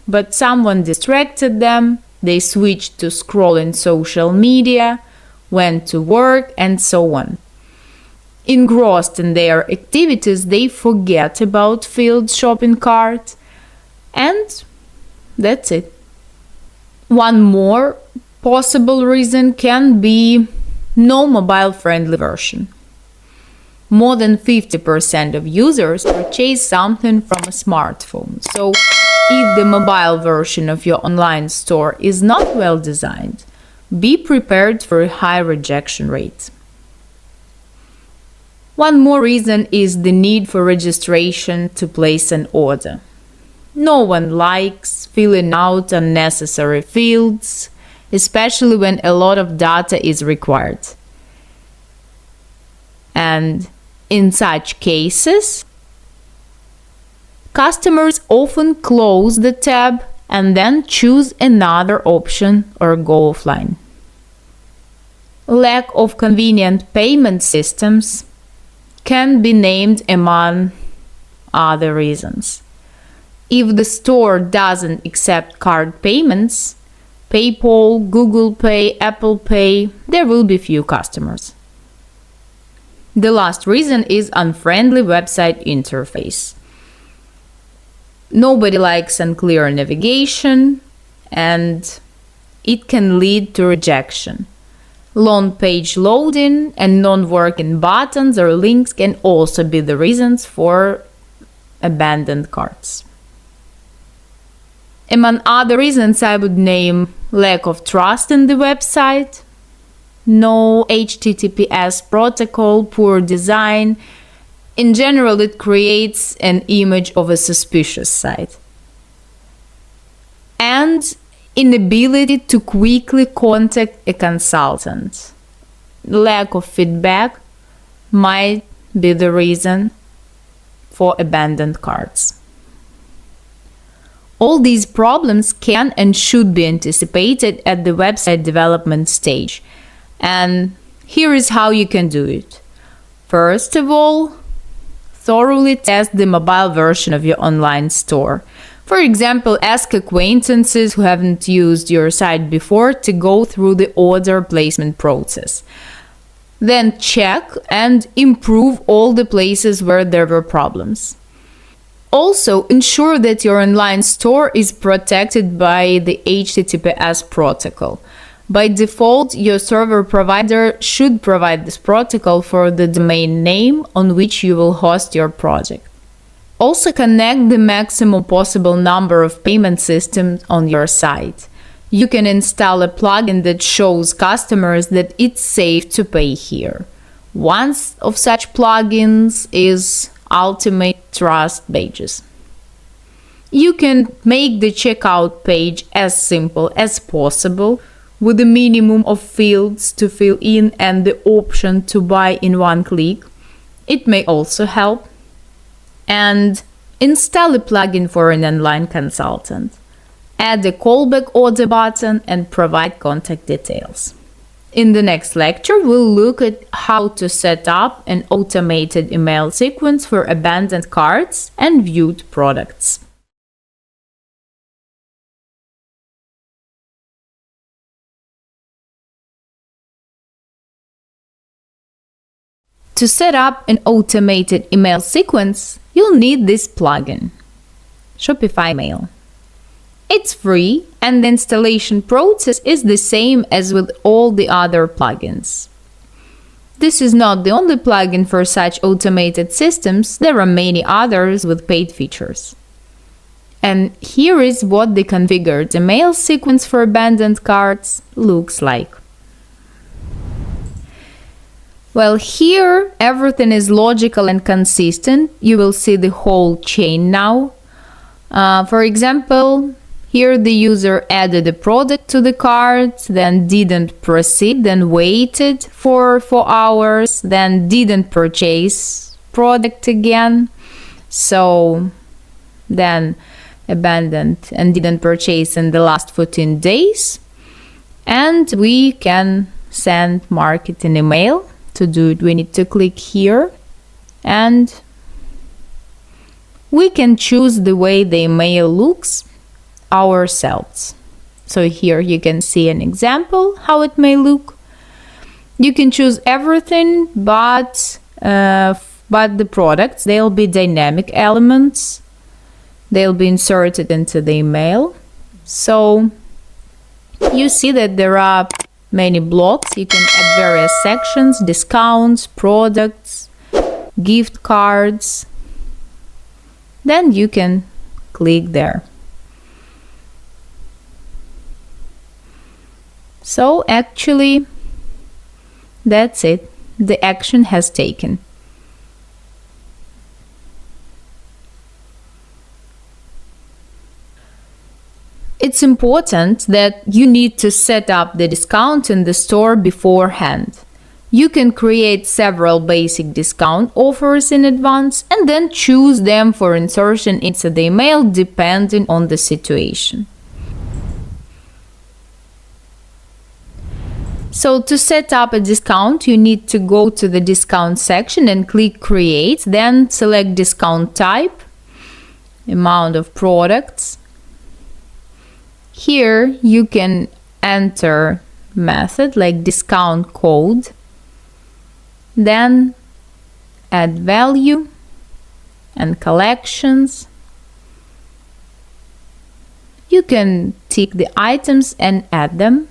S1: but someone distracted them, they switched to scrolling social media, went to work, and so on. Engrossed in their activities, they forget about filled shopping cart, and that's it. One more possible reason can be no mobile-friendly version. More than 50% of users purchase something from a smartphone. So, if the mobile version of your online store is not well designed, be prepared for a high rejection rate. One more reason is the need for registration to place an order. No one likes filling out unnecessary fields, especially when a lot of data is required. And in such cases, customers often close the tab and then choose another option or go offline. Lack of convenient payment systems can be named among other reasons. If the store doesn't accept card payments, PayPal, Google Pay, Apple Pay, there will be few customers. The last reason is unfriendly website interface. Nobody likes unclear navigation, and it can lead to rejection. Long page loading and non-working buttons or links can also be the reasons for abandoned carts. Among other reasons, I would name lack of trust in the website, no HTTPS protocol, poor design. In general, it creates an image of a suspicious site. And inability to quickly contact a consultant. Lack of feedback might be the reason for abandoned carts. All these problems can and should be anticipated at the website development stage. And here is how you can do it. First of all, thoroughly test the mobile version of your online store. For example, ask acquaintances who haven't used your site before to go through the order placement process. Then check and improve all the places where there were problems. Also, ensure that your online store is protected by the HTTPS protocol. By default, your server provider should provide this protocol for the domain name on which you will host your project. Also, connect the maximum possible number of payment systems on your site. You can install a plugin that shows customers that it's safe to pay here. One of such plugins is Ultimate Trust Pages. You can make the checkout page as simple as possible, with a minimum of fields to fill in and the option to buy in one click. It may also help. And install a plugin for an online consultant. Add a callback order button and provide contact details. In the next lecture, we'll look at how to set up an automated email sequence for abandoned carts and viewed products. To set up an automated email sequence, you'll need this plugin, Shopify Mail. It's free and the installation process is the same as with all the other plugins. This is not the only plugin for such automated systems, there are many others with paid features. And here is what the configured email sequence for abandoned carts looks like. Well, here everything is logical and consistent. You will see the whole chain now. For example, here the user added a product to the cart, then didn't proceed, then waited for 4 hours, then didn't purchase product again. So then abandoned and didn't purchase in the last 14 days. And we can send marketing email. To do it, we need to click here and we can choose the way the email looks ourselves. So here you can see an example how it may look. You can choose everything but the products. They'll be dynamic elements. They'll be inserted into the email. So you see that there are many blocks. You can add various sections, discounts, products, gift cards. Then you can click there. So actually, that's it. The action has taken. It's important that you need to set up the discount in the store beforehand. You can create several basic discount offers in advance and then choose them for insertion into the email depending on the situation. So to set up a discount, you need to go to the discount section and click Create, then select discount type, amount of products. Here you can enter method like discount code, then add value and collections. You can tick the items and add them,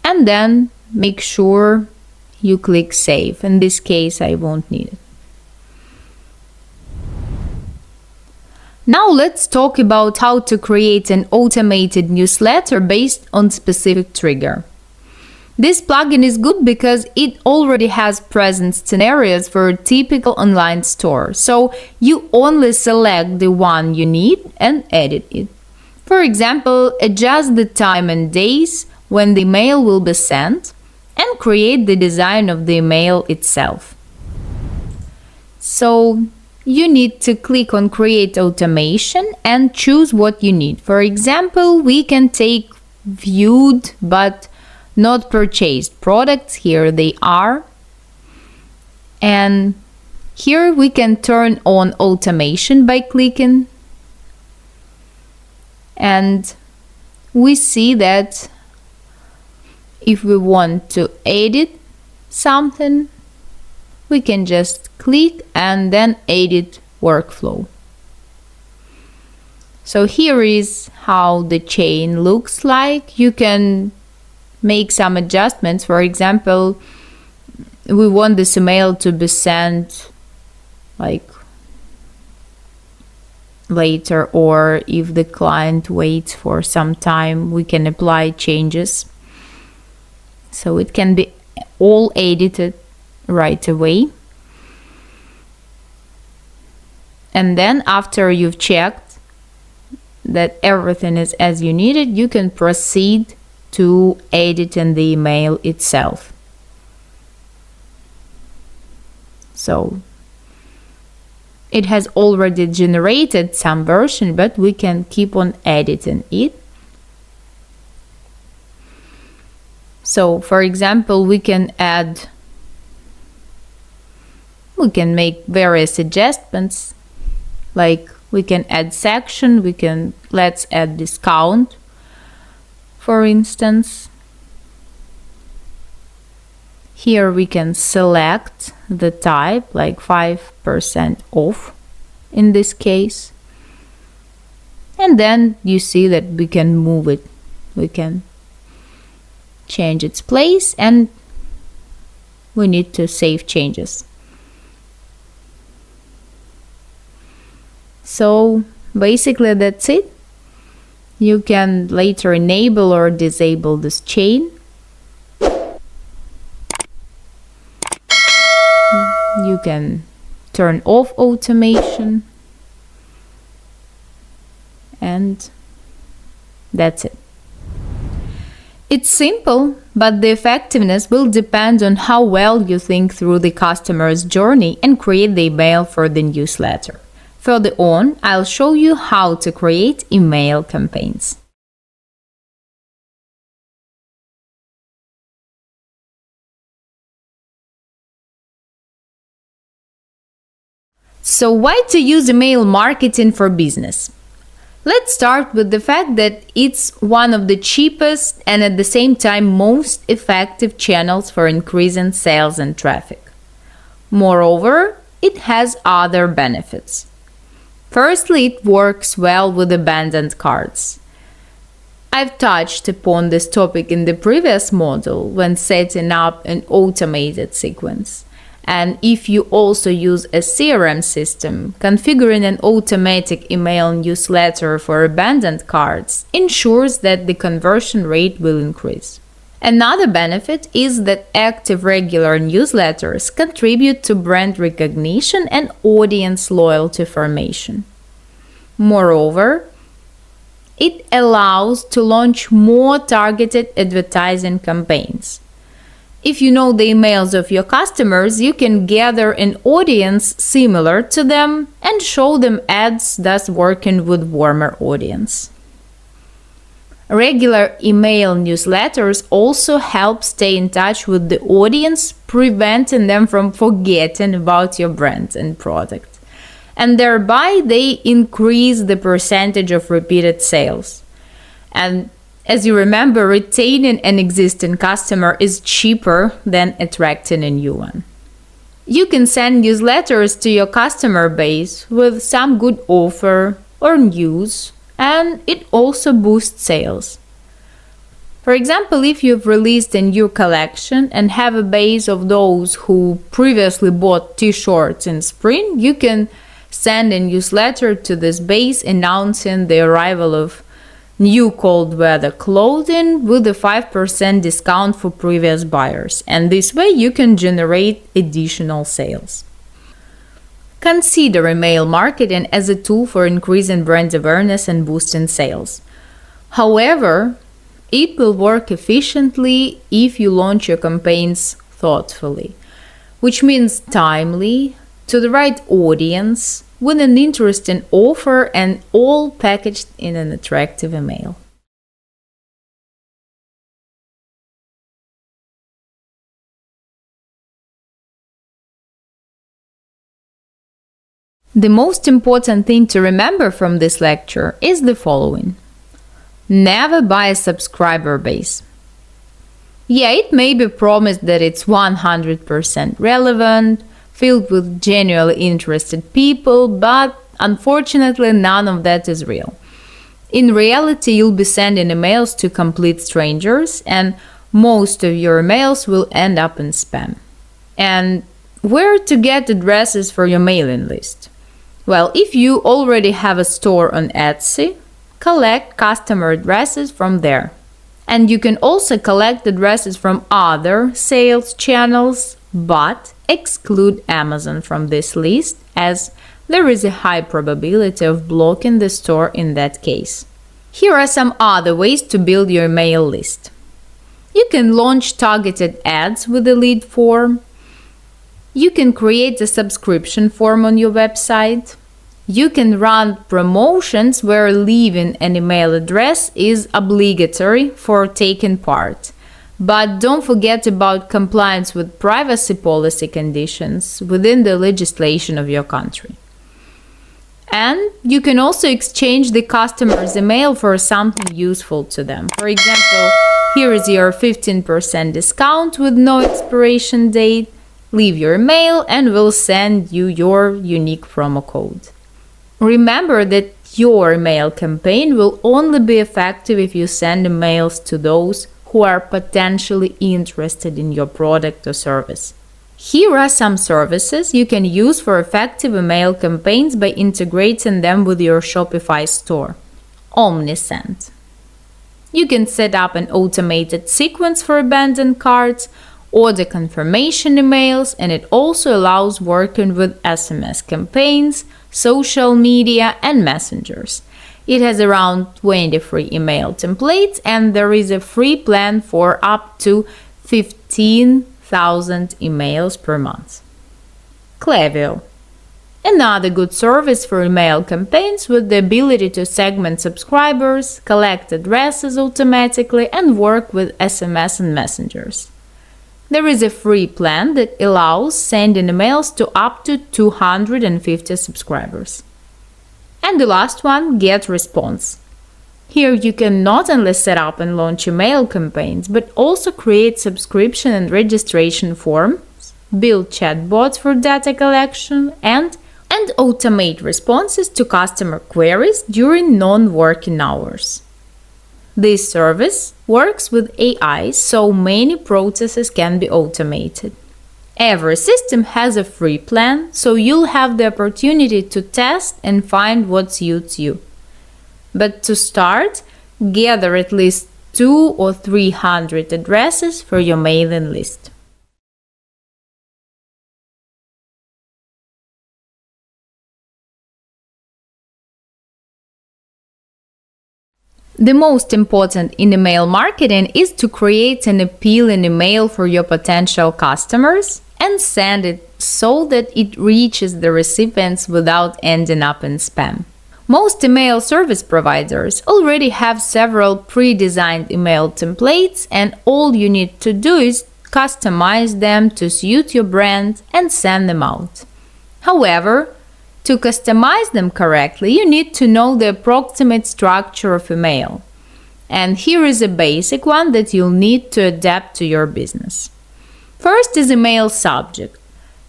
S1: and then make sure you click save. In this case, I won't need it. Now let's talk about how to create an automated newsletter based on specific trigger. This plugin is good because it already has present scenarios for a typical online store, so you only select the one you need and edit it. For example, adjust the time and days when the email will be sent and create the design of the email itself. So you need to click on Create Automation and choose what you need. For example, we can take viewed but not purchased products. Here they are. And here we can turn on automation by clicking. And we see that if we want to edit something, we can just click and then edit workflow. So here is how the chain looks like. You can make some adjustments. For example, we want this email to be sent like later, or if the client waits for some time, we can apply changes. So it can be all edited right away. And then after you've checked that everything is as you need it, you can proceed to editing the email itself. So it has already generated some version, but we can keep on editing it. So for example, we can make various adjustments, like we can add section, let's add discount, for instance. Here we can select the type, like 5% off in this case. And then you see that we can move it. We can change its place, and we need to save changes. So basically that's it. You can later enable or disable this chain. You can turn off automation, and that's it. It's simple, but the effectiveness will depend on how well you think through the customer's journey and create the email for the newsletter. Further on, I'll show you how to create email campaigns. So why to use email marketing for business? Let's start with the fact that it's one of the cheapest and at the same time most effective channels for increasing sales and traffic. Moreover, it has other benefits. Firstly, it works well with abandoned carts. I've touched upon this topic in the previous module when setting up an automated sequence. And if you also use a CRM system, configuring an automatic email newsletter for abandoned carts ensures that the conversion rate will increase. Another benefit is that active regular newsletters contribute to brand recognition and audience loyalty formation. Moreover, it allows to launch more targeted advertising campaigns. If you know the emails of your customers, you can gather an audience similar to them and show them ads, thus working with warmer audience. Regular email newsletters also help stay in touch with the audience, preventing them from forgetting about your brand and product. And thereby they increase the percentage of repeated sales. And as you remember, retaining an existing customer is cheaper than attracting a new one. You can send newsletters to your customer base with some good offer or news, and it also boosts sales. For example, if you've released a new collection and have a base of those who previously bought t-shirts in spring, you can send a newsletter to this base announcing the arrival of new cold weather clothing with a 5% discount for previous buyers, and this way you can generate additional sales. Consider email marketing as a tool for increasing brand awareness and boosting sales. However, it will work efficiently if you launch your campaigns thoughtfully, which means timely, to the right audience, with an interesting offer, and all packaged in an attractive email. The most important thing to remember from this lecture is the following. Never buy a subscriber base. Yeah, it may be promised that it's 100% relevant, filled with genuinely interested people, but unfortunately none of that is real. In reality, you'll be sending emails to complete strangers, and most of your emails will end up in spam. And where to get addresses for your mailing list? Well, if you already have a store on Etsy, collect customer addresses from there. And you can also collect addresses from other sales channels, but exclude Amazon from this list, as there is a high probability of blocking the store in that case. Here are some other ways to build your email list. You can launch targeted ads with a lead form. You can create a subscription form on your website. You can run promotions where leaving an email address is obligatory for taking part. But don't forget about compliance with privacy policy conditions within the legislation of your country. And you can also exchange the customer's email for something useful to them. For example, here is your 15% discount with no expiration date. Leave your email and we'll send you your unique promo code. Remember that your email campaign will only be effective if you send emails to those who are potentially interested in your product or service. Here are some services you can use for effective email campaigns by integrating them with your Shopify store. Omnisend. You can set up an automated sequence for abandoned carts, order confirmation emails, and it also allows working with SMS campaigns, social media, and messengers. It has around 20 free email templates, and there is a free plan for up to 15,000 emails per month. Klaviyo. Another good service for email campaigns with the ability to segment subscribers, collect addresses automatically, and work with SMS and messengers. There is a free plan that allows sending emails to up to 250 subscribers. And the last one, GetResponse. Here you can not only set up and launch email campaigns, but also create subscription and registration forms, build chatbots for data collection, and automate responses to customer queries during non-working hours. This service works with AI, so many processes can be automated. Every system has a free plan, so you'll have the opportunity to test and find what suits you. But to start, gather at least 200 or 300 addresses for your mailing list. The most important in email marketing is to create an appealing email for your potential customers and send it so that it reaches the recipients without ending up in spam. Most email service providers already have several pre-designed email templates, and all you need to do is customize them to suit your brand and send them out. However, to customize them correctly, you need to know the approximate structure of email. And here is a basic one that you'll need to adapt to your business. First is email subject.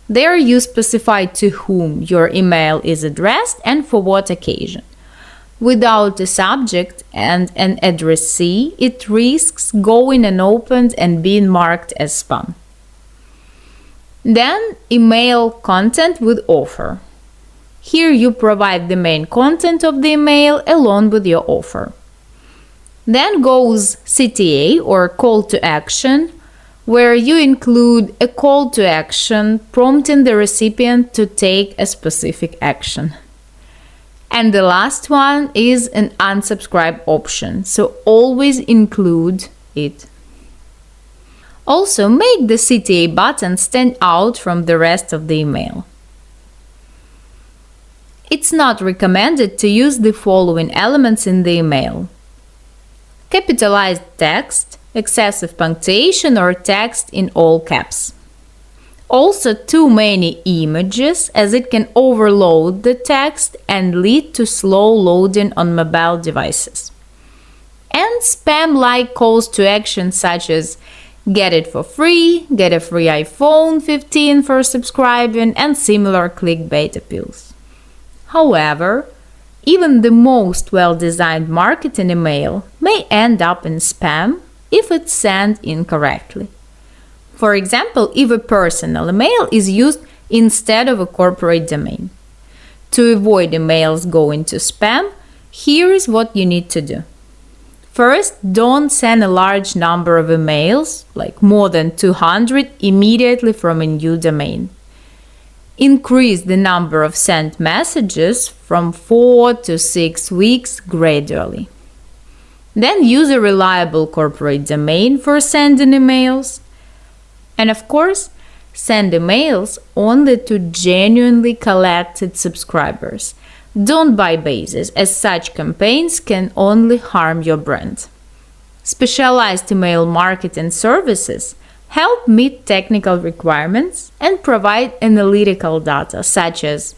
S1: There you specify to whom your email is addressed and for what occasion. Without a subject and an addressee, it risks going unopened and being marked as spam. Then, email content with offer. Here you provide the main content of the email along with your offer. Then goes CTA or call to action, where you include a call to action prompting the recipient to take a specific action. And the last one is an unsubscribe option, so always include it. Also, make the CTA button stand out from the rest of the email. It's not recommended to use the following elements in the email: capitalized text, excessive punctuation, or text in all caps. Also, too many images, as it can overload the text and lead to slow loading on mobile devices. And spam-like calls to action such as get it for free, get a free iPhone 15 for subscribing, and similar clickbait appeals. However, even the most well-designed marketing email may end up in spam if it's sent incorrectly. For example, if a personal email is used instead of a corporate domain. To avoid emails going to spam, here is what you need to do. First, don't send a large number of emails, like more than 200, immediately from a new domain. Increase the number of sent messages from 4 to 6 weeks gradually. Then use a reliable corporate domain for sending emails. And of course, send emails only to genuinely collected subscribers. Don't buy bases, as such campaigns can only harm your brand. Specialized email marketing services help meet technical requirements and provide analytical data such as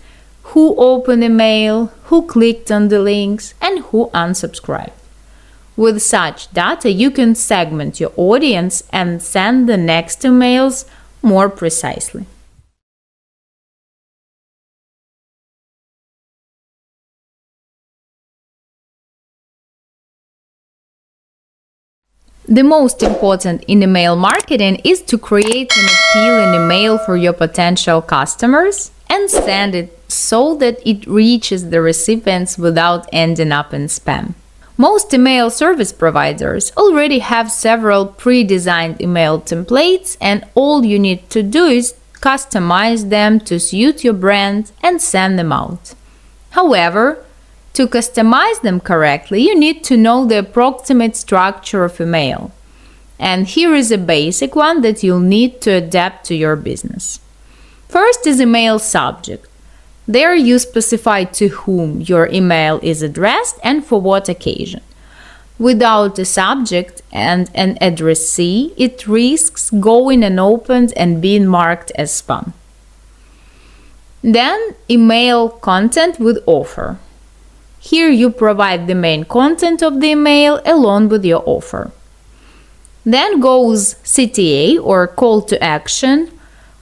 S1: who opened email, who clicked on the links, and who unsubscribed. With such data, you can segment your audience and send the next emails more precisely. The most important in email marketing is to create an appealing email for your potential customers and send it so that it reaches the recipients without ending up in spam. Most email service providers already have several pre-designed email templates, and all you need to do is customize them to suit your brand and send them out. However, to customize them correctly, you need to know the approximate structure of email. And here is a basic one that you'll need to adapt to your business. First is email subject. There you specify to whom your email is addressed and for what occasion. Without a subject and an addressee, it risks going unopened and being marked as spam. Then, email content with offer. Here you provide the main content of the email along with your offer. Then goes CTA or call to action,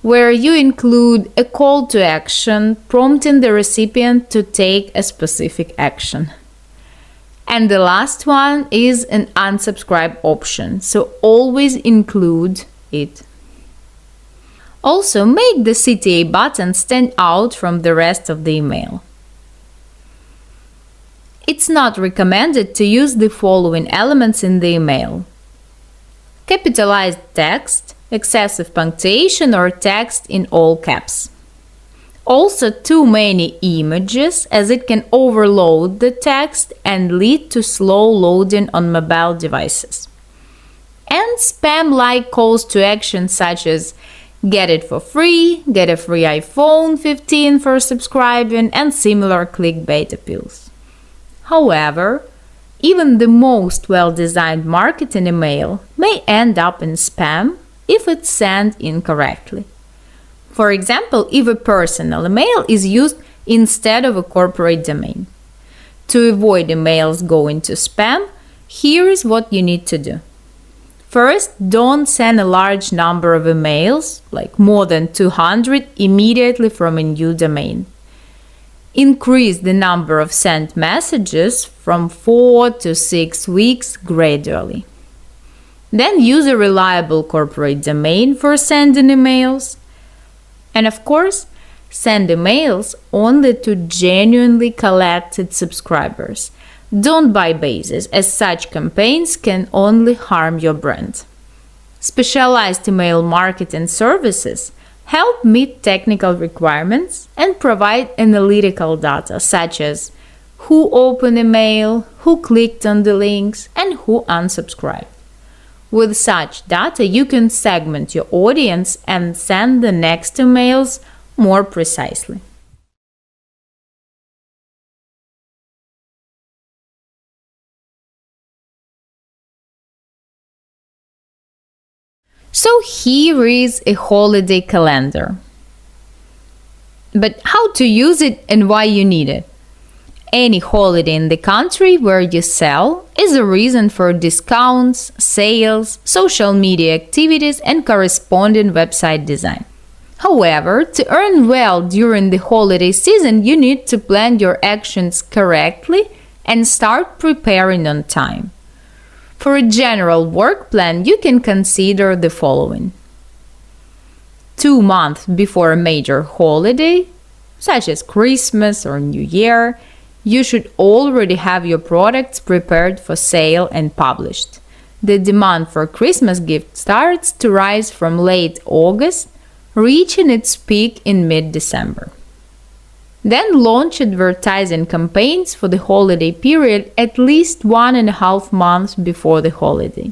S1: where you include a call to action prompting the recipient to take a specific action. And the last one is an unsubscribe option, so always include it. Also, make the CTA button stand out from the rest of the email. It's not recommended to use the following elements in the email: capitalized text, excessive punctuation, or text in all caps. Also, too many images, as it can overload the text and lead to slow loading on mobile devices. And spam-like calls to action such as get it for free, get a free iPhone 15 for subscribing, and similar clickbait appeals. However, even the most well-designed marketing email may end up in spam if it's sent incorrectly. For example, if a personal email is used instead of a corporate domain. To avoid emails going to spam, here is what you need to do. First, don't send a large number of emails, like more than 200, immediately from a new domain. Increase the number of sent messages from 4 to 6 weeks gradually. Then use a reliable corporate domain for sending emails. And of course, send emails only to genuinely collected subscribers. Don't buy bases, as such campaigns can only harm your brand. Specialized email marketing services help meet technical requirements and provide analytical data such as who opened email, who clicked on the links, and who unsubscribed. With such data, you can segment your audience and send the next emails more precisely. So here is a holiday calendar. But how to use it and why you need it? Any holiday in the country where you sell is a reason for discounts, sales, social media activities, and corresponding website design. However, to earn well during the holiday season, you need to plan your actions correctly and start preparing on time. For a general work plan, you can consider the following. 2 months before a major holiday, such as Christmas or New Year, you should already have your products prepared for sale and published. The demand for Christmas gifts starts to rise from late August, reaching its peak in mid-December. Then launch advertising campaigns for the holiday period at least 1.5 months before the holiday.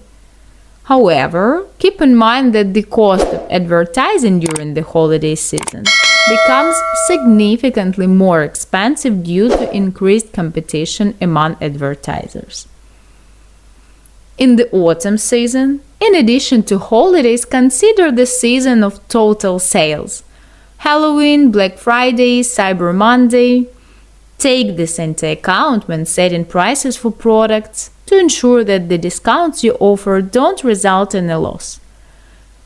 S1: However, keep in mind that the cost of advertising during the holiday season becomes significantly more expensive due to increased competition among advertisers. In the autumn season, in addition to holidays, consider the season of total sales. Halloween, Black Friday, Cyber Monday. Take this into account when setting prices for products to ensure that the discounts you offer don't result in a loss.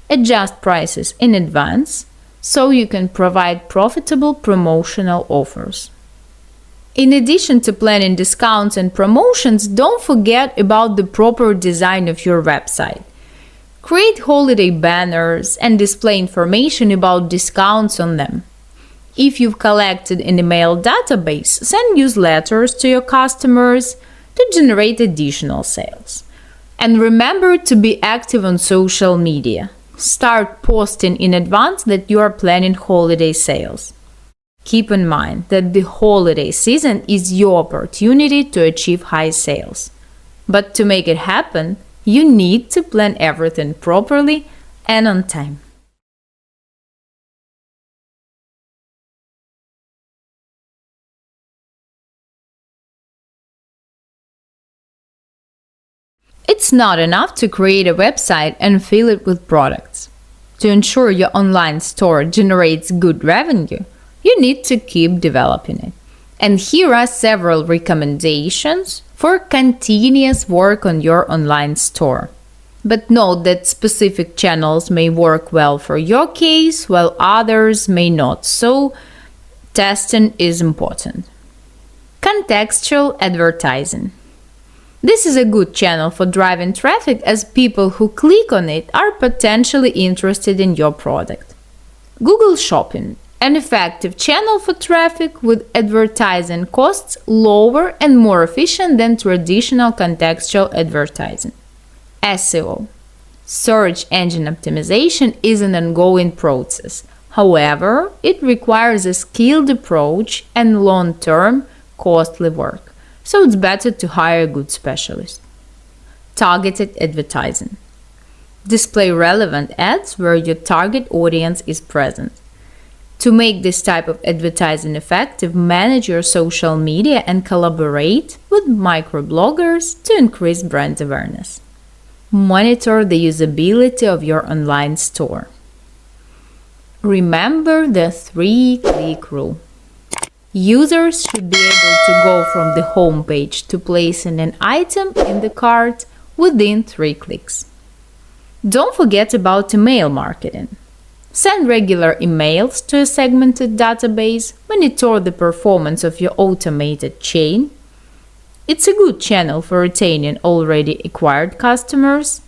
S1: Adjust prices in advance so you can provide profitable promotional offers. In addition to planning discounts and promotions, don't forget about the proper design of your website. Create holiday banners and display information about discounts on them. If you've collected an email database, send newsletters to your customers to generate additional sales. And remember to be active on social media. Start posting in advance that you are planning holiday sales. Keep in mind that the holiday season is your opportunity to achieve high sales. But to make it happen, you need to plan everything properly and on time. It's not enough to create a website and fill it with products. To ensure your online store generates good revenue, you need to keep developing it. And here are several recommendations for continuous work on your online store. But note that specific channels may work well for your case, while others may not, so testing is important. Contextual advertising. This is a good channel for driving traffic, as people who click on it are potentially interested in your product. Google Shopping, an effective channel for traffic with advertising costs lower and more efficient than traditional contextual advertising. SEO, search engine optimization, is an ongoing process. However, it requires a skilled approach and long-term, costly work. So it's better to hire a good specialist. Targeted advertising. Display relevant ads where your target audience is present. To make this type of advertising effective, manage your social media and collaborate with microbloggers to increase brand awareness. Monitor the usability of your online store. Remember the 3-click rule. Users should be able to go from the home page to placing an item in the cart within 3 clicks. Don't forget about email marketing. Send regular emails to a segmented database, monitor the performance of your automated chain. It's a good channel for retaining already acquired customers,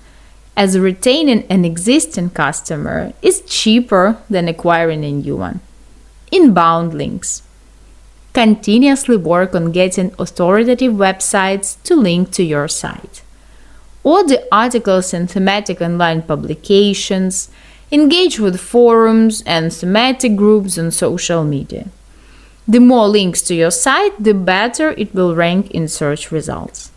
S1: as retaining an existing customer is cheaper than acquiring a new one. Inbound links. continuously work on getting authoritative websites to link to your site. Order articles in thematic online publications, engage with forums and thematic groups on social media. The more links to your site, the better it will rank in search results.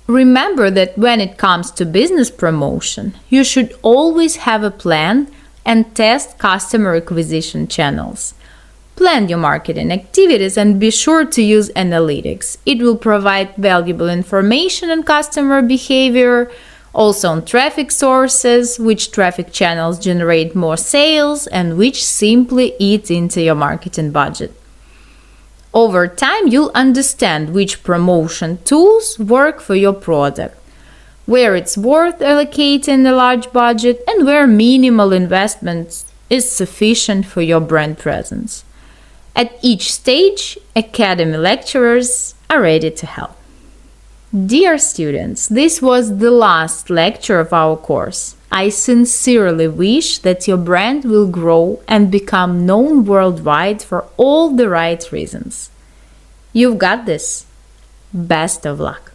S1: Remember that when it comes to business promotion, you should always have a plan and test customer acquisition channels. Plan your marketing activities and be sure to use analytics. It will provide valuable information on customer behavior, also on traffic sources, which traffic channels generate more sales and which simply eat into your marketing budget. Over time, you'll understand which promotion tools work for your product, where it's worth allocating a large budget, and where minimal investment is sufficient for your brand presence. At each stage, Academy lecturers are ready to help. Dear students, this was the last lecture of our course. I sincerely wish that your brand will grow and become known worldwide for all the right reasons. You've got this. Best of luck.